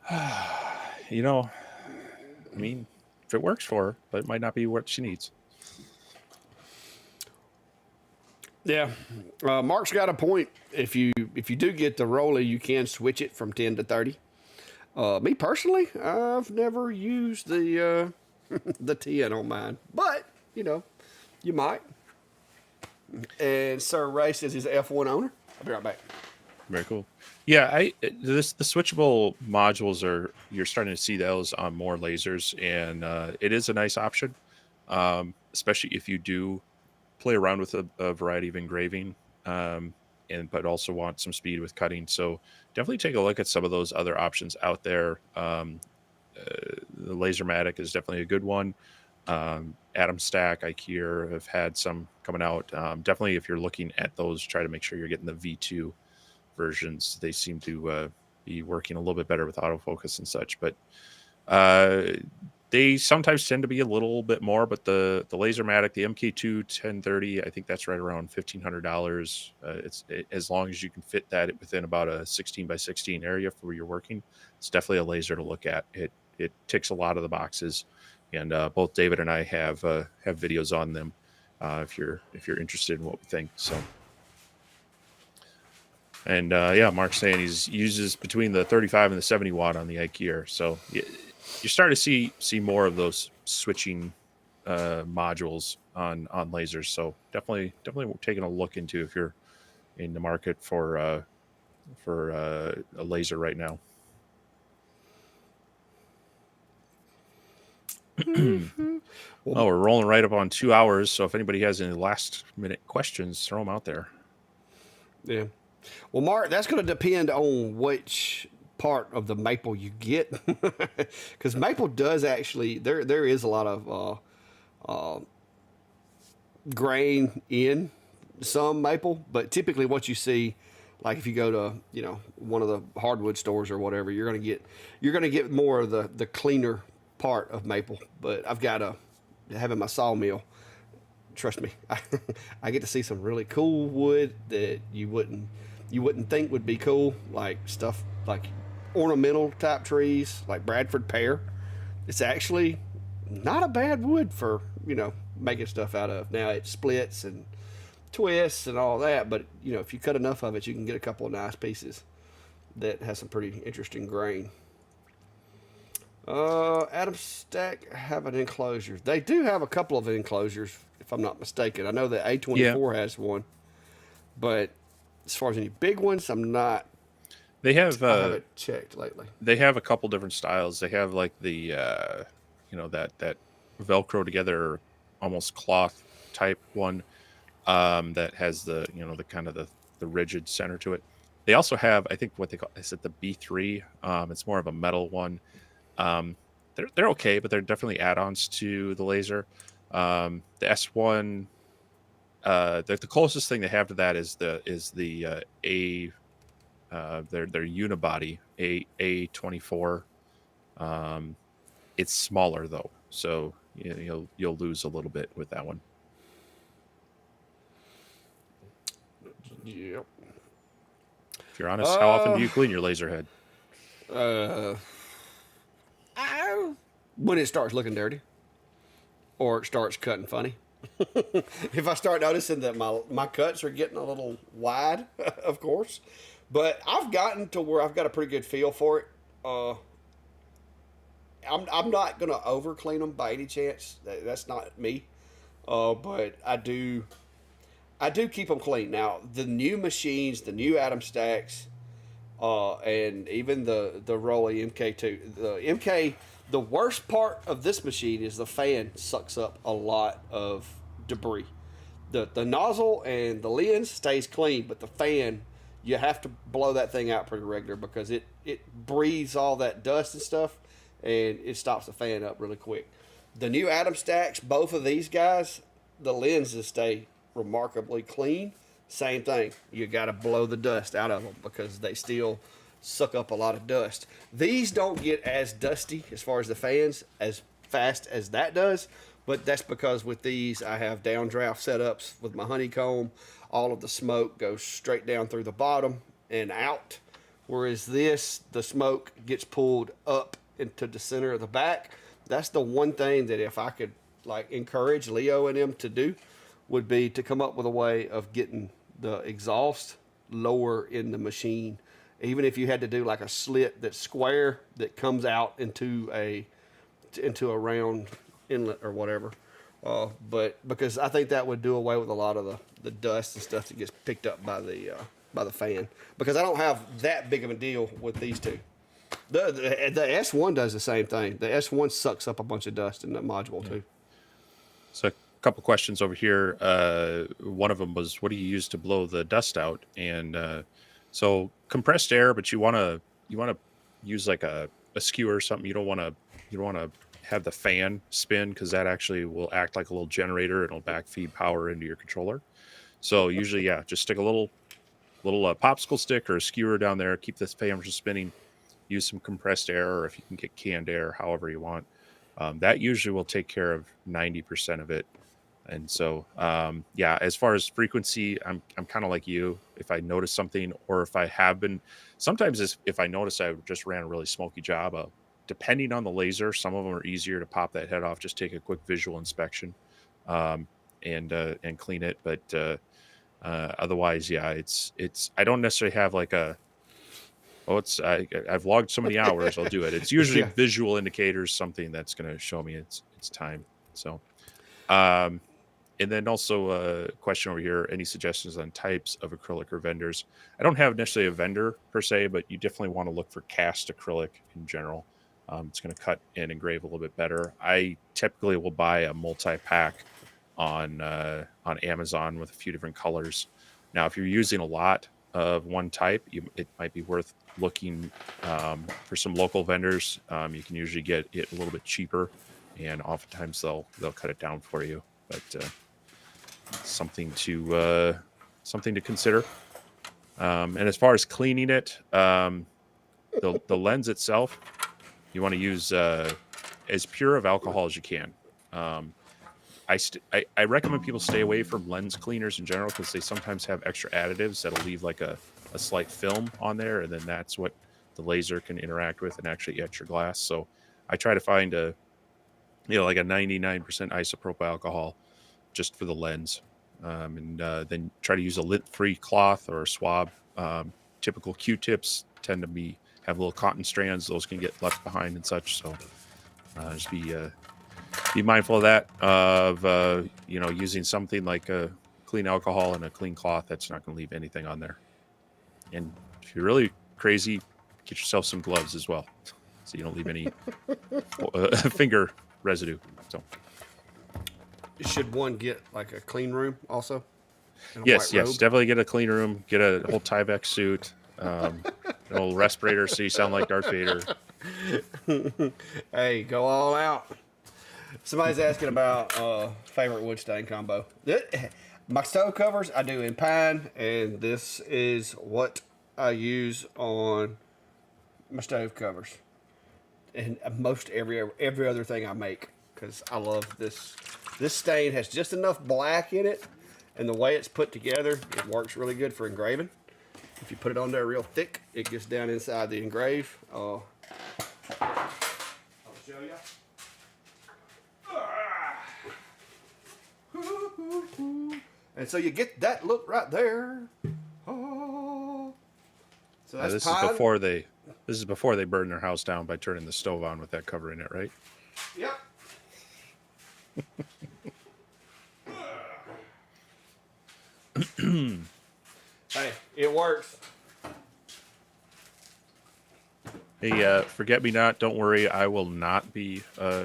Speaker 1: I mean, if it works for her, but it might not be what she needs.
Speaker 2: Yeah, Mark's got a point. If you do get the Rolly, you can switch it from 10 to 30. Me personally, I've never used the the 10 on mine, but you might. And Sir Ray says he's an F1 owner. I'll be right back.
Speaker 1: Very cool. Yeah, the switchable modules you're starting to see those on more lasers, and it is a nice option, especially if you do play around with a variety of engraving, but also want some speed with cutting. So definitely take a look at some of those other options out there. The Lasermatic is definitely a good one. Atom Stack, IKEA have had some coming out. Definitely, if you're looking at those, try to make sure you're getting the V2 versions. They seem to be working a little bit better with autofocus and such, but they sometimes tend to be a little bit more. But the Lasermatic, the MK2 1030, I think that's right around $1,500. As long as you can fit that within about a 16 by 16 area for where you're working, it's definitely a laser to look at. It ticks a lot of the boxes, and both David and I have videos on them if you're interested in what we think. So. And Mark's saying he uses between the 35 and the 70 watt on the IKEA. So you're starting to see more of those switching modules on lasers. So definitely taking a look into if you're in the market for a laser right now. Well, we're rolling right up on 2 hours. So if anybody has any last minute questions, throw them out there.
Speaker 2: Yeah. Well, Mark, that's going to depend on which part of the maple you get, because maple does actually there is a lot of grain in some maple, but typically what you see, like if you go to one of the hardwood stores or whatever, you're going to get more of the cleaner part of maple, but I've got a having my sawmill. Trust me, I get to see some really cool wood that you wouldn't think would be cool, like stuff like ornamental type trees, like Bradford pear. It's actually not a bad wood for making stuff out of. Now it splits and twists and all that, but if you cut enough of it, you can get a couple of nice pieces that has some pretty interesting grain. Adam Stack have an enclosure. They do have a couple of enclosures, if I'm not mistaken. I know that
Speaker 1: Yeah,
Speaker 2: A24 has one, but as far as any big ones, I'm not.
Speaker 1: they have
Speaker 2: I haven't checked lately.
Speaker 1: a couple different styles. They have like the that Velcro together, almost cloth type one, that has the the kind of the rigid center to it. They also have, I think, what they call, is it the B3? It's more of a metal one. They're okay, but they're definitely add-ons to the laser. The S1, the closest thing they have to that is the A, their unibody A24. Um, it's smaller though, so you'll lose a little bit with that one.
Speaker 2: Yep.
Speaker 1: If you're honest, how often do
Speaker 2: Uh,
Speaker 1: you clean your laser head?
Speaker 2: uh, I, when it starts looking dirty or it starts cutting funny. If I start noticing that my cuts are getting a little wide, of course. But I've gotten to where I've got a pretty good feel for it. Uh, I'm not gonna over clean them by any chance. That's not me. But I do keep them clean. Now the new machines, the new Atom Stacks, and even the Rolly MK2. The MK, the worst part of this machine is the fan sucks up a lot of debris. The nozzle and the lens stays clean, but the fan, you have to blow that thing out pretty regular because it breathes all that dust and stuff, and it stops the fan up really quick. The new Atom Stacks, both of these guys, the lenses stay remarkably clean. Same thing. You got to blow the dust out of them because they still suck up a lot of dust. These don't get as dusty as far as the fans as fast as that does, but that's because with these I have downdraft setups with my honeycomb. All of the smoke goes straight down through the bottom and out, whereas this, the smoke gets pulled up into the center of the back. That's the one thing that if I could like encourage Leo and him to do would be to come up with a way of getting the exhaust lower in the machine. Even if you had to do like a slit that's square that comes out into a round inlet or whatever. But because I think that would do away with a lot of the dust and stuff that gets picked up by the fan. Because I don't have that big of a deal with these two. The S1 does the same thing. The S1 sucks up a bunch of dust in the module too.
Speaker 1: So a couple questions over here. One of them was, what do you use to blow the dust out? And so compressed air, but you want to use like a skewer or something. You don't want to have the fan spin because that actually will act like a little generator. It'll backfeed power into your controller. So usually, yeah, just stick a little popsicle stick or a skewer down there. Keep this fan from spinning. Use some compressed air, or if you can get canned air, however you want. That usually will take care of 90% of it. And so, yeah, as far as frequency, I'm kind of like you. If I notice something, or if I have been, sometimes if I notice I just ran a really smoky job, depending on the laser, some of them are easier to pop that head off. Just take a quick visual inspection, and clean it. But otherwise, yeah, it's. I don't necessarily have like a, oh, I've logged so many hours, I'll do it. It's usually
Speaker 2: Yeah.
Speaker 1: visual indicators, something that's going to show me it's time. So, um, and then also a question over here: any suggestions on types of acrylic or vendors? I don't have necessarily a vendor per se, but you definitely want to look for cast acrylic in general. It's going to cut and engrave a little bit better. I typically will buy a multi-pack on Amazon with a few different colors. Now, if you're using a lot of one type, it might be worth looking for some local vendors. You can usually get it a little bit cheaper, and oftentimes they'll cut it down for you. But something to consider. And as far as cleaning it, the lens itself, you want to use as pure of alcohol as you can. Um, I recommend people stay away from lens cleaners in general because they sometimes have extra additives that'll leave like a slight film on there, and then that's what the laser can interact with and actually etch your glass. So I try to find a like a 99% isopropyl alcohol just for the lens, and then try to use a lint-free cloth or a swab. Typical Q-tips tend to have little cotton strands; those can get left behind and such. So just be mindful of that. Of using something like a clean alcohol and a clean cloth that's not going to leave anything on there. And if you're really crazy, get yourself some gloves as well, so you don't leave any finger residue. So.
Speaker 2: Should one get like a clean room also?
Speaker 1: Yes, definitely get a clean room. Get a whole Tyvek suit, an old respirator, so you sound like Darth Vader.
Speaker 2: Hey, go all out. Somebody's asking about favorite wood stain combo. My stove covers I do in pine, and this is what I use on my stove covers, and most every other thing I make, because I love this. This stain has just enough black in it, and the way it's put together, it works really good for engraving. If you put it on there real thick, it gets down inside the engrave. I'll show you. And so you get that look right there. So that's
Speaker 1: this
Speaker 2: pine.
Speaker 1: is before they burn their house down by turning the stove on with that cover in it, right?
Speaker 2: Yep. Hey, it works.
Speaker 1: Hey, forget me not. Don't worry, I will not be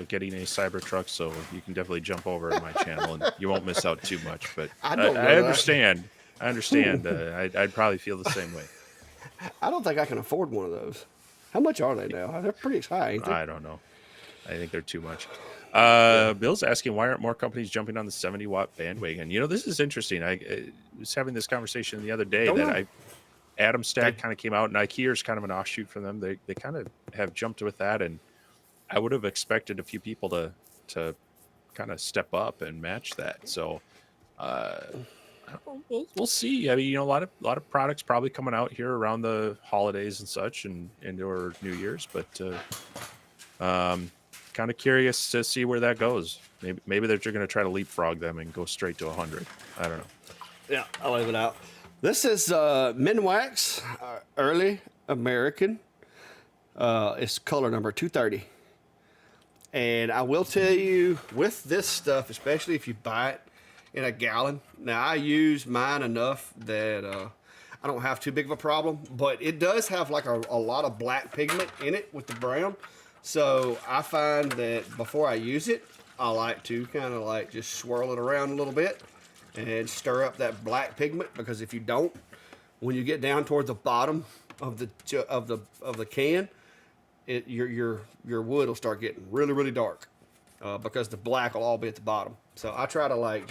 Speaker 1: getting a Cybertruck, so you can definitely jump over to my channel, and you won't miss out too much. But
Speaker 2: I don't know
Speaker 1: I
Speaker 2: that.
Speaker 1: understand. I understand. I'd probably feel the same way.
Speaker 2: I don't think I can afford one of those. How much are they now? They're pretty high, ain't they?
Speaker 1: I don't know. I think they're too much. Bill's asking, why aren't more companies jumping on the 70-watt bandwagon? This is interesting. I was having this conversation the other day Adam Stack kind of came out, and IKEA is kind of an offshoot from them. They kind of have jumped with that, and I would have expected a few people to kind of step up and match that. So we'll see. I mean, a lot of products probably coming out here around the holidays and such, and or New Year's, but kind of curious to see where that goes. Maybe they're going to try to leapfrog them and go straight to 100. I don't know.
Speaker 2: Yeah, I'll leave it out. This is Minwax, early American. It's color number 230. And I will tell you, with this stuff, especially if you buy it in a gallon. Now, I use mine enough that I don't have too big of a problem. But it does have like a lot of black pigment in it with the brown. So I find that before I use it, I like to kind of like just swirl it around a little bit and stir up that black pigment, because if you don't, when you get down toward the bottom of the can, your wood will start getting really dark, because the black will all be at the bottom. So I try to I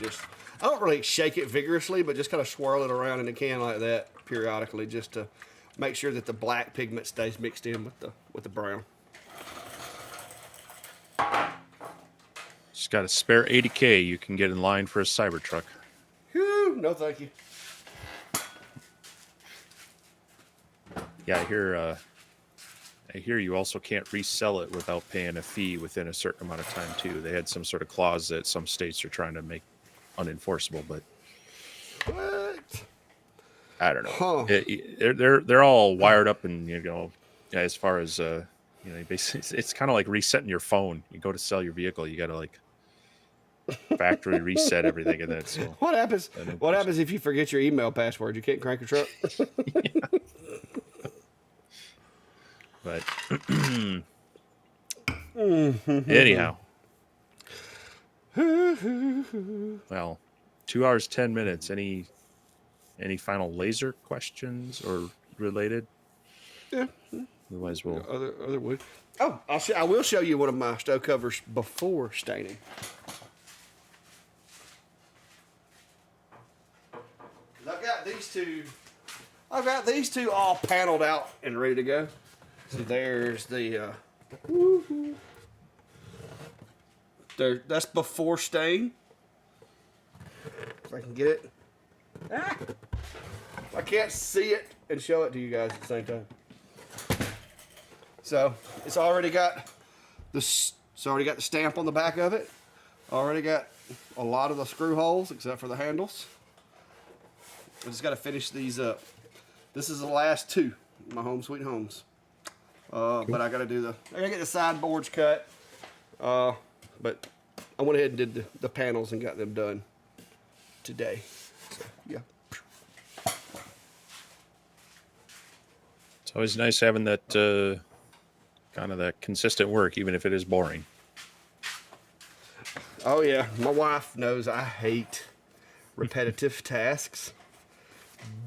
Speaker 2: don't really shake it vigorously, but just kind of swirl it around in the can like that periodically, just to make sure that the black pigment stays mixed in with the brown.
Speaker 1: Just got a spare 80K. You can get in line for a Cybertruck.
Speaker 2: Whew, no thank you.
Speaker 1: Yeah, I hear you also can't resell it without paying a fee within a certain amount of time too. They had some sort of clause that some states are trying to make unenforceable, but
Speaker 2: What?
Speaker 1: I don't know.
Speaker 2: Huh.
Speaker 1: They're all wired up, and as far as basically it's kind of like resetting your phone. You go to sell your vehicle, you got to factory reset everything, and then so
Speaker 2: What happens? What happens if you forget your email password? You can't crank your truck.
Speaker 1: But anyhow, well, 2 hours 10 minutes. Any final laser questions or related?
Speaker 2: Yeah.
Speaker 1: Otherwise, we'll
Speaker 2: Other wood. Oh, I will show you one of my stove covers before staining. I've got these two all paneled out and ready to go. So there's the That's before stain. If I can get it. Ah! I can't see it and show it to you guys at the same time. So it's already got the stamp on the back of it. Already got a lot of the screw holes except for the handles. I just got to finish these up. This is the last two, my Home Sweet Homes. But I got to get the sideboards cut. But I went ahead and did the panels and got them done today. So, yeah.
Speaker 1: It's always nice having that kind of that consistent work, even if it is boring.
Speaker 2: Oh yeah, my wife knows I hate repetitive tasks,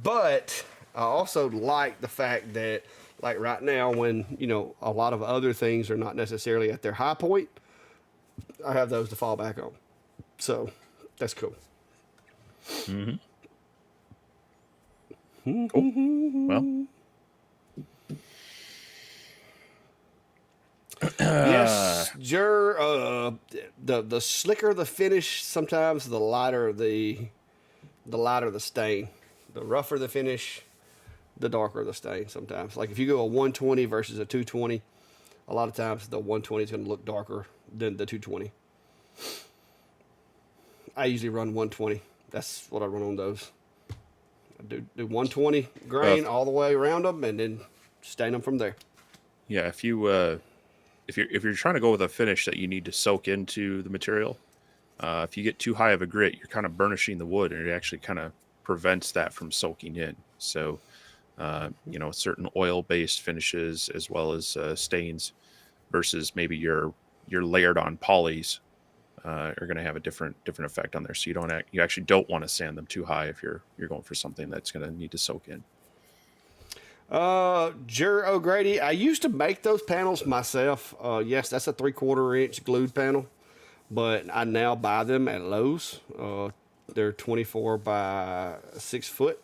Speaker 2: but I also like the fact that, like right now, when a lot of other things are not necessarily at their high point, I have those to fall back on. So that's cool.
Speaker 1: Mm-hmm. Cool. Well.
Speaker 2: Yes, the slicker the finish, sometimes the lighter the stain. The rougher the finish, the darker the stain. Sometimes, like if you go a 120 versus a 220, a lot of times the 120 is going to look darker than the 220. I usually run 120. That's what I run on those. I do 120 grain all the way around them, and then stain them from there.
Speaker 1: Yeah, if you're trying to go with a finish that you need to soak into the material, if you get too high of a grit, you're kind of burnishing the wood, and it actually kind of prevents that from soaking in. So, certain oil-based finishes as well as stains versus maybe your layered on polys are going to have a different effect on there. So you actually don't want to sand them too high if you're going for something that's going to need to soak in.
Speaker 2: Jer O'Grady, I used to make those panels myself. Yes, that's a 3/4 inch glued panel, but I now buy them at Lowe's. They're 24 by 6 foot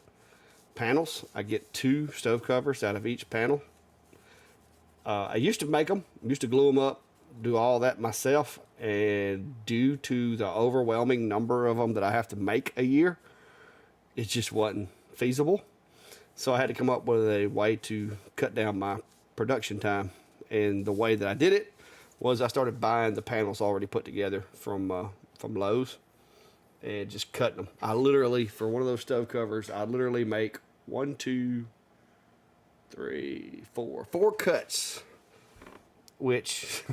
Speaker 2: panels. I get 2 stove covers out of each panel. I used to make them, used to glue them up, do all that myself, and due to the overwhelming number of them that I have to make a year, it just wasn't feasible. So I had to come up with a way to cut down my production time. And the way that I did it was I started buying the panels already put together from Lowe's and just cutting them. I literally, for one of those stove covers, I literally make 1, 2, 3, 4 cuts. Which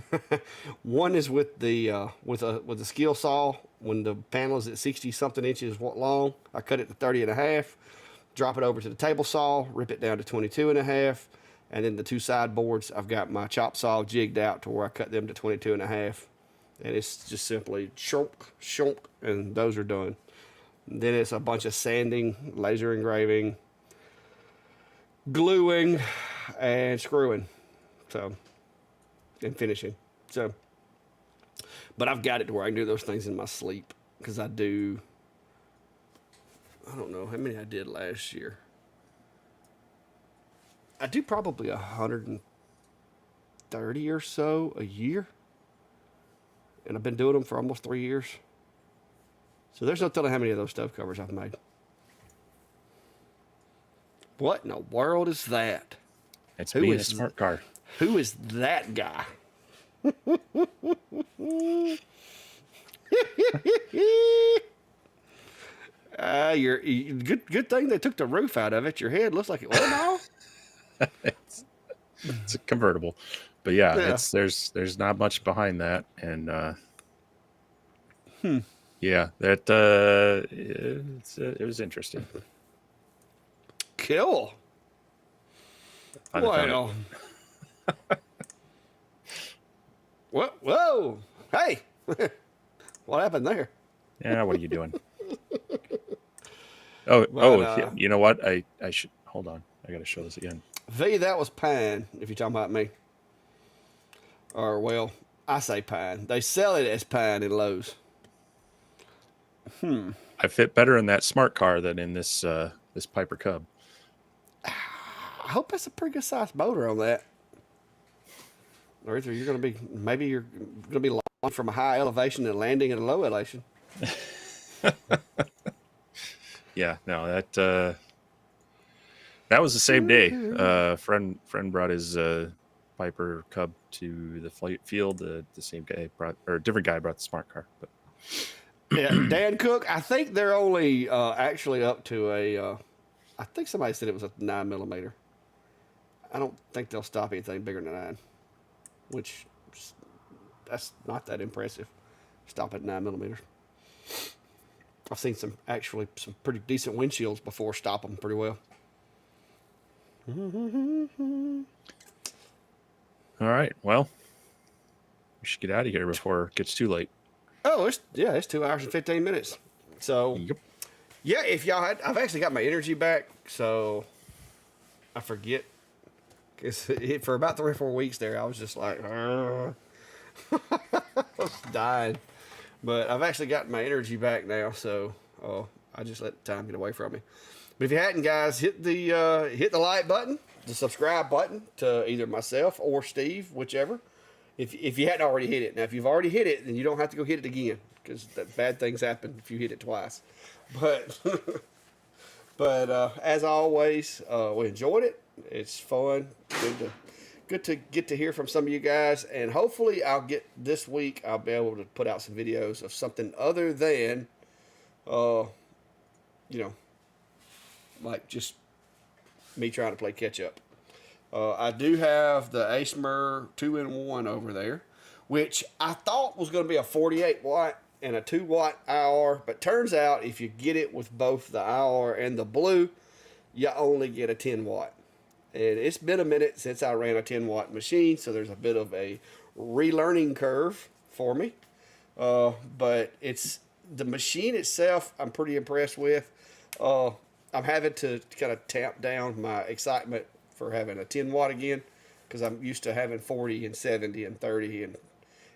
Speaker 2: one is with the with a skill saw. When the panel is at 60 something inches long, I cut it to 30.5. Drop it over to the table saw, rip it down to 22.5, and then the 2 sideboards, I've got my chop saw jigged out to where I cut them to 22.5, and it's just simply shunk, and those are done. And then it's a bunch of sanding, laser engraving, gluing, and screwing, and finishing. So, but I've got it to where I can do those things in my sleep, because I don't know how many I did last year. I do probably 130 or so a year. And I've been doing them for almost 3 years. So there's no telling how many of those stove covers I've made. What in the world is that?
Speaker 1: It's being a smart car.
Speaker 2: Who is that guy? You're good thing they took the roof out of it. Your head looks like it. Well, now
Speaker 1: it's a convertible, but yeah. There's not much behind that, and yeah, that it was interesting.
Speaker 2: Cool. Well, whoa, hey, what happened there?
Speaker 1: Yeah, what are you doing? You know what? I should hold on. I got to show this again.
Speaker 2: V, that was pine. If you're talking about me, or well, I say pine. They sell it as pine in Lowe's.
Speaker 1: I fit better in that smart car than in this Piper Cub.
Speaker 2: I hope that's a pretty good sized motor on that. Or either you're gonna be from a high elevation and landing at a low elevation.
Speaker 1: Yeah, no, that was the same day. Friend brought his Piper Cub to the flight field. The same guy brought, or a different guy brought the smart car. But
Speaker 2: Yeah, Dan Cook. I think they're only actually up to a. I think somebody said it was a 9mm. I don't think they'll stop anything bigger than 9, which that's not that impressive. Stop at 9mm. I've seen some pretty decent windshields before stop them pretty well.
Speaker 1: all right, well, we should get out of here before it gets too late.
Speaker 2: Oh, it's 2 hours and 15 minutes. So
Speaker 1: Yep.
Speaker 2: yeah, if y'all had, I've actually got my energy back, so I forget. Cause for about 3 or 4 weeks there, I was just like, I was dying. But I've actually got my energy back now, so I just let time get away from me. But if you hadn't, guys, hit the like button, the subscribe button to either myself or Steve, whichever. If you hadn't already hit it. Now, if you've already hit it, then you don't have to go hit it again, because bad things happen if you hit it twice. But as always, we enjoyed it. It's fun. Good to get to hear from some of you guys, and hopefully I'll be able to put out some videos of something other than, like just me trying to play catch up. I do have the ASMR 2-in-1 over there, which I thought was going to be a 48 watt and a 2 watt IR, but turns out if you get it with both the IR and the blue, you only get a 10 watt. And it's been a minute since I ran a 10 watt machine, so there's a bit of a relearning curve for me. But it's the machine itself I'm pretty impressed with. I'm having to kind of tamp down my excitement for having a 10 watt again, because I'm used to having 40 and 70 and 30, and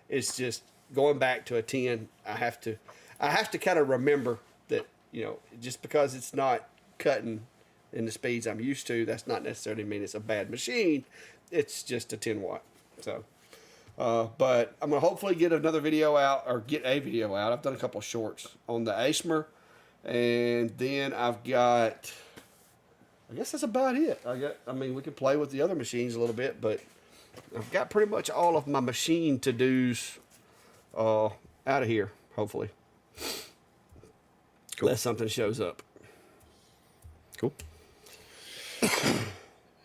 Speaker 2: it's just going back to a 10. I have to kind of remember that, just because it's not cutting in the speeds I'm used to, that's not necessarily mean it's a bad machine. It's just a 10 watt. So, but I'm going to hopefully get another video out, or get a video out. I've done a couple of shorts on the ASMR, and then I've got, I guess that's about it. We can play with the other machines a little bit, but I've got pretty much all of my machine to-dos out of here, hopefully.
Speaker 1: Cool.
Speaker 2: Unless something shows up.
Speaker 1: Cool.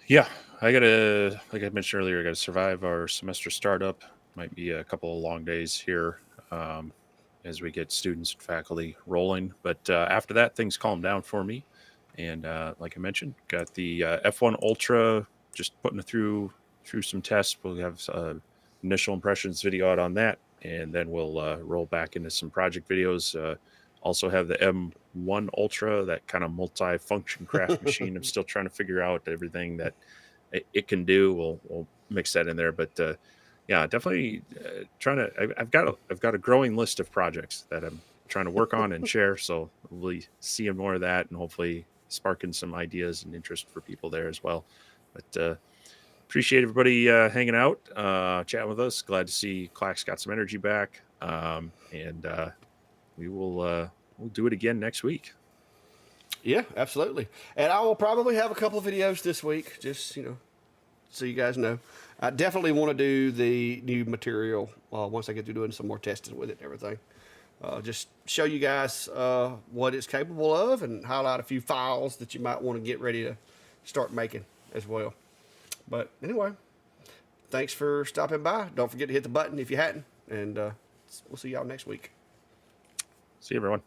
Speaker 1: Yeah, like I mentioned earlier, I got to survive our semester startup. Might be a couple of long days here as we get students and faculty rolling. But after that, things calm down for me. And like I mentioned, got the F1 Ultra, just putting it through some tests. We'll have initial impressions video out on that, and then we'll roll back into some project videos. Also have the M1 Ultra, that kind of multi-function craft machine. I'm still trying to figure out everything that it can do. We'll mix that in there, but yeah, definitely trying to. I've got a growing list of projects that I'm trying to work on and share. So we'll be seeing more of that, and hopefully sparking some ideas and interest for people there as well. But appreciate everybody hanging out, chatting with us. Glad to see Clack's got some energy back, and we will we'll do it again next week.
Speaker 2: Yeah, absolutely. And I will probably have a couple of videos this week, just, so you guys know. I definitely want to do the new material once I get through doing some more testing with it and everything. Just show you guys what it's capable of, and highlight a few files that you might want to get ready to start making as well. But anyway, thanks for stopping by. Don't forget to hit the button if you hadn't, and we'll see y'all next week.
Speaker 1: See you, everyone.